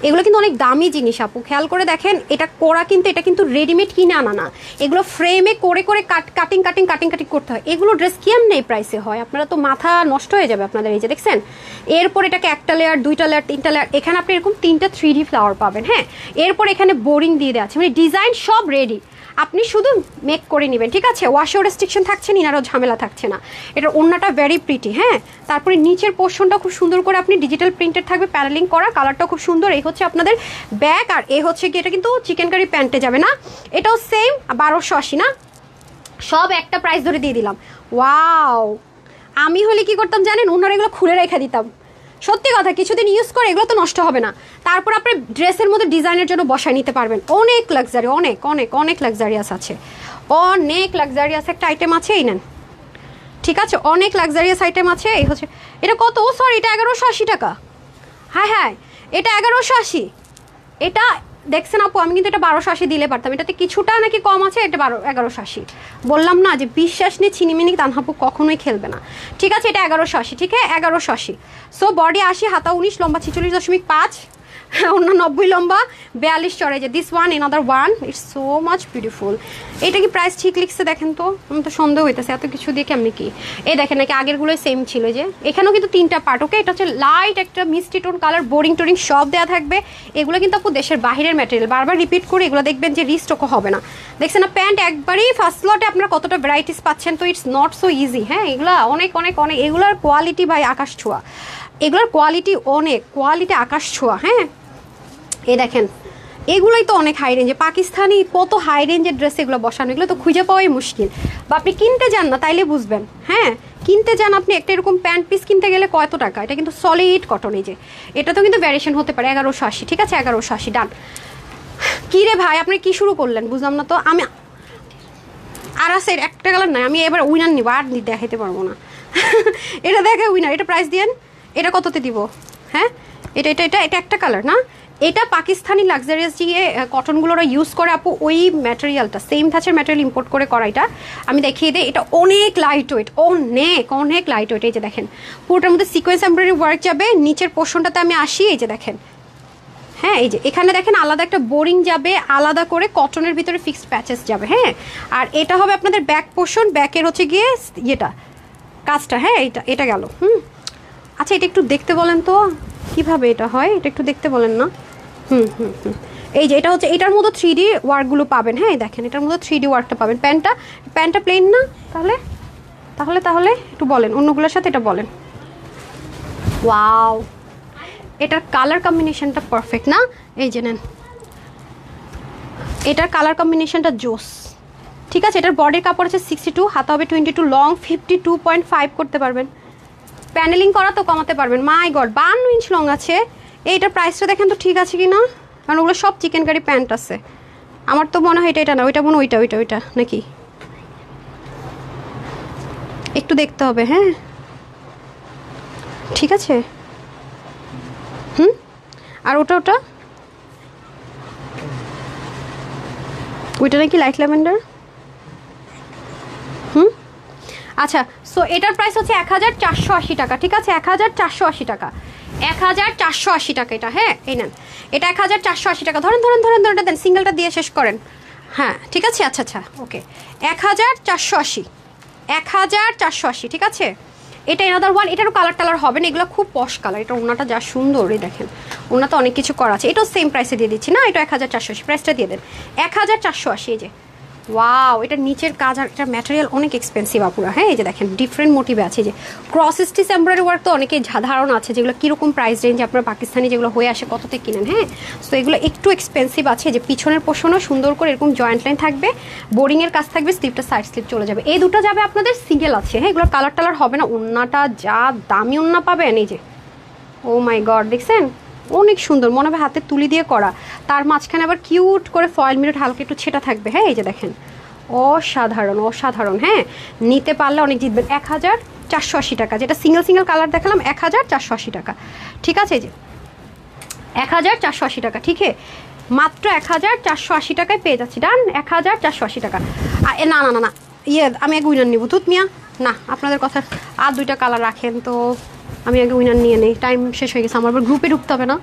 এগুলো কিন্তু অনেক দামি জিনিস আপু, খেয়াল করে দেখেন, এটা করা কিন্তু এটা কিন্তু রেডিমেড কিনে আনা না, এগুলো ফ্রেমে করে কাটিং করতে হয়। এগুলো ড্রেস কেমন এই প্রাইসে হয়? আপনারা তো মাথা নষ্ট হয়ে যাবে আপনাদের। এই যে দেখছেন, এরপর এটাকে একটা লেয়ার, দুইটা লেয়ার, তিনটা লেয়ার, এখানে আপনি এরকম 3টা 3D ফ্লাওয়ার পাবেন, হ্যাঁ এরপর এখানে বোরিং দিয়ে দেওয়া আছে, মানে ডিজাইন সব রেডি, আপনি শুধু মেক করে নেবেন, ঠিক আছে? ওয়াশেও রেস্ট্রিকশন থাকছে, ইনারও ঝামেলা থাকছে না। এটার ওড়নাটা ভেরি প্রিটি, হ্যাঁ তারপরে নিচের পোর্শনটা খুব সুন্দর করে আপনি ডিজিটাল প্রিন্টেড থাকবে, প্যানেলিং করা, কালারটা খুব সুন্দর। এই হচ্ছে আপনাদের ব্যাক, আর এ হচ্ছে কি এটা কিন্তু চিকেন কারি প্যান্টে যাবে না, এটাও সেম 1280 না, সব একটা প্রাইস ধরে দিয়ে দিলাম। ওয়াও, আমি হলে কি করতাম জানেন? ওনারা এগুলো খুলে রেখে দিতাম, সত্যি কথা, কিছুদিন ইউজ করে এগুলো তো নষ্ট হবে না, তারপর আপনি ড্রেসের মধ্যে ডিজাইনের জন্য বসায় নিতে পারবেন। অনেক লাক্সারি, অনেক লাক্সারিয়াস আছে, অনেক লাক্সারিয়াস একটা আইটেম আছে, এই নেন, ঠিক আছে? অনেক লাক্সারিয়াস আইটেম আছে। এই হচ্ছে এটা কত? সরি এটা 1180 টাকা, হ্যাঁ এটা 1180, এটা দেখছেন আপু, আমি কিন্তু এটা 1280 দিলে পারতাম, এটাতে কিছুটা নাকি কম আছে, এটা 1180। বললাম না যে বিশ্বাস নিয়ে ছিনিমিনি তানহাপু কখনোই খেলবে না। ঠিক আছে, এটা 1180, ঠিক আছে 1180। সো বডি 80, হাতা 19, লম্বা 46.5, অন্য 90 লম্বা, 42 চড়ে। যে this one another one, it's so much beautiful. এটা কি প্রাইস ঠিক লিখছে দেখেন তো, আমি তো সন্দেহ হইতেছে এত কিছু দিয়ে কেমনি কি। এই দেখেন নাকি আগেরগুলোই সেম ছিল, যে এখানেও কিন্তু 3টা পার্ট। ওকে, এটা হচ্ছে লাইট একটা মিষ্টি টোন কালার, বোরিং টোরিং সব দেওয়া থাকবে। এগুলো কিন্তু আপু দেশের বাহিরের ম্যাটেরিয়াল, বারবার রিপিট করে এগুলো দেখবেন যে রিস্টকও হবে না। দেখছেন না প্যান্ট একবারই ফার্স্ট লটে আপনারা কতটা ভ্যারাইটিস পাচ্ছেন, তো ইটস নট সো ইজি। হ্যাঁ, এগুলো অনেক অনেক অনেক, এগুলোর কোয়ালিটি ভাই আকাশ ছোঁয়া, এগুলোর কোয়ালিটি অনেক, কোয়ালিটি আকাশ ছোঁয়া। হ্যাঁ, এই দেখেন এগুলোই তো অনেক হাই রেঞ্জে, পাকিস্তানি কত হাই রেঞ্জের ড্রেস এগুলো বসানো, এগুলো তো খুঁজে পাওয়াই মুশকিল, বা আপনি কিনতে যান না তাইলে বুঝবেন। হ্যাঁ, কিনতে যান আপনি একটা এরকম প্যান্ট পিস কিনতে গেলে কত টাকা, এটা কিন্তু সলিড কটন। এই যে এটা তো কিন্তু ভ্যারিয়েশন হতে পারে, 1180, ঠিক আছে 1180 ডান। কী রে ভাই আপনি কি শুরু করলেন বুঝলাম না তো। আমি আর আছে একটা কালার নাই, আমি এবার উইনার নিব, আর দেখাইতে পারবো না। এটা দেখে উইনার, এটা প্রাইস দিয়েন, এটা কততে দিব? হ্যাঁ, এটা এটা এটা এটা একটা কালার না, এটা পাকিস্তানি লাক্সারিয়াস যে কটনগুলো ওরা ইউজ করে আপু, ওই ম্যাটেরিয়ালটা সেম ধাঁচের ম্যাটেরিয়াল ইম্পোর্ট করে করা। এটা আমি দেখিয়ে দিই, এটা অনেক লাইট ওয়েট, অনেক অনেক লাইট ওয়েট। এই যে দেখেন পুরোটার মধ্যে সিকোয়েন্স এমব্রয়ডারি ওয়ার্ক যাবে, নিচের পোর্শনটাতে আমি আসি, এই যে দেখেন। হ্যাঁ, এই যে এখানে দেখেন আলাদা একটা বোরিং যাবে, আলাদা করে কটনের ভিতরে ফিক্সড প্যাচেস যাবে। হ্যাঁ, আর এটা হবে আপনাদের ব্যাক পোর্শন, ব্যাকের হচ্ছে গিয়ে এটা কাজটা। হ্যাঁ, এটা গেল। আচ্ছা, এটা একটু দেখতে বলেন তো কিভাবে এটা হয়, এটা একটু দেখতে বলেন না। এই যে এটা হচ্ছে, এটার মধ্যে 3D ওয়ার্কগুলো পাবেন। হ্যাঁ, দেখেন এটার মধ্যে 3D ওয়ার্কটা পাবেন। প্যান্টটা প্লেন না, তাহলে তাহলে তাহলে একটু বলেন অন্যগুলোর সাথে এটা বলেন। ওয়াও, এটার কালার কম্বিনেশনটা পারফেক্ট না? এই যে নেন, এটার কালার কম্বিনেশনটা জোস। ঠিক আছে, এটার বডির কাপড় আছে 62, হাতা হবে 22, লং 52.5 করতে পারবেন, প্যানেলিং করা তো কমাতে পারবেন। মাই গড, 52 ইঞ্চ লং আছে। এইটার প্রাইসটা দেখেন তো ঠিক আছে কি না, কারণ ওগুলো সব চিকেন কারি প্যান্ট আছে। আমার তো মনে হয় এটা না, ওইটা মনে হয় ওইটা নাকি, একটু দেখতে হবে। হ্যাঁ, ঠিক আছে। আর ওটা ওইটা নাকি লাইট ল্যাভেন্ডার। আচ্ছা, সো এটার প্রাইস হচ্ছে 1480 টাকা। ঠিক আছে, 1480 টাকা, 1480 টাকা এটা। হ্যাঁ, এই নেন, এটা 1480 টাকা। ধরেন দেন, সিঙ্গেলটা দিয়ে শেষ করেন। হ্যাঁ, ঠিক আছে, আচ্ছা ওকে, 1480, ঠিক আছে। এটা এনাদার ওয়ান, এটারও কালার টালার হবে না, এগুলো খুব পশ কালার। এটা ওনাটা যা সুন্দর, এই দেখেন ওনাতে অনেক কিছু করা আছে। এটাও সেম প্রাইসে দিয়ে দিচ্ছি না, এটা 1480, প্রাইসটা দিয়ে দেন 1480। এই যে ওয়াও, এটা নিচের কাজ আর এটার ম্যাটেরিয়াল অনেক এক্সপেন্সিভ আপুরা। হ্যাঁ, এই যে দেখেন ডিফারেন্ট মোটিভে আছে, যে ক্রস স্টিচ এমব্রয়ডারি ওয়ার্ক তো অনেকেই ধারণা আছে যেগুলো কীরকম প্রাইস রেঞ্জ আপনার পাকিস্তানি যেগুলো হয়ে আসে কততে কিনেন। হ্যাঁ, সো এগুলো একটু এক্সপেন্সিভ আছে। যে পিছনের পোর্শনও সুন্দর করে এরকম জয়েন্ট লাইন থাকবে, বোরিংয়ের কাজ থাকবে, স্লিপটা সাইড স্লিপ চলে যাবে। এই দুটো যাবে আপনাদের সিঙ্গেল আছে। হ্যাঁ, এগুলোর কালার টালার হবে না। ওন্নাটা যা দামি ওন্না পাবেন, এই যে ও মাই গড, দেখছেন অনেক সুন্দর, মনে হবে হাতে তুলি দিয়ে করা, তার মাঝখানে আবার কিউট করে ফয়েল মিরর হালকা একটু ছেটা থাকবে। হ্যাঁ, এই যে দেখেন অসাধারণ। হ্যাঁ, নিতে পারলে অনেক জিতবেন। 1480 টাকা, যেটা সিঙ্গেল কালার দেখালাম 1480 টাকা। ঠিক আছে, এই যে 1480 টাকা, ঠিক আছে, মাত্র 1480 টাকায় পেয়ে যাচ্ছি। ডান, 1480 টাকা। না ইয়ে, আমি আগে উইনার নিব। তুত মিয়া, না আপনাদের কথা, আর 2টা কালার রাখেন তো, আমি আগে উইনার নিয়ে নেই, টাইম শেষ হয়ে গেছে আমার, আবার গ্রুপে ঢুকতে হবে না।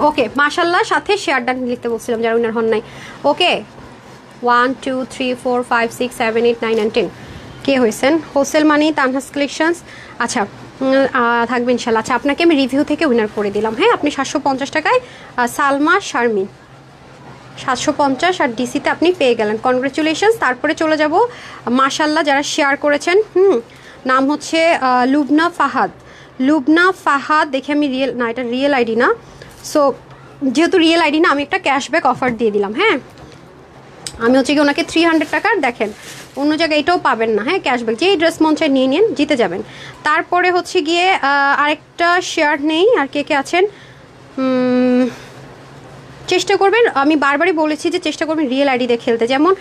ওকে, মাশাল্লাহ, সাথে শেয়ার ডান লিখতে বলছিলাম যারা উইনার হন নাই। ওকে, 1 2 3 4 5 6 7 8 9 and 10 কে হয়েছেন? হোলসেল মানি, তানহাস কালেকশনস। আচ্ছা, থাকবে ইনশাল্লাহ। আচ্ছা, আপনাকে আমি রিভিউ থেকে উইনার করে দিলাম। হ্যাঁ, আপনি 750 টাকায় সালমা শারমিন 750, আর ডিসিতে আপনি পেয়ে গেলেন। কনগ্রেচুলেশনস। তারপরে চলে যাব মাশাল্লাহ যারা শেয়ার করেছেন। নাম হচ্ছে লুবনা ফাহাদ। দেখে আমি এটা রিয়েল আইডি না, সো যেহেতু রিয়েল আইডি না, আমি একটা ক্যাশব্যাক অফার দিয়ে দিলাম। হ্যাঁ, আমি হচ্ছে কি ওনাকে 300 টাকার, দেখেন অন্য জায়গায় এটাও পাবেন না। হ্যাঁ, ক্যাশব্যাক, যেই ড্রেস মন চাই নিয়ে নিন, জিতে যাবেন। তারপরে হচ্ছে গিয়ে আরেকটা শেয়ার নেই, আর কে আছেন? চেষ্টা করবেন, আমি বারবারই বলেছি যে চেষ্টা করবেন রিয়েল আইডি দিয়ে খেলতে, যেমন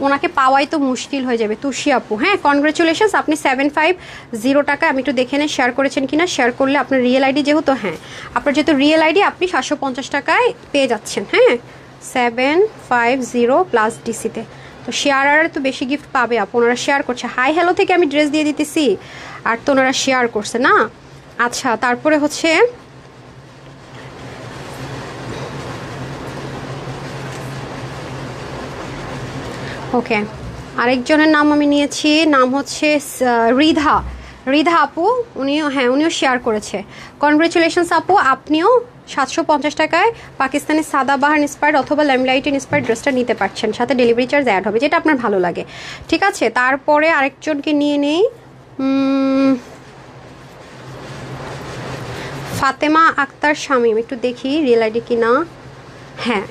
ওনাকে পাওয়াই তো মুশকিল হয়ে যাবে। তুষি আপু, হ্যাঁ কনগ্রেচুলেশনস, আপনি 750 টাকা, আমি একটু দেখে নেন শেয়ার করেছেন কিনা। শেয়ার করলে আপনার রিয়েল আইডি যেহেতু, হ্যাঁ আপনার যেহেতু রিয়েল আইডি আপনি 750 টাকায় পেয়ে যাচ্ছেন। হ্যাঁ 750 প্লাস ডিসিতে, তো শেয়ার আর তো বেশি গিফট পাবে আপু। ওনারা শেয়ার করছে, হাই হ্যালো থেকে আমি ড্রেস দিয়ে দিতেছি আর তো ওনারা শেয়ার করছে না। আচ্ছা তারপরে হচ্ছে ওকে, আরেকজনের নাম আমি নিয়েছি, নাম হচ্ছে রিধা। রিধা আপু, উনিও শেয়ার করেছে। কনগ্রেচুলেশনস আপু, আপনিও 750 টাকায় পাকিস্তানি সাদাবাহার ইন্সপায়ার্ড অথবা ল্যামলাইট ইন্সপায়ার্ড ড্রেসটা নিতে পারছেন, সাথে ডেলিভারি চার্জ অ্যাড হবে, যেটা আপনার ভালো লাগে। ঠিক আছে, তারপরে আরেকজনকে নিয়ে নেই, ফাতেমা আক্তার শামীম, একটু দেখি রিয়েল আইডি কিনা। হ্যাঁ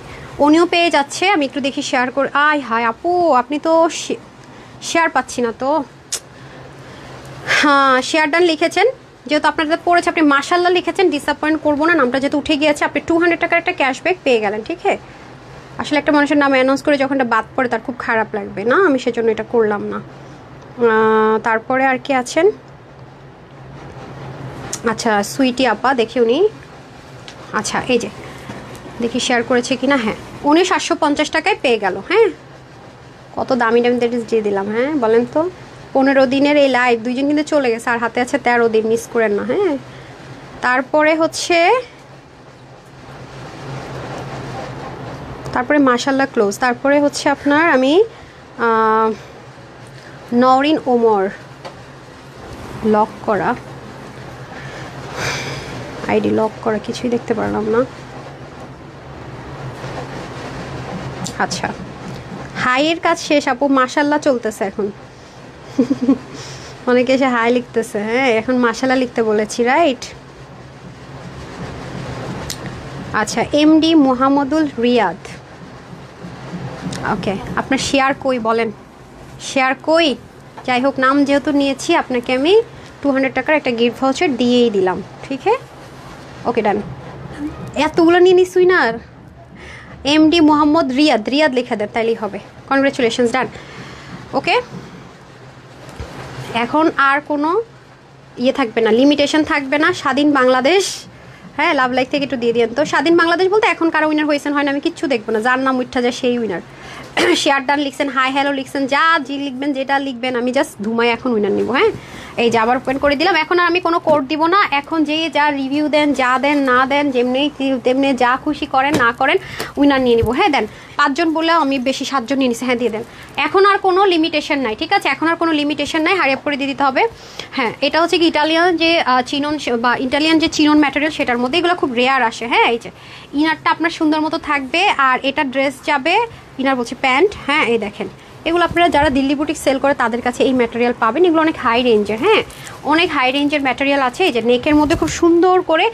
উনিও পেয়ে যাচ্ছে, আমি একটু দেখি শেয়ার করে। আয় হায় আপু, আপনি তো শেয়ার পাচ্ছি না তো। হ্যাঁ শেয়ার ডান লিখেছেন, যেহেতু আপনাদের পড়েছে, আপনি মাশাল্লাহ লিখেছেন, ডিসঅ্যাপয়েন্ট করবো না, নামটা যেহেতু উঠে গিয়েছে, আপনি 200 টাকার একটা ক্যাশব্যাক পেয়ে গেলেন। ঠিক আছে, আসলে একটা মানুষের নাম অ্যানাউন্স করে যখন এটা বাদ পড়ে তার খুব খারাপ লাগবে না, আমি সেজন্য এটা করলাম না। তারপরে আর কি আছেন, আচ্ছা সুইটি আপা, দেখি উনি, আচ্ছা এই যে দেখি শেয়ার করেছে কিনা। হ্যাঁ উনি 750 টাকায় পেয়ে গেল। হ্যাঁ কত দামি দামি ড্রেস দিয়ে দিলাম। হ্যাঁ বলেন তো, 15 দিনের এই লাইভ, দুইজন কিন্তু চলে গেছে, আর হাতে আছে 13 দিন, মিস করেন না। হ্যাঁ তারপরে মাশাল্লাহ ক্লোজ। তারপরে হচ্ছে আপনার আমি নওরিন ওমর, লক করা আইডি, লক করা, কিছুই দেখতে পারলাম না। আচ্ছা হাইয়ের কাজ শেষ আপু, মাশাল্লাহ চলতেছে এখন। অনেকে এসে হাই লিখতেছে, হ্যাঁ এখন মাশাল্লাহ লিখতে বলেছি, রাইট। আচ্ছা এমডি মোহাম্মদুল রিয়াদ, ওকে আপনার শেয়ার কই বলেন, শেয়ার কই? যাই হোক, নাম যেহেতু নিয়েছি আপনাকে আমি 200 টাকার একটা গিফট ভাউচার দিয়েই দিলাম। ঠিক আছে, ওকে ডান। এতগুলো নিয়ে নিসুই না, আর এমডি মোহাম্মদ রিয়াদ, রিয়াদ লেখা দেন তাইলেই হবে। কনগ্রেচুলেশনস, ডান। ওকে, এখন আর কোনো থাকবে না, লিমিটেশন থাকবে না। স্বাধীন বাংলাদেশ, হ্যাঁ লাভ লাইক থেকে একটু দিয়ে দিন তো। স্বাধীন বাংলাদেশ বলতে এখন কারো উইনার হয়েছেন হয় না, আমি কিচ্ছু দেখবো না, যার নাম উঠা যায় সেই উইনার। শেয়ার ডান লিখছেন, হাই হ্যালো লিখছেন, যা জি লিখবেন, যেটা লিখবেন, আমি জাস্ট ধুমাই এখন উইনার নিব। হ্যাঁ এই যে আবার ওপেন করে দিলাম, এখন আর আমি কোনো কোড দিব না। এখন যে যা রিভিউ দেন, যা দেন না দেন, যেমনি তেমনি যা খুশি করেন না করেন, উইনার নিয়ে নিব। হ্যাঁ দেন, 5 জন বললেও আমি বেশি 7 জন নিয়ে নিছি। হ্যাঁ দিয়ে দেন, এখন আর কোনো লিমিটেশন নাই। ঠিক আছে, এখন আর কোনো লিমিটেশন নাই, হারিয়ে করে দিয়ে দিতে হবে। হ্যাঁ এটা হচ্ছে কি ইটালিয়ান যে চিনন বা ইটালিয়ান যে চিনন ম্যাটেরিয়াল, সেটার মধ্যে এগুলো খুব রেয়ার আসে। হ্যাঁ এই যে ইনারটা আপনার সুন্দর মতো থাকবে, আর এটা ড্রেস যাবে, ইনার বলছে প্যান্ট। হ্যাঁ এই দেখেন, এগুলো আপনারা যারা দিল্লি বুটিক সেল করে তাদের কাছে এই ম্যাটেরিয়াল পাবেন, এগুলো অনেক হাই রেঞ্জের। হ্যাঁ অনেক হাই রেঞ্জের ম্যাটেরিয়াল আছে। এই যে নেকের মধ্যে খুব সুন্দর করে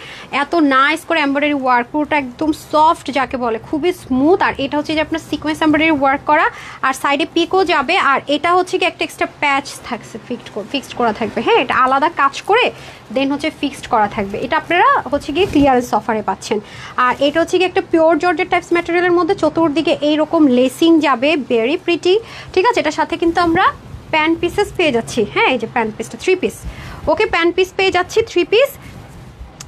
এত নাইস করে এমব্রয়ডারি ওয়ার্ক, পুরোটা একদম সফট যাকে বলে, খুবই স্মুথ। আর এটা হচ্ছে যে আপনার সিকোয়েন্স এমব্রয়ডারি ওয়ার্ক করা, আর সাইডে পিকও যাবে। আর এটা হচ্ছে কি একটা এক্সট্রা প্যাচ থাকছে, ফিক্সড করা থাকবে। হ্যাঁ এটা আলাদা কাজ করে দেন হচ্ছে ফিক্সড করা থাকবে, এটা আপনারা হচ্ছে গিয়ে ক্লিয়ারেন্স অফারে পাচ্ছেন। আর এটা হচ্ছে কি একটা পিওর জর্জেট টাইপস ম্যাটেরিয়ালের মধ্যে চতুর্দিকে এইরকম লেসিং যাবে, ভেরি প্রিটি। ঠিক আছে, এটার সাথে কিন্তু আমরা প্যান্ট পিসেস পেয়ে যাচ্ছি। হ্যাঁ এই যে প্যান্ট পিসটা 3 পিস, ওকে প্যান্ট পিস পেয়ে যাচ্ছি 3 পিস।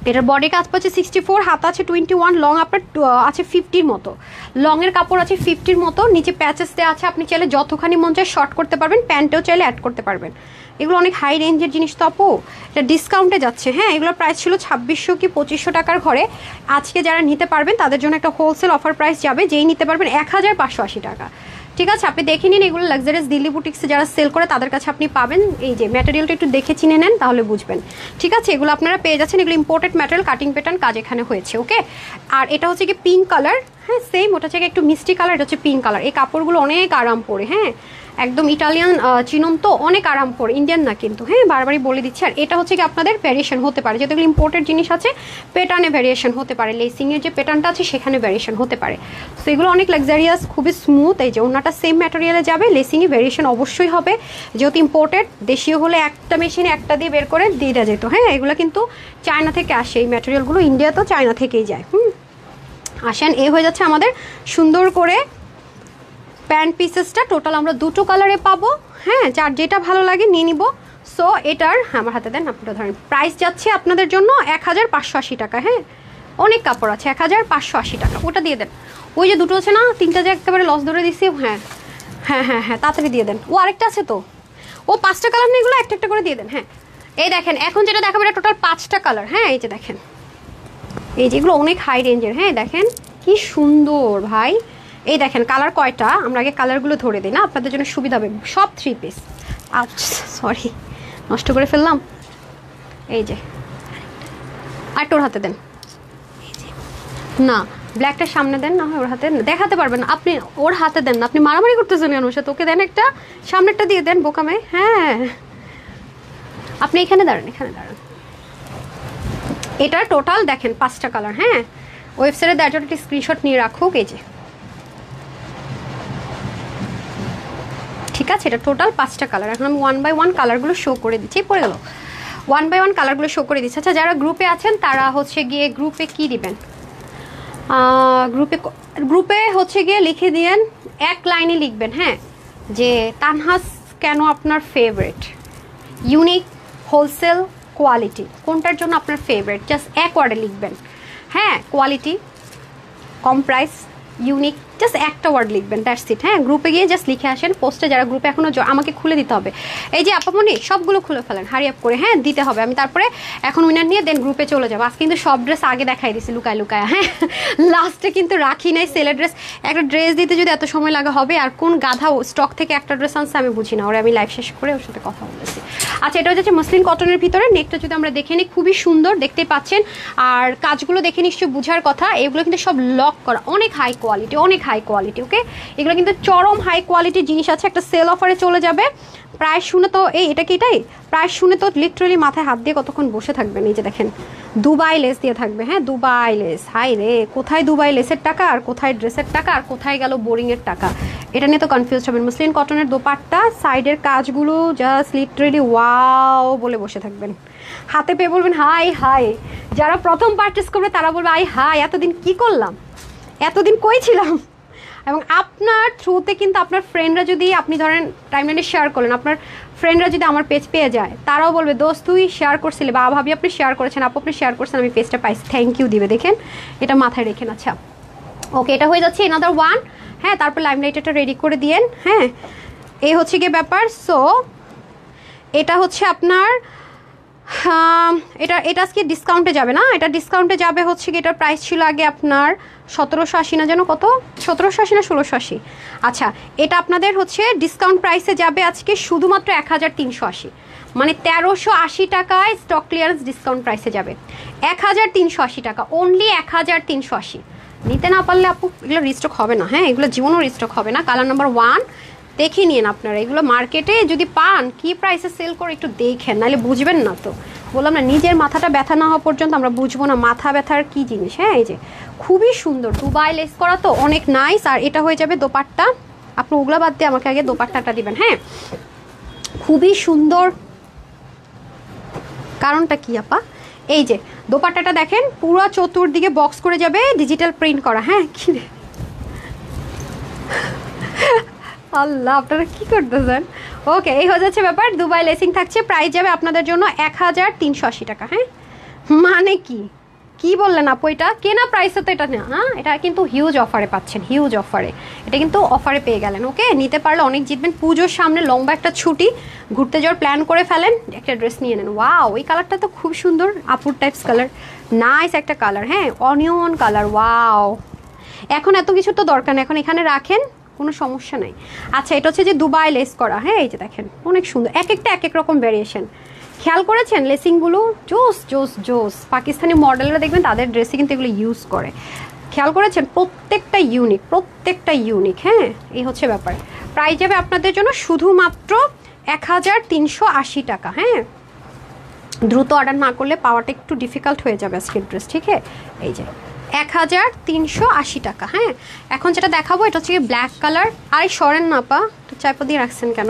এটার বডি কাজ পাচ্ছে 64, হাত আছে 21, লং আপনার আছে 50-র মতো, লংয়ের কাপড় আছে 50-র মতো, নিচে প্যাচেস দেওয়া আছে, আপনি চাইলে যতখানি মন চায় শর্ট করতে পারবেন, প্যান্টেও চাইলে অ্যাড করতে পারবেন। এগুলো অনেক হাই রেঞ্জের জিনিস তো আপু, এটা ডিসকাউন্টে যাচ্ছে। হ্যাঁ এগুলোর প্রাইস ছিল 2600 কি 2500 টাকার ঘরে, আজকে যারা নিতে পারবেন তাদের জন্য একটা হোলসেল অফার প্রাইস যাবে, যেই নিতে পারবেন 1580 টাকা। ঠিক আছে, আপনি দেখে নিন, এগুলো লাক্সারিয়াস দিল্লি বুটিক্সে যারা সেল করে তাদের কাছে আপনি পাবেন। এই যে ম্যাটেরিয়ালটা একটু দেখে চিনে নেন, তাহলে বুঝবেন। ঠিক আছে, এগুলো আপনারা পেয়ে যাচ্ছেন, এগুলো ইম্পোর্টেড ম্যাটেরিয়াল, কাটিং প্যাটার্ন কাজ এখানে হয়েছে। ওকে, আর এটা হচ্ছে কি পিঙ্ক কালার। হ্যাঁ সেম, ওটা থেকে একটু মিষ্টি কালার, এটা হচ্ছে পিঙ্ক কালার। এই কাপড়গুলো অনেক আরাম পরে, হ্যাঁ একদম ইটালিয়ান চিনন তো, অনেক আরাম পরে, ইন্ডিয়ান না কিন্তু। হ্যাঁ বারবারই বলে দিচ্ছি। আর এটা হচ্ছে কি আপনাদের ভ্যারিয়েশন হতে পারে, যেহেতু এগুলো ইম্পোর্টেড জিনিস আছে, প্যাটার্নে ভ্যারিয়েশন হতে পারে, লেসিংয়ের যে প্যাটার্নটা আছে সেখানে ভ্যারিয়েশন হতে পারে। তো এগুলো অনেক লাক্সারিয়াস, খুবই স্মুথ। এই যে ওনাটা সেম ম্যাটেরিয়ালে যাবে, লেসিংয়ে ভ্যারিয়েশন অবশ্যই হবে, যেহেতু ইম্পোর্টেড। দেশীয় হলে একটা মেশিনে একটা দিয়ে বের করে দিয়ে দেওয়া যেত। হ্যাঁ এগুলো কিন্তু চায়না থেকে আসে, এই ম্যাটেরিয়ালগুলো ইন্ডিয়া তো চায়না থেকেই যায়। আসেন, এই হয়ে যাচ্ছে আমাদের সুন্দর করে প্যান্ট পিসেসটা। টোটাল আমরা দুটো কালারে পাবো, হ্যাঁ, যার যেটা ভালো লাগে নিয়ে নিব। সো এটার আমার হাতে দেন, আপনারা ধরেন প্রাইস যাচ্ছে আপনাদের জন্য 1580 টাকা। হ্যাঁ, অনেক কাপড় আছে, 1580 টাকা, ওটা দিয়ে দেন। ওই যে দুটো আছে না, তিনটা যে একেবারে লস ধরে দিছি, হ্যাঁ হ্যাঁ হ্যাঁ হ্যাঁ, তাড়াতাড়ি দিয়ে দেন। ও আরেকটা আছে তো, ও 5টা কালার নেই, এগুলো একটা একটা করে দিয়ে দেন। হ্যাঁ, এই দেখেন এখন যেটা দেখাবো এটা টোটাল 5টা কালার। হ্যাঁ, এই যে দেখেন, এই যেগুলো অনেক হাই রেঞ্জের। হ্যাঁ, দেখেন কি সুন্দর ভাই। এই দেখেন কালার কয়টা, আমরা আগে কালারগুলো ধরে দিই না, আপনাদের জন্য সুবিধা হবে। সব 3 পিস। সরি, নষ্ট করে ফেললাম। এই যে আর ওর হাতে দেন, না ব্ল্যাকটা সামনে দেন, না হয় ওর হাতে দেখাতে পারবেন না আপনি, ওর হাতে দেন না, আপনি মারামারি করতেছেন কেন ওর সাথে, ওকে দেন একটা, সামনেরটা দিয়ে দেন বোকামে। হ্যাঁ, আপনি এখানে দাঁড়ান, এখানে দাঁড়ান। এটা টোটাল দেখেন 5টা কালার। হ্যাঁ, ওয়েবসাইটে দেওয়ার জন্য একটি স্ক্রিনশট নিয়ে রাখুক। এই যে ঠিক আছে, এটা টোটাল 5টা কালার। এখন আমি 1 বাই 1 কালারগুলো শো করে দিচ্ছি। পড়ে গেল, 1 বাই 1 কালারগুলো শো করে দিচ্ছি। আচ্ছা, যারা গ্রুপে আছেন তারা হচ্ছে গিয়ে গ্রুপে কি দিবেন, গ্রুপে হচ্ছে গিয়ে লিখে দিয়েন, এক লাইনে লিখবেন। হ্যাঁ, যে তানহাস কেন আপনার ফেভারিট, ইউনিক, হোলসেল, কোয়ালিটি, কোনটার জন্য আপনার ফেভারিট, জাস্ট এক ওয়ার্ডে লিখবেন। হ্যাঁ, কোয়ালিটি, কম প্রাইস, ইউনিক, জাস্ট একটা ওয়ার্ড লিখবেন, দ্যাটস ইট। হ্যাঁ, গ্রুপে গিয়ে জাস্ট লিখে আসেন। পোস্টে যারা গ্রুপে এখনও আমাকে খুলে দিতে হবে, এই যে আপামনি সবগুলো খুলে ফেলেন হারি আপ করে। হ্যাঁ, দিতে হবে, আমি তারপরে এখন উইনার নিয়ে দেন গ্রুপে চলে যাবো। আজ কিন্তু সব ড্রেস আগে দেখাই দিছি লুকায় লুকায়। হ্যাঁ, লাস্টে কিন্তু রাখি নাই সেলের ড্রেস। একটা ড্রেস দিতে যদি এত সময় লাগা হবে, আর কোন গাধা স্টক থেকে একটা ড্রেস আনছে আমি বুঝি না। ওরা আমি লাইভ শেষ করে ওর সাথে কথা বলেছি। আচ্ছা, এটা হচ্ছে মসলিন কটনের ভিতরে। নেকটা যদি আমরা দেখে নিই, খুবই সুন্দর দেখতে পাচ্ছেন। আর কাজগুলো দেখে নিশ্চয়ই বুঝার কথা, এগুলো কিন্তু সব লক করা, অনেক হাই কোয়ালিটি, অনেক হাই কোয়ালিটি। ওকে, এগুলো কিন্তু চরম হাই কোয়ালিটির জিনিস আছে। একটা সেল অফারে চলে যাবে। প্রাইস শুনে তো এটা কি, এটাই প্রাইস শুনে তো লিটারালি মাথায় হাত দিয়ে কতক্ষণ বসে থাকবেন। এই যে দেখেন দুবাই লেস দিয়ে থাকবে। হ্যাঁ, দুবাই লেস। হাই রে, কোথায় দুবাই লেসের টাকা, আর কোথায় ড্রেসের টাকা, আর কোথায় গেল বোরিংয়ের টাকা, এটা নিয়ে তো কনফিউজ হবেন। মুসলিন কটনের দোপাট্টা, সাইডের কাজগুলো জাস্ট লিটারালি ওয়াও বলে বসে থাকবেন। হাতে পেয়ে বলবেন হাই হাই। যারা প্রথম পারচেস করবে তারা বলবে আই হাই, এতদিন কি করলাম, এতদিন কই ছিলাম। এবং আপনার থ্রুতে কিন্তু আপনার ফ্রেন্ডরা, যদি আপনি ধরেন টাইমলাইনে শেয়ার করলেন, আপনার ফ্রেন্ডরা যদি আমার পেজ পেয়ে যায়, তারাও বলবে দোস্ত তুই শেয়ার করছিলি, বা ভাবি আপনি শেয়ার করেছেন, আপু আপনি শেয়ার করছেন, আমি পেজটা পাইছি, থ্যাংক ইউ দিবে। দেখেন, এটা মাথায় রেখেন। আচ্ছা, ওকে, এটা হয়ে যাচ্ছে এনাদার ওয়ান। হ্যাঁ, তারপর লাইমলাইটটা রেডি করে দিয়েন। হ্যাঁ, এই হচ্ছে গিয়ে ব্যাপার। সো এটা হচ্ছে আপনার, এটা আজকে ডিসকাউন্টে যাবে না, এটা ডিসকাউন্টে যাবে হচ্ছে কি, এটার প্রাইস ছিল আগে আপনার 1780 না, যেন কত, 1780 না 1680। আচ্ছা, এটা আপনাদের হচ্ছে ডিসকাউন্ট প্রাইসে যাবে আজকে শুধুমাত্র 1380, মানে 1380 টাকায় স্টক ক্লিয়ারেন্স ডিসকাউন্ট প্রাইসে যাবে। 1380 টাকা, অনলি 1380। নিতে না পারলে আপু এগুলো রিস্টক হবে না। হ্যাঁ, এগুলো জীবনও রিস্টক হবে না। কালার নাম্বার 1 দেখে নিন আপনারা, এগুলো মার্কেটে যদি পান কি প্রাইসে সেল করে একটু দেখেন, নাহলে বুঝবেন না। তো বললাম না, নিজের মাথাটা ব্যথা না হওয়া পর্যন্ত আমরা বুঝবো না মাথা ব্যথার কি জিনিস। হ্যাঁ, এই যে খুবই সুন্দর দুবাই লেস করা, তো অনেক নাইস। আর এটা হয়ে যাবে দোপাট্টা। আপনি ওগুলা বাদ দিয়ে আমাকে আগে দোপাট্টাটা দিবেন। হ্যাঁ, খুবই সুন্দর। কারণটা কি আপা, এই যে দোপাট্টাটা দেখেন, পুরো চতুর্দিকে বক্স করে যাবে, ডিজিটাল প্রিন্ট করা। হ্যাঁ, কি আল্লাহ, আপনারা কি করতেছেন। ওকে, এই হয়ে যাচ্ছে ব্যাপার। দুবাই লেসিং থাকছে, প্রাইস যাবে আপনাদের জন্য 1380 টাকা। হ্যাঁ, মানে কি বললেন আপু, এটা কেনা প্রাইসে তো এটা না। হ্যাঁ, এটা কিন্তু হিউজ অফারে পাচ্ছেন, হিউজ অফারে, এটা কিন্তু অফারে পেয়ে গেলেন। ওকে, নিতে পারলে অনেক জিতবেন। পুজোর সামনে লম্বা একটা ছুটি, ঘুরতে যাওয়ার প্ল্যান করে ফেলেন, একটা ড্রেস নিয়ে নেন। ওয়াও, ওই কালারটা তো খুব সুন্দর, আপুর টাইপস কালার, নাইস একটা কালার। হ্যাঁ, অনিয়ন কালার। ওয়াও, এখন এত কিছু তো দরকার নেই, এখন এখানে রাখেন, কোনো সমস্যা নাই। আচ্ছা, এটা হচ্ছে যে দুবাই লেস করা। হ্যাঁ, এই যে দেখেন অনেক সুন্দর, এক একটা এক এক রকম ভ্যারিয়েশন। খেয়াল করেছেন লেসিংগুলো, জোস জোস জোস। পাকিস্তানি মডেলরা দেখবেন তাদের ড্রেসে কিন্তু এগুলো ইউজ করে, খেয়াল করেছেন, প্রত্যেকটা ইউনিক, প্রত্যেকটা ইউনিক। হ্যাঁ, এই হচ্ছে ব্যাপার। প্রাইস যাবে আপনাদের জন্য শুধুমাত্র 1380 টাকা। হ্যাঁ, দ্রুত অর্ডার না করলে পাওয়াটা একটু ডিফিকাল্ট হয়ে যাবে আজকের ড্রেস। ঠিক আছে, এই যে 1380 টাকা। হ্যাঁ, এখন যেটা দেখাবো এটা হচ্ছে ব্ল্যাক কালার। আর সরেন না পা, চাইপা দিয়ে রাখছেন কেন?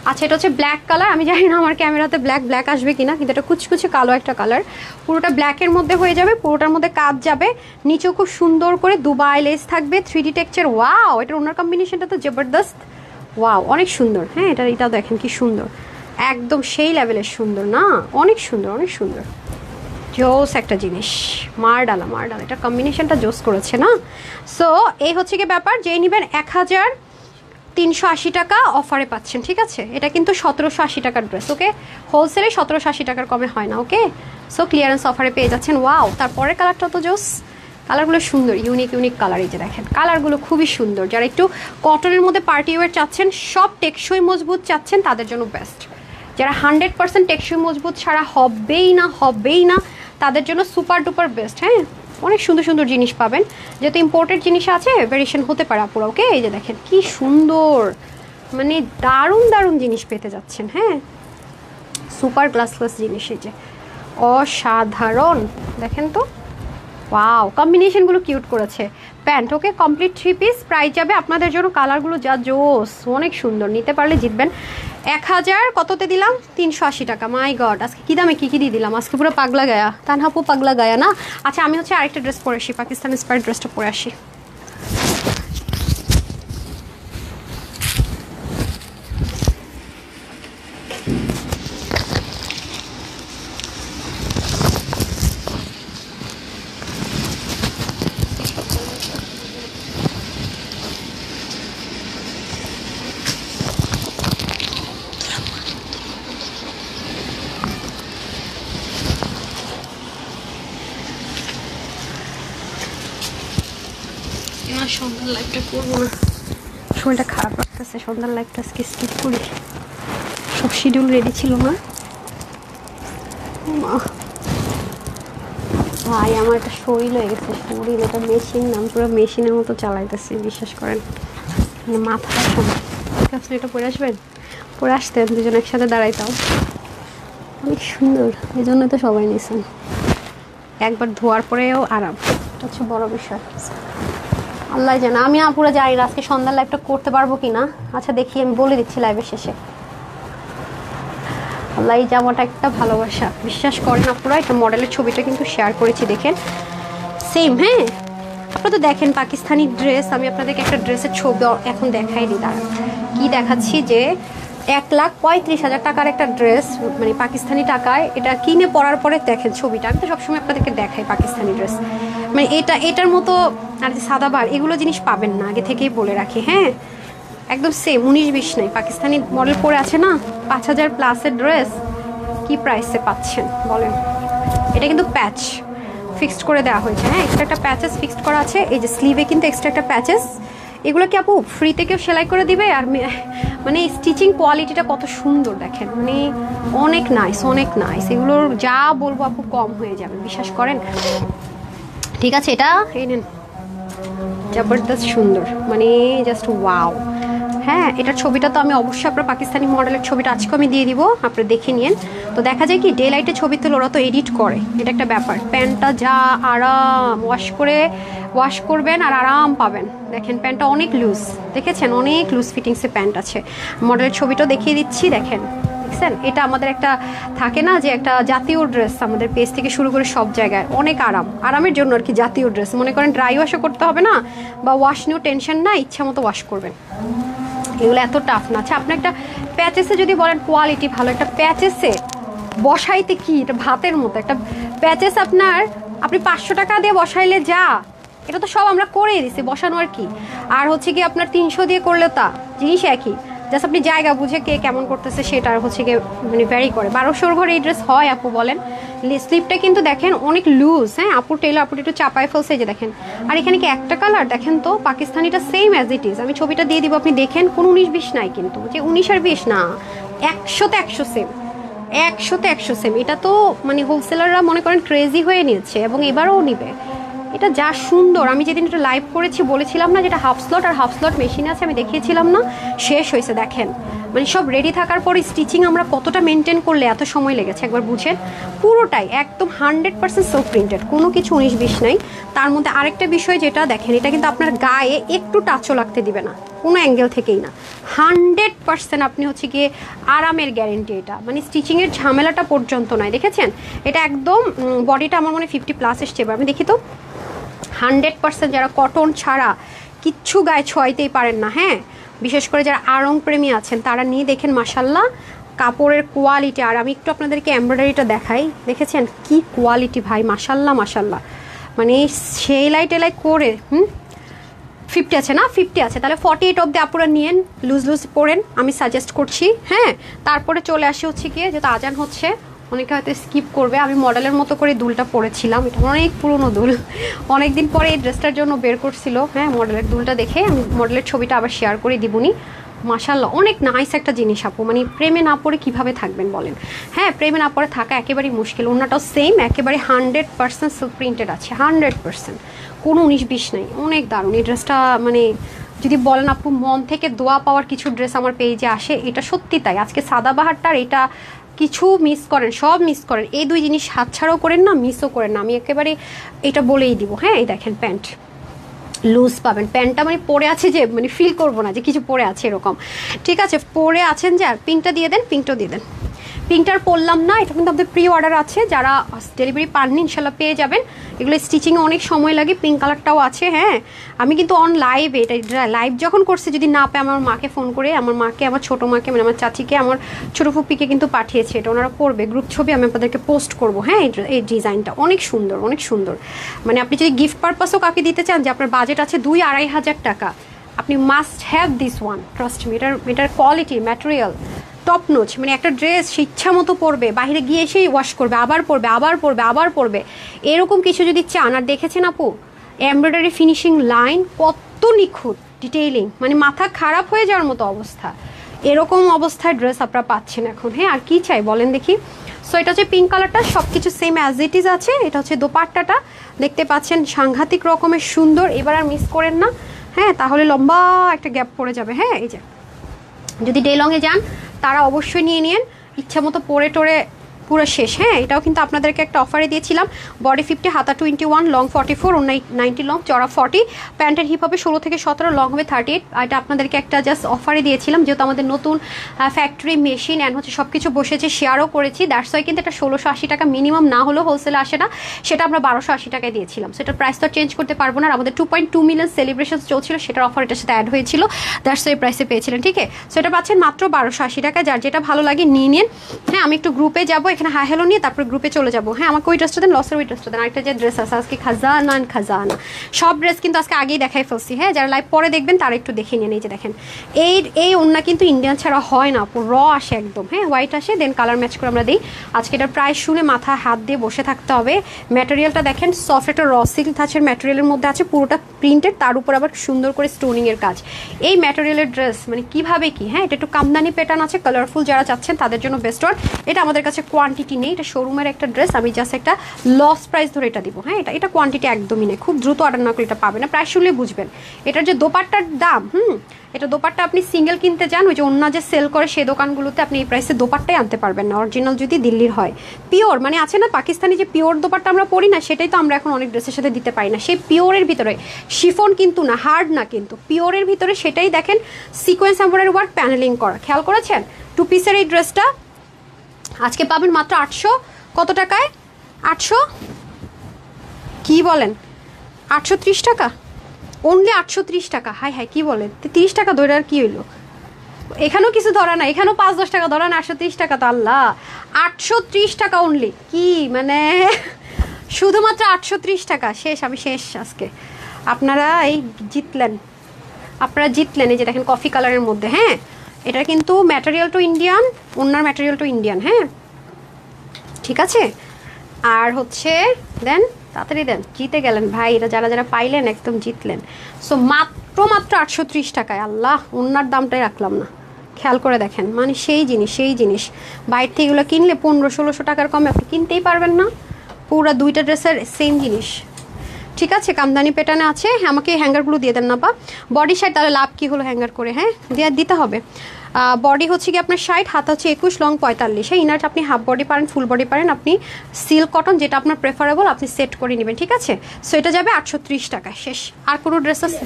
আচ্ছা, এটা হচ্ছে ব্ল্যাক কালার। আমি জানি না আমার ক্যামেরাতে ব্ল্যাক আসবে কিনা, কিন্তু এটা কুচকুচে কালো একটা কালার। পুরোটা ব্ল্যাকের মধ্যে হয়ে যাবে, পুরোটার মধ্যে কাজ যাবে, নিচেও খুব সুন্দর করে দুবাই লেস থাকবে, 3D টেক্সচার। ওয়াও, এটার ওনার কম্বিনেশনটা তো জবরদস্ত। ওয়াও, অনেক সুন্দর। হ্যাঁ, এটা দেখেন কি সুন্দর, একদম সেই লেভেলের সুন্দর না? অনেক সুন্দর, অনেক সুন্দর, জোস একটা জিনিস। মারডালা এটা কম্বিনেশনটা জোস করেছে না? সো এই হচ্ছে কি ব্যাপার, যেই নেবেন 1380 টাকা অফারে পাচ্ছেন। ঠিক আছে, এটা কিন্তু 1780 টাকার ড্রেস। ওকে, হোলসেলে 1780 টাকার কমে হয় না। ওকে, সো ক্লিয়ারেন্স অফারে পেয়ে যাচ্ছেন। ওয়াও, তারপরে কালারটা তো জোস, কালারগুলো সুন্দর, ইউনিক কালার। এই যে দেখেন, কালারগুলো খুবই সুন্দর। যারা একটু কটনের মধ্যে পার্টি ওয়্যার চাচ্ছেন, সব টেকসই মজবুত চাচ্ছেন, তাদের জন্য বেস্ট। যারা 100% টেকসই মজবুত ছাড়া হবেই না তাদের জন্য সুপার ডুপার বেস্ট। হ্যাঁ, অনেক সুন্দর জিনিস পাবেন, যেহেতু ইম্পোর্টেড জিনিস আছে, ভেরিয়েশন হতে পারে আপুরা। ওকে, এই যে দেখেন কি সুন্দর, মানে দারুণ জিনিস পেতে যাচ্ছেন। হ্যাঁ, সুপার ক্লাস জিনিস, এই যে অসাধারণ। দেখেন তো, ওয়াও, কম্বিনেশনগুলো কিউট করেছে। প্যান্ট ওকে, কমপ্লিট 3 পিস, প্রাইস যাবে আপনাদের জন্য, কালারগুলো যা জোস, অনেক সুন্দর, নিতে পারলে জিতবেন। 1000 কততে দিলাম? 380 টাকা। মাই গড, আজকে কি দামে কি দিয়ে দিলাম, আজকে পুরো পাগলা গায়া। তানহাপু পাগলা গায়া না? আচ্ছা, আমি হচ্ছে আরেকটা ড্রেস পরে আসি, পাকিস্তান ইন্সপায়ার্ড ড্রেসটা পরে আসি। সন্ধ্যার লাইভটা করবো না, শরীরটা খারাপ লাগতেছে। সন্ধ্যার লাইভটা আজকে স্কিপ করি, সব শিডিউল রেডি ছিল না। ভাই, আমার একটা শরীর হয়ে গেছে, শরীর এটা মেশিন না, পুরো মেশিনের মতো চালাইতেছি, বিশ্বাস করেন। মানে মাথাটা সময় আপনি এটা পরে আসবেন, পরে আসতেন, দুজন একসাথে দাঁড়াইতাম, অনেক সুন্দর। এই জন্য তো সবাই নিয়েছেন, একবার ধোয়ার পরেও আরাম, এটা হচ্ছে বড় বিষয়। আল্লাহ জানে, আমি আপুরা জানি না আজকে সন্ধ্যার লাইভটা করতে পারবো কিনা। আচ্ছা দেখি, আমি বলে দিচ্ছি লাইভের শেষে। আল্লাহ, এই জামাটা একটা ভালোবাসা, বিশ্বাস করেন আপুরা। একটা মডেলের ছবিটা কিন্তু শেয়ার করেছি, দেখেন সেম। হ্যাঁ, আপনারা তো দেখেন পাকিস্তানি ড্রেস, আমি আপনাদেরকে একটা ড্রেসের ছবি এখন দেখাই দিই। দাঁড়ান, কি দেখাচ্ছি, যে 1,35,000 টাকার একটা ড্রেস, মানে পাকিস্তানি টাকায়। এটা কিনে পরার পরে দেখেন ছবিটা, আমি তো সবসময় আপনাদেরকে দেখাই পাকিস্তানি ড্রেস, মানে এটার মতো আর যে সাদাবার এগুলো জিনিস পাবেন না, আগে থেকেই বলে রাখি। হ্যাঁ, একদম সেম, 19-20 নেই, পাকিস্তানি মডেল পরে আছে না। 5,000 প্লাসের ড্রেস কি প্রাইসে পাচ্ছেন বলেন? এটা কিন্তু প্যাচ ফিক্সড করে দেওয়া হয়েছে। হ্যাঁ, এক্সট্রা একটা প্যাচেস ফিক্সড করা আছে, এই যে স্লিভে কিন্তু এক্সট্রা একটা প্যাচেস। এগুলো কি আপু ফ্রিতে কেউ সেলাই করে দিবে? আর মানে স্টিচিং কোয়ালিটিটা কত সুন্দর দেখেন, মানে অনেক নাইস। এগুলোর যা বলবো আপু কম হয়ে যাবে, বিশ্বাস করেন। ঠিক আছে, এটা এই নেন, জবরদস্ত সুন্দর, মানে জাস্ট ওয়াও। হ্যাঁ, এটার ছবিটা তো আমি অবশ্যই আপনার পাকিস্তানি মডেলের ছবিটা আজকে আমি দিয়ে দিব, আপনি দেখে নিন। তো দেখা যায় কি, ডে লাইটে ছবি তুলে ওরা তো এডিট করে, এটা একটা ব্যাপার। প্যান্টটা যা আরাম, ওয়াশ করবেন আর আরাম পাবেন। দেখেন প্যান্টটা অনেক লুজ, দেখেছেন, অনেক লুজ ফিটিংসে প্যান্ট আছে। মডেলের ছবিটাও দেখিয়ে দিচ্ছি, দেখেন। এটা আমাদের একটা থাকে না যে একটা জাতীয় ড্রেস, আমাদের পেজ থেকে শুরু করে সব জায়গায় অনেক আরামের জন্য আর কি জাতীয় ড্রেস। মনে করেন ড্রাই ওয়াশও করতে হবে না, বা ওয়াশ নিয়েও টেনশন না, ইচ্ছা মতো ওয়াশ করবেন, এগুলো এত টাফ না। আচ্ছা, আপনি একটা প্যাচেসে যদি বলেন কোয়ালিটি ভালো, একটা প্যাচেসে বসাইতে কি, এটা ভাতের মতো একটা প্যাচেস আপনি 500 টাকা দিয়ে বসাইলে যা, এটা তো সব আমরা করেই দিছি, বসানো আর কি। আর হচ্ছে কি আপনার 300 দিয়ে করলে তা জিনিস একই, জাস্ট আপনি জায়গা বুঝে কে কেমন করতেছে সেটা হচ্ছে গিয়ে মানে ভ্যারি করে। 1200 ঘরে এই ড্রেস হয় আপু বলেন। স্লিপটা কিন্তু দেখেন অনেক লুজ। হ্যাঁ, আপুর একটু চাপায় ফেলছে, যে দেখেন। আর এখানে কি একটা কালার দেখেন তো, পাকিস্তানিটা সেম অ্যাজ ইট ইজ, আমি ছবিটা দিয়ে দিব, আপনি দেখেন, কোনো 19-20 নাই কিন্তু, যে 19 আর 20 না, 100-তে 100 সেম, 100-তে 100 সেম। এটা তো মানে হোলসেলাররা মনে করেন ক্রেজি হয়ে নিয়েছে, এবং এবারও নিবে। এটা যা সুন্দর, আমি যেদিন এটা লাইভ করেছি বলেছিলাম না যেটা হাফ স্লট আর হাফ স্লট মেশিন আছে, আমি দেখিয়েছিলাম না, শেষ হয়েছে দেখেন। মানে সব রেডি থাকার পর স্টিচিং আমরা কতটা মেনটেন করলে এত সময় লেগেছে একবার বুঝেন। পুরোটাই একদম 100% সেলফ প্রিন্টেড, কোনো কিছু 19-20 নাই। তার মধ্যে আরেকটা বিষয় যেটা দেখেন, এটা কিন্তু আপনার গায়ে একটু টাচও লাগতে দিবে না, কোনো অ্যাঙ্গেল থেকেই না। 100% আপনি হচ্ছে গিয়ে আরামের গ্যারেন্টি এটা, মানে স্টিচিংয়ের ঝামেলাটা পর্যন্ত নয়। দেখেছেন এটা একদম বডিটা আমার মনে 50+ এসছে, এবার আমি দেখি তো। 100% যারা কটন ছাড়া কিচ্ছু গায়ে ছোঁয়াইতেই পারেন না, হ্যাঁ, বিশেষ করে যারা আড়ং প্রেমী আছেন তারা নিয়ে দেখেন মাশাল্লাহ কাপড়ের কোয়ালিটি। আর আমি একটু আপনাদেরকে এমব্রয়ডারিটা দেখাই, দেখেছেন কি কোয়ালিটি ভাই, মাশাল্লাহ মাশাল্লাহ। মানে সেলাই টেলাই করে 50 আছে না, 50 আছে, তাহলে 48 অব্দি আপুরা নিয়েন, লুজ লুজ পরেন, আমি সাজেস্ট করছি। হ্যাঁ, তারপরে চলে আসি হচ্ছে গিয়ে যেহেতু আজান হচ্ছে, অনেকে হয়তো স্কিপ করবে, আমি মডেলের মতো করে দুলটা পরেছিলাম, এটা অনেক পুরনো দুল, অনেকদিন পরে এই ড্রেসটার জন্য বের করছিল। হ্যাঁ, মডেলের দুলটা দেখে আমি মডেলের ছবিটা আবার শেয়ার করে দিবনি। মাশাল্লাহ অনেক নাইস একটা জিনিস আপু, মানে প্রেমে না পড়ে কিভাবে থাকবেন বলেন। হ্যাঁ, প্রেমে না পড়ে থাকা একেবারেই মুশকিল। ওনাটাও সেম একেবারে 100% সিল্ক প্রিন্টেড আছে, 100%, কোনো 19-20 নাই। অনেক দারুণ এই ড্রেসটা, মানে যদি বলেন আপু মন থেকে দোয়া পাওয়ার কিছু ড্রেস আমার পেজে আসে, এটা সত্যি তাই। আজকে সাদাবাহারটার এটা কিছু মিস করেন, সব মিস করেন, এই দুই জিনিস হাতছাড়াও করেন না, মিসও করেন না, আমি একেবারে এটা বলেই দিব। হ্যাঁ, এই দেখেন প্যান্ট লুজ পাবেন, প্যান্টটা মানে পরে আছে যে মানে ফিল করবো না যে কিছু পরে আছে এরকম, ঠিক আছে। পরে আছেন যে আর পিঙ্কটা দিয়ে দেন, পিঙ্কটাও দিয়ে দেন। পিঙ্কটার পরলাম না, এটা কিন্তু আমাদের প্রি অর্ডার আছে, যারা ডেলিভারি পাননি ইনশাল্লাহ পেয়ে যাবেন। এগুলো স্টিচিংয়ে অনেক সময় লাগে, পিঙ্ক কালারটাও আছে। হ্যাঁ, আমি কিন্তু অন লাইভে, এটা লাইভ যখন করছে, যদি না পায় আমার মাকে ফোন করে, আমার মাকে, আমার ছোটো মাকে, মানে আমার চাচিকে, আমার ছোটো ফুপিকে কিন্তু পাঠিয়েছে, এটা ওনারা করবে, গ্রুপ ছবি আমি আপনাদেরকে পোস্ট করবো। হ্যাঁ, এই ডিজাইনটা অনেক সুন্দর, অনেক সুন্দর। মানে আপনি যদি গিফট পারপাসও কাউকে দিতে চান, যে আপনার বাজেট আছে 2-2.5 হাজার টাকা, আপনি must have this one, trust me. এটার কোয়ালিটি, ম্যাটেরিয়াল টপ নোচ। মানে একটা ড্রেস সে ইচ্ছা মতো পরবে, বাইরে গিয়ে এসেই ওয়াশ করবে, আবার পরবে, আবার পরবে, আবার পরবে, এরকম কিছু যদি চান। আর দেখেছেন আপু এমব্রয়ডারি ফিনিশিং লাইন কত নিখুঁত, ডিটেইলিং, মানে মাথা খারাপ হয়ে যাওয়ার মতো অবস্থা। এরকম অবস্থায় ড্রেস আপনারা পাচ্ছেন এখন। হ্যাঁ, আর কি চাই বলেন দেখি। সো এটা হচ্ছে পিঙ্ক কালারটা, সব কিছু সেম অ্যাজ ইট ইজ আছে। এটা হচ্ছে দোপাট্টাটা, দেখতে পাচ্ছেন সাংঘাতিক রকমের সুন্দর, এবার আর মিস করেন না। হ্যাঁ, তাহলে লম্বা একটা গ্যাপ পড়ে যাবে। হ্যাঁ, এই যে যদি ডে লংয়ে যান তারা অবশ্যই নিয়ে নিন, ইচ্ছা মতো পরে টোরে পুরো শেষ। হ্যাঁ, এটাও কিন্তু আপনাদেরকে একটা অফারে দিয়েছিলাম, বডি 50, হাতা 21, লং 44, 90 লং, চড়া 40, প্যান্টের হিপ হবে 16 থেকে 17, লং হবে 38। এটা আপনাদেরকে একটা জাস্ট অফারে দিয়েছিলাম, যেহেতু আমাদের নতুন ফ্যাক্টরি মেশিন অ্যান্ড হচ্ছে সব কিছু বসেছে, শেয়ারও করেছি, দ্যাটস ওয়াই কিন্তু এটা 1680 টাকা মিনিমাম না হলেও হোলসেলে আসে না, সেটা আমরা 1280 টাকায় দিয়েছিলাম। সেটার প্রাইস তো চেঞ্জ করতে পারবো না, আমাদের 2.2 মিলিয়ন সেলিব্রেশন চলছিল, সেটার অফার এটার সাথে অ্যাড হয়েছিল, দ্যাটস ওয়াই প্রাইসে পেয়েছিলেন। ঠিক আছে, সো এটা পাচ্ছেন মাত্র 1280 টাকায়, যার যেটা ভালো লাগে নিয়ে নিন। হ্যাঁ, আমি একটু গ্রুপে যাবো, এখানে হাই হ্যালো নিয়ে তারপর গ্রুপে চলে যাবো। হ্যাঁ, আমাকে ওই ড্রেসটা দেন, লসের ওই ড্রেসটা দেন। আরেকটা যে ড্রেস আছে আজকে খাজানা খাজানা, সব ড্রেস কিন্তু আজকে আগেই দেখাই ফেলছি। হ্যাঁ, যারা লাইভ পরে দেখবেন তারা একটু দেখে নিন। এই যে দেখেন, এই ওড়না কিন্তু ইন্ডিয়ান ছাড়া হয় না, র আসে একদম। হ্যাঁ, হোয়াইট আসে, দেন কালার ম্যাচ করে আমরা দিই। আজকে এটার প্রাইস শুনে মাথা হাত দিয়ে বসে থাকতে হবে। ম্যাটেরিয়ালটা দেখেন, সফট একটা র সিল্ক ধাঁচের ম্যাটেরিয়ালের মধ্যে আছে, পুরোটা প্রিন্টেড, তার উপর আবার সুন্দর করে স্টোনিংয়ের কাজ। এই ম্যাটেরিয়ালের ড্রেস মানে কিভাবে কি, হ্যাঁ, এটা একটু কামদানি প্যাটার্ন আছে, কালারফুল যারা চাচ্ছেন তাদের জন্য বেস্ট ওয়ান। এটা আমাদের কাছে কোয়ান্টিটি নেই, এটা শোরুমের একটা ড্রেস, আমি জাস্ট একটা লস প্রাইস ধরে এটা দিব। হ্যাঁ, এটা কোয়ান্টিটি একদমই নেই, খুব দ্রুত অর্ডার না করে এটা পাবে না, প্রাইস শুনলে বুঝবেন। এটার যে দোপাট্টার দাম, এটা দোপাট্টা আপনি সিঙ্গেল কিনতে যান, ওই যে অন্য যে সেল করে সেই দোকানগুলোতে আপনি এই প্রাইসে দোপাট্টাই আনতে পারবেন না, অরিজিনাল যদি দিল্লির হয়। পিওর মানে আছে না পাকিস্তানি যে পিওর দোপাট্টা আমরা পরি না, সেটাই তো আমরা এখন অনেক ড্রেসের সাথে দিতে পারি না। সেই পিওরের ভিতরে, শিফন কিন্তু না, হার্ড না কিন্তু, পিওরের ভিতরে সেটাই দেখেন সিকোয়েন্স এমব্রয়ডারি ওয়ার্ক প্যানেলিং করা, খেয়াল করেছেন। 2 পিসের এই ড্রেসটা আজকে পাবেন মাত্র 800 কত টাকায়, 800 কি বলেন, 830 টাকা, অনলি 830 টাকা। হাই হাই, কি বলেন, 30 টাকা ধরে আর কি হইলো, এখানেও কিছু ধরা না, এখানেও 5-10 টাকা ধরা না, 830 টাকা তো আল্লাহ, 830 টাকা অনলি। কি মানে শুধুমাত্র 830 টাকা, শেষ, আমি শেষ আজকে। আপনারা এই জিতলেন, আপনারা জিতলেন। এই যে দেখেন কফি কালারের মধ্যে। হ্যাঁ, এটা কিন্তু ম্যাটেরিয়াল টু ইন্ডিয়ান, ওনার ম্যাটেরিয়াল টু ইন্ডিয়ান। হ্যাঁ, ঠিক আছে। আর হচ্ছে দেন, তাড়াতাড়ি দেন, জিতে গেলেন ভাই, এটা যারা যারা পাইলেন একদম জিতলেন। সো মাত্র 830 টাকায়, আল্লাহ ওনার দামটাই রাখলাম না, খেয়াল করে দেখেন, মানে সেই জিনিস বাইরে থেকে এগুলো কিনলে 1500-1600 টাকার কমে আপনি কিনতেই পারবেন না, পুরো দুইটা ড্রেসের সেম জিনিস। ঠিক আছে, কামদানি প্যাটার্নে আছে। আমাকে হ্যাঙ্গারগুলো দিয়ে দেন না বা বডি সাইড, তাহলে লাভ কি হলো হ্যাঙ্গার করে, হ্যাঁ দিতে হবে। বডি হচ্ছে কি আপনার 60, হাত হচ্ছে 21, লং 45। হ্যাঁ ইনারটা আপনি হাফ বডি পারেন, ফুল বডি পারেন, আপনি সিল্ক কটন যেটা আপনার প্রেফারেবল আপনি সেট করে নেবেন, ঠিক আছে। সো এটা যাবে 830 টাকায়। শেষ। আর কোনো ড্রেস আছে?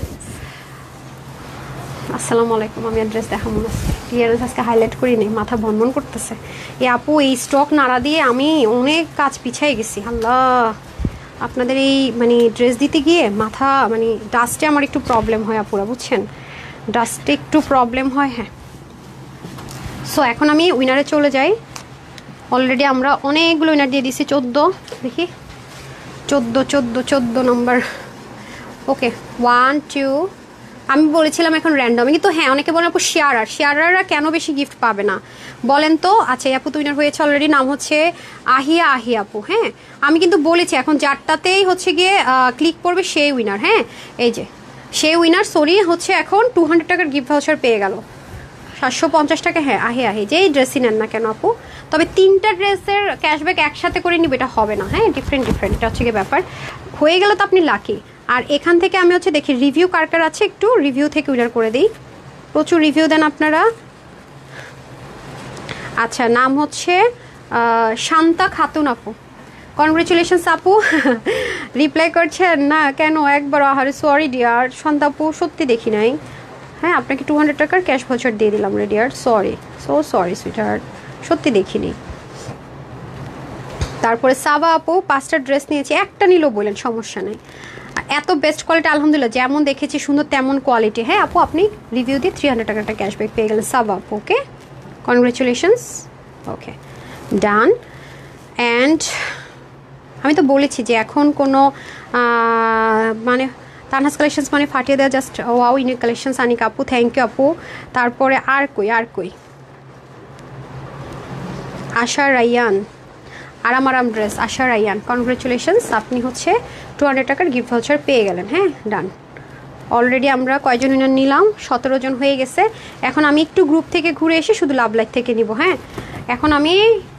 আসসালামু আলাইকুম, আমি অ্যাড্রেস দেখাবো না, ক্লিয়ারেন্স আজকে হাইলাইট করি নেই, মাথা ভনভন করতেছে। এই আপু এই স্টক নাড়া দিয়ে আমি অনেক কাজ পিছিয়ে গেছি। আল্লাহ, আপনাদের এই মানে ড্রেস দিতে গিয়ে মাথা মানে ডাস্টে আমার একটু প্রবলেম হয় আপুরা, বুঝছেন, ডাস্টে একটু প্রবলেম হয়। হ্যাঁ, সো এখন আমি উইনারে চলে যাই। অলরেডি আমরা অনেকগুলো উইনার দিয়ে দিছি, 14, দেখি 14 নম্বর। ওকে 1 2, আমি বলেছিলাম এখন র্যান্ডম, কিন্তু হ্যাঁ অনেকে বলেন আপু শেয়ারাররা কেন বেশি গিফট পাবে না বলেন তো। আচ্ছা, আপু তো উইনার হয়েছে অলরেডি, নাম হচ্ছে আহিয়া আপু। হ্যাঁ আমি কিন্তু বলেছি এখন যারটাতেই হচ্ছে গিয়ে ক্লিক করবে সেই উইনার। হ্যাঁ এই যে সেই উইনার, সরি হচ্ছে এখন 200 টাকার গিফট ভাউচার পেয়ে গেল, 750 টাকা। হ্যাঁ আহি যেই ড্রেসই নেন না কেন আপু, তবে 3টা ড্রেসের ক্যাশব্যাক একসাথে করে নিব এটা হবে না। হ্যাঁ ডিফারেন্ট এটা হচ্ছে গিয়ে ব্যাপার, হয়ে গেলে তো আপনি লাকি। আর এখান থেকে আমি হচ্ছে দেখি রিভিউ কার আছে, একটু রিভিউ থেকে উইনার করে দিই। প্রচুর রিভিউ দেন আপনারা। আচ্ছা, নাম হচ্ছে শান্তা খাতুন আপু, কনগ্রেচুলেশনস আপু। রিপ্লাই করছেন না কেন একবার? আহারে সরি ডিয়ার, শান্তা আপু সত্যি দেখি নাই। হ্যাঁ আপনাকে 200 টাকার ক্যাশ ভাউচার দিয়ে দিলাম রে dear, sorry, so sorry sweetheart, সত্যি দেখিনি। তারপরে সাবা আপু 5টা ড্রেস নিয়েছি, একটা নিলেও বললেন সমস্যা নেই। এত বেস্ট কোয়ালিটি আলহামদুলিল্লাহ, যেমন দেখেছি সুন্দর তেমন কোয়ালিটি। হ্যাঁ আপু আপনি রিভিউ দিয়ে 300 টাকার একটা ক্যাশব্যাক পেয়ে গেলেন সাবা আপু। ওকে কনগ্রেচুলেশনস। Okay done. অ্যান্ড আমি তো বলেছি যে এখন কোনো মানে তানহাস কালেকশনস মানে ফাটিয়ে দেওয়া, জাস্ট ওয়াও ইউনিক কালেকশনস। আনিক আপু থ্যাংক ইউ আপু। তারপরে আর কই আশা রাইয়ান, আরাম ড্রেস, আশা রাইয়ান কনগ্রেচুলেশনস, আপনি হচ্ছে 200 টাকার গিফট ভাউচার পেয়ে গেলেন। হ্যাঁ ডান। অলরেডি আমরা কয়জন উইনার নিলাম? 17 জন হয়ে গেছে। এখন আমি একটু গ্রুপ থেকে ঘুরে এসে শুধু লাভ লাইক থেকে নিব। হ্যাঁ এখন আমি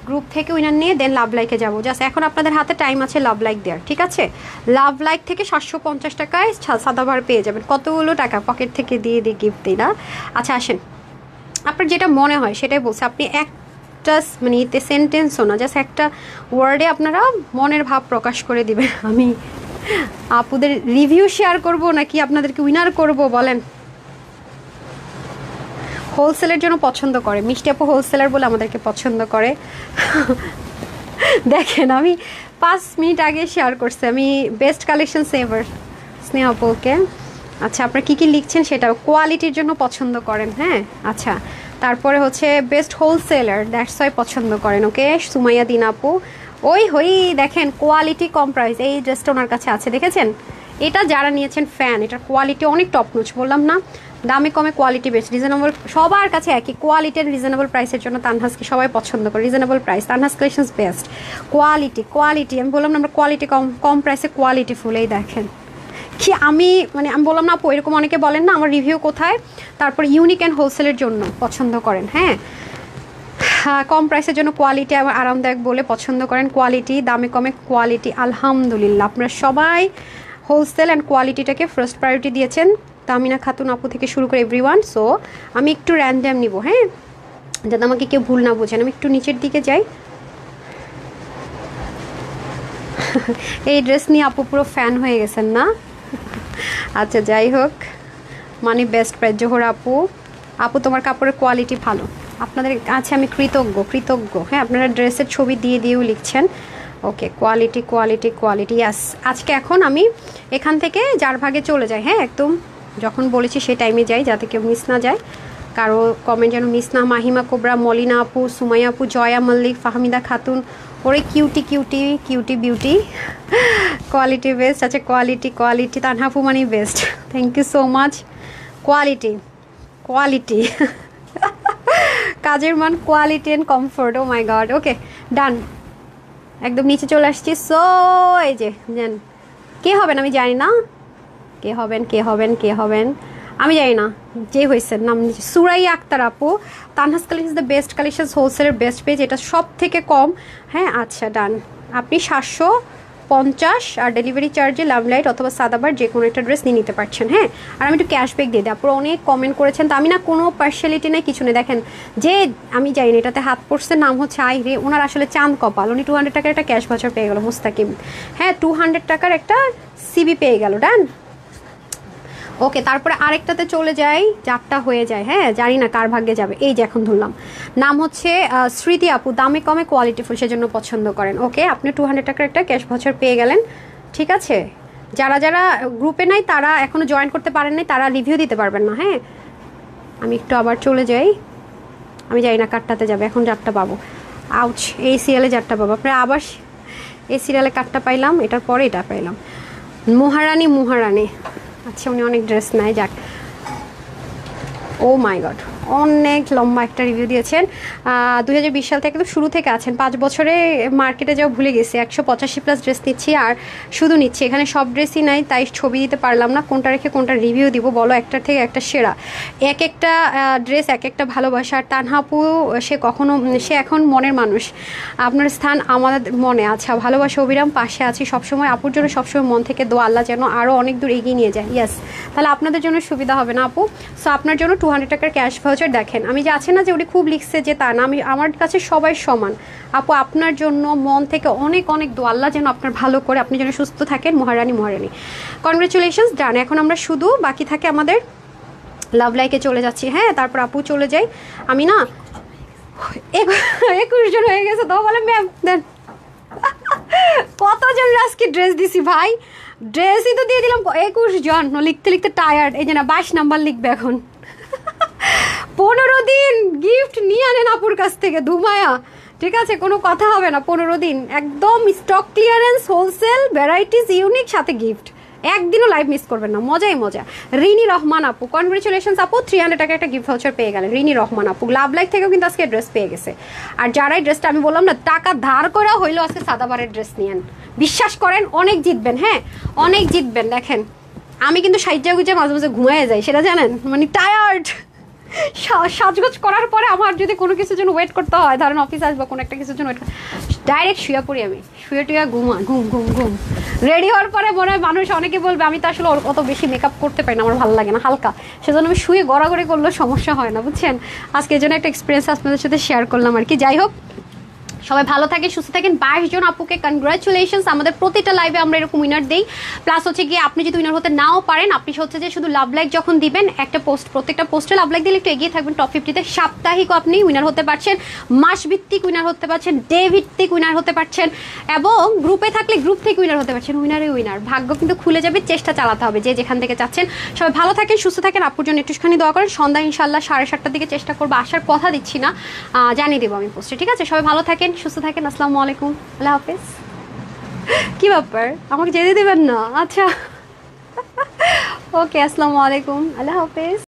গ্রুপ থেকে উইনার নিয়ে দেন লাভ লাইকে যাবো। জাস্ট এখন আপনাদের হাতে টাইম আছে লাভ লাইক দেওয়ার, ঠিক আছে। লাভ লাইক থেকে 750 টাকায় সাদাভার পেয়ে যাবেন। কতগুলো টাকা পকেট থেকে দিয়ে গিফট দিই না। আচ্ছা আসেন, আপনার যেটা মনে হয় সেটাই বলছে। আপনি একটা মানে এতে সেন্টেন্সও না, জাস্ট একটা ওয়ার্ডে আপনারা মনের ভাব প্রকাশ করে দিবেন। আমি আপুদের রিভিউ শেয়ার করব নাকি আপনাদেরকে উইনার করব বলেন? হোলসেলের জন্য পছন্দ করে, মিষ্টি আপু হোলসেলার বলে আমাদেরকে পছন্দ করে। দেখেন আমি 5 মিনিট আগে শেয়ার করছি আমি বেস্ট কালেকশন সেভার স্নেহা আপুকে। আচ্ছা আপনারা কী লিখছেন সেটা কোয়ালিটির জন্য পছন্দ করেন। হ্যাঁ আচ্ছা, তারপরে হচ্ছে বেস্ট হোলসেলার, দ্যাটস ওয়াই পছন্দ করেন। ওকে সুমাইয়া দিন আপু, ওই দেখেন কোয়ালিটি কম প্রাইস, এই ড্রেসটা ওনার কাছে আছে দেখেছেন। এটা যারা নিয়েছেন ফ্যান, এটার কোয়ালিটি অনেক টপ নোচ, বললাম না দামে কমে কোয়ালিটি বেস্ট, রিজনেবল, সবার কাছে একই কোয়ালিটি আর রিজনেবল প্রাইসের জন্য তানহাসকে সবাই পছন্দ করে। Reasonable price, Tanhas collections best. Quality আমি বললাম না আমরা কোয়ালিটি কম প্রাইসে কোয়ালিটি ফুল। এই দেখেন কি আমি বললাম না আপু, এরকম অনেকে বলেন না আমার রিভিউ কোথায়, তারপর ইউনিক অ্যান্ড হোলসেলের জন্য পছন্দ করেন। হ্যাঁ কম প্রাইসের জন্য কোয়ালিটি আরামদায়ক বলে পছন্দ করেন। কোয়ালিটি দামে কমে কোয়ালিটি, আলহামদুলিল্লাহ আপনারা সবাই হোলসেল অ্যান্ড কোয়ালিটিটাকে ফার্স্ট প্রায়োরিটি দিয়েছেন। তামিনা খাতুন আপু থেকে শুরু করে এভরিওয়ান। সো আমি একটু র্যান্ডাম নিব, হ্যাঁ যাতে আমাকে কেউ ভুল না বোঝেন। আমি একটু নিচের দিকে যাই। এই ড্রেস নিয়ে আপু পুরো ফ্যান হয়ে গেছেন না? আচ্ছা যাই হোক, মানে বেস্ট প্রাইস জোহরা আপু তোমার কাপড়ের কোয়ালিটি ভালো, আপনাদের কাছে আমি কৃতজ্ঞ। হ্যাঁ আপনারা ড্রেসের ছবি দিয়েও লিখছেন। ওকে কোয়ালিটি ইয়াস। আজকে এখন আমি এখান থেকে যার ভাগে চলে যাই। হ্যাঁ একদম যখন বলেছি সেই টাইমে যাই, যাতে কেউ মিস না যায়, কারো কমেন্ট যেন মিস না। মাহিমা কোবরা, মলিনা আপু, সুমাইয়া আপু, জয়া মল্লিক, ফাহমিদা খাতুন, ওরে কিউটি বিউটি, কোয়ালিটি বেস্ট। আচ্ছা কোয়ালিটি তানহাফু মানে best, thank you so much. Quality কাজের মান, quality and comfort, oh my God. Okay done, একদম নিচে চলে আসছি। সো এই যে জান কে হবেন আমি জানি না, কে হবেন আমি জানি না, যে হয়েছেন নাম সুরাইয়া আক্তার আপু, Tanha's collection the best collection হোলসেলের বেস্ট পেজ, এটা সব থেকে কম। হ্যাঁ আচ্ছা ডান, আপনি 50 আর ডেলিভারি চার্জে লাভ লাইট অথবা সাদাবার যে কোনো একটা ড্রেস নিয়ে নিতে পারছেন। হ্যাঁ, আর আমি একটু ক্যাশব্যাক দিয়ে দিই। আপনারা অনেক কমেন্ট করেছেন, তো আমি না কোনো পার্সিয়ালিটি নেই, কিছু নেই। দেখেন যে আমি যাই না, এটাতে হাত পড়ছে, নাম হচ্ছে আইরে, ওনার আসলে চাঁদ কপাল, উনি 200 টাকার একটা ক্যাশ ভাউচার পেয়ে গেল মুস্তাকিম। হ্যাঁ, 200 টাকার একটা সিবি পেয়ে গেল। ডান, ওকে। তারপরে আরেকটাতে চলে যাই, চারটা হয়ে যায়। হ্যাঁ, জানি না কার ভাগ্যে যাবে। এই যে এখন ধরলাম, নাম হচ্ছে স্মৃতি আপু, দামে কমে কোয়ালিটিফুল, সেজন্য পছন্দ করেন। ওকে, আপনি 200 টাকার একটা ক্যাশ ভাউচার পেয়ে গেলেন। ঠিক আছে, যারা যারা গ্রুপে নাই তারা এখনও জয়েন করতে পারেন নাই, তারা রিভিউ দিতে পারবেন না। হ্যাঁ, আমি একটু আবার চলে যাই, আমি জানি না কারটাতে যাবে, এখন যারটা পাবো। আউচ, এই সিরিয়ালে যারটা পাবো। আপনার আবার এই সিরিয়ালে কারটা পাইলাম, এটার পরে এটা পাইলাম। মহারানী, আচ্ছা উনি অনেক ড্রেস নাই, যাক। ও মাই গড, অনেক লম্বা একটা রিভিউ দিয়েছেন। 2020 সাল থেকে তো শুরু থেকে আছেন, 5 বছরে মার্কেটে যাও ভুলে গেছি। 185+ ড্রেস নিচ্ছি, আর শুধু নিচ্ছি, এখানে সব ড্রেসই নাই, তাই ছবি দিতে পারলাম না, কোনটা রেখে কোনটা রিভিউ দিব বলো। একটার থেকে একটা সেরা, এক একটা ড্রেস এক একটা ভালোবাসা। আর তানহাপু সে এখন মনের মানুষ, আপনার স্থান আমাদের মনে। আচ্ছা, ভালোবাসা অবিরাম, পাশে আছি সবসময়, আপুর জন্য সবসময় মন থেকে দোয়া, আল্লাহ যেন আরও অনেক দূর এগিয়ে নিয়ে যায়। ইয়েস, তাহলে আপনাদের জন্য সুবিধা হবে না আপু। সো আপনার জন্য 200 টাকার ক্যাশ ভাউচার। দেখেন, আমি যে আছে না যে উনি খুব লিখছে যে তা না, আমি আমার কাছে সবাই সমান আপু। আপনার জন্য মন থেকে অনেক অনেক দোয়া, আল্লাহ যেন আপনার ভালো করে, আপনি যেন সুস্থ থাকেন। মহারানী, কনগ্রেচুলেশনস। ডান, এখন আমরা শুধু বাকি থাকে আমাদের লাভ লাইকে চলে যাচ্ছি। হ্যাঁ, তারপর আপু চলে যাই। আমি না 21 জন হয়ে গেছে, তো বলে ম্যাম দেন কতজন আজকে ড্রেস দিছি ভাই, ড্রেসই তো দিয়ে দিলাম 21 জন। লিখতে লিখতে টায়ার্ড, এই যে না 22 নাম্বার লিখবে এখন। 15 দিন গিফট নিয়ে আনেন আপুর কাছ থেকে, ধুমায়া। ঠিক আছে, কোনো কথা হবে না। 15 দিন একদম stock clearance, wholesale varieties, unique, সাথে গিফট। একদিনও লাইভ মিস করবেন না, মজাই মজা। রিনি রহমান আপু, কনগ্রেচুলেশনস আপু, 300 টাকা একটা গিফট ভাউচার পেয়ে গেলেন। রিনি রহমান আপু লাভ লাইক থেকেও কিন্তু আজকে ড্রেস পেয়ে গেছে। আর যারাই ড্রেসটা, আমি বললাম না, টাকা ধার করে হইলো আজকে সাদাবারের ড্রেস নিয়েন, বিশ্বাস করেন অনেক জিতবেন। হ্যাঁ, অনেক জিতবেন। দেখেন, আমি কিন্তু সাইজা গুজে মাঝে মাঝে ঘুমিয়ে যাই, সেটা জানেন, মানে টায়ার্ড। সাজগোজ করার পরে আমার যদি কোনো কিছুর জন্য ওয়েট করতে হয়, ধরেন অফিস আসবো, কোনো একটা কিছুর জন্য ওয়েট, ডাইরেক্ট শুয়ে পড়ি আমি, শুয়ে টুয়ে ঘুম। রেডি হওয়ার পরে মনে হয় মানুষ অনেকে বলবে আমি তো আসলে অত বেশি মেকআপ করতে পারি না, আমার ভালো লাগে না, হালকা, সেজন্য আমি শুয়ে গড়াগড়ি করলেও সমস্যা হয় না, বুঝছেন। আজকে এই জন্য একটা এক্সপিরিয়েন্স আপনাদের সাথে শেয়ার করলাম আর কি। যাই হোক, সবাই ভালো থাকেন, সুস্থ থাকেন। 22 জন আপুকে কনগ্রাচুলেশনস। আমাদের প্রতিটা লাইভে আমরা এরকম উইনার দেই। প্লাস হচ্ছে গিয়ে আপনি যদি উইনার হতে নাও পারেন, আপনি হচ্ছে যে শুধু লাভ লাইক যখন দিবেন, একটা পোস্ট, প্রত্যেকটা পোস্টে লাভ লাইক দিলে একটু এগিয়ে থাকবেন টপ 50-তে। সাপ্তাহিকও আপনি উইনার হতে পারছেন, মাসভিত্তিক উইনার হতে পারছেন, ডে ভিত্তিক উইনার হতে পারছেন, এবং গ্রুপে থাকলে গ্রুপ থেকে উইনার হতে পারছেন। উইনার ভাগ্য কিন্তু খুলে যাবে, চেষ্টা চালাতে হবে যে যেখান থেকে চাচ্ছেন। সবাই ভালো থাকেন, সুস্থ থাকেন। আপুর জন্য একটুখানি দোয়া করেন। সন্ধ্যা ইনশাল্লাহ 7:30টার দিকে চেষ্টা করবো আসার, কথা দিচ্ছি না, জানিয়ে দেবো আমি পোস্টে। ঠিক আছে, সবাই ভালো থাকেন, সুস্থ থাকেন। আসসালামু আলাইকুম, আল্লাহ হাফেজ। কি ব্যাপার, আমাকে যেতে দেবেন না? আচ্ছা, ওকে, আসসালামু আলাইকুম, আল্লাহ হাফেজ।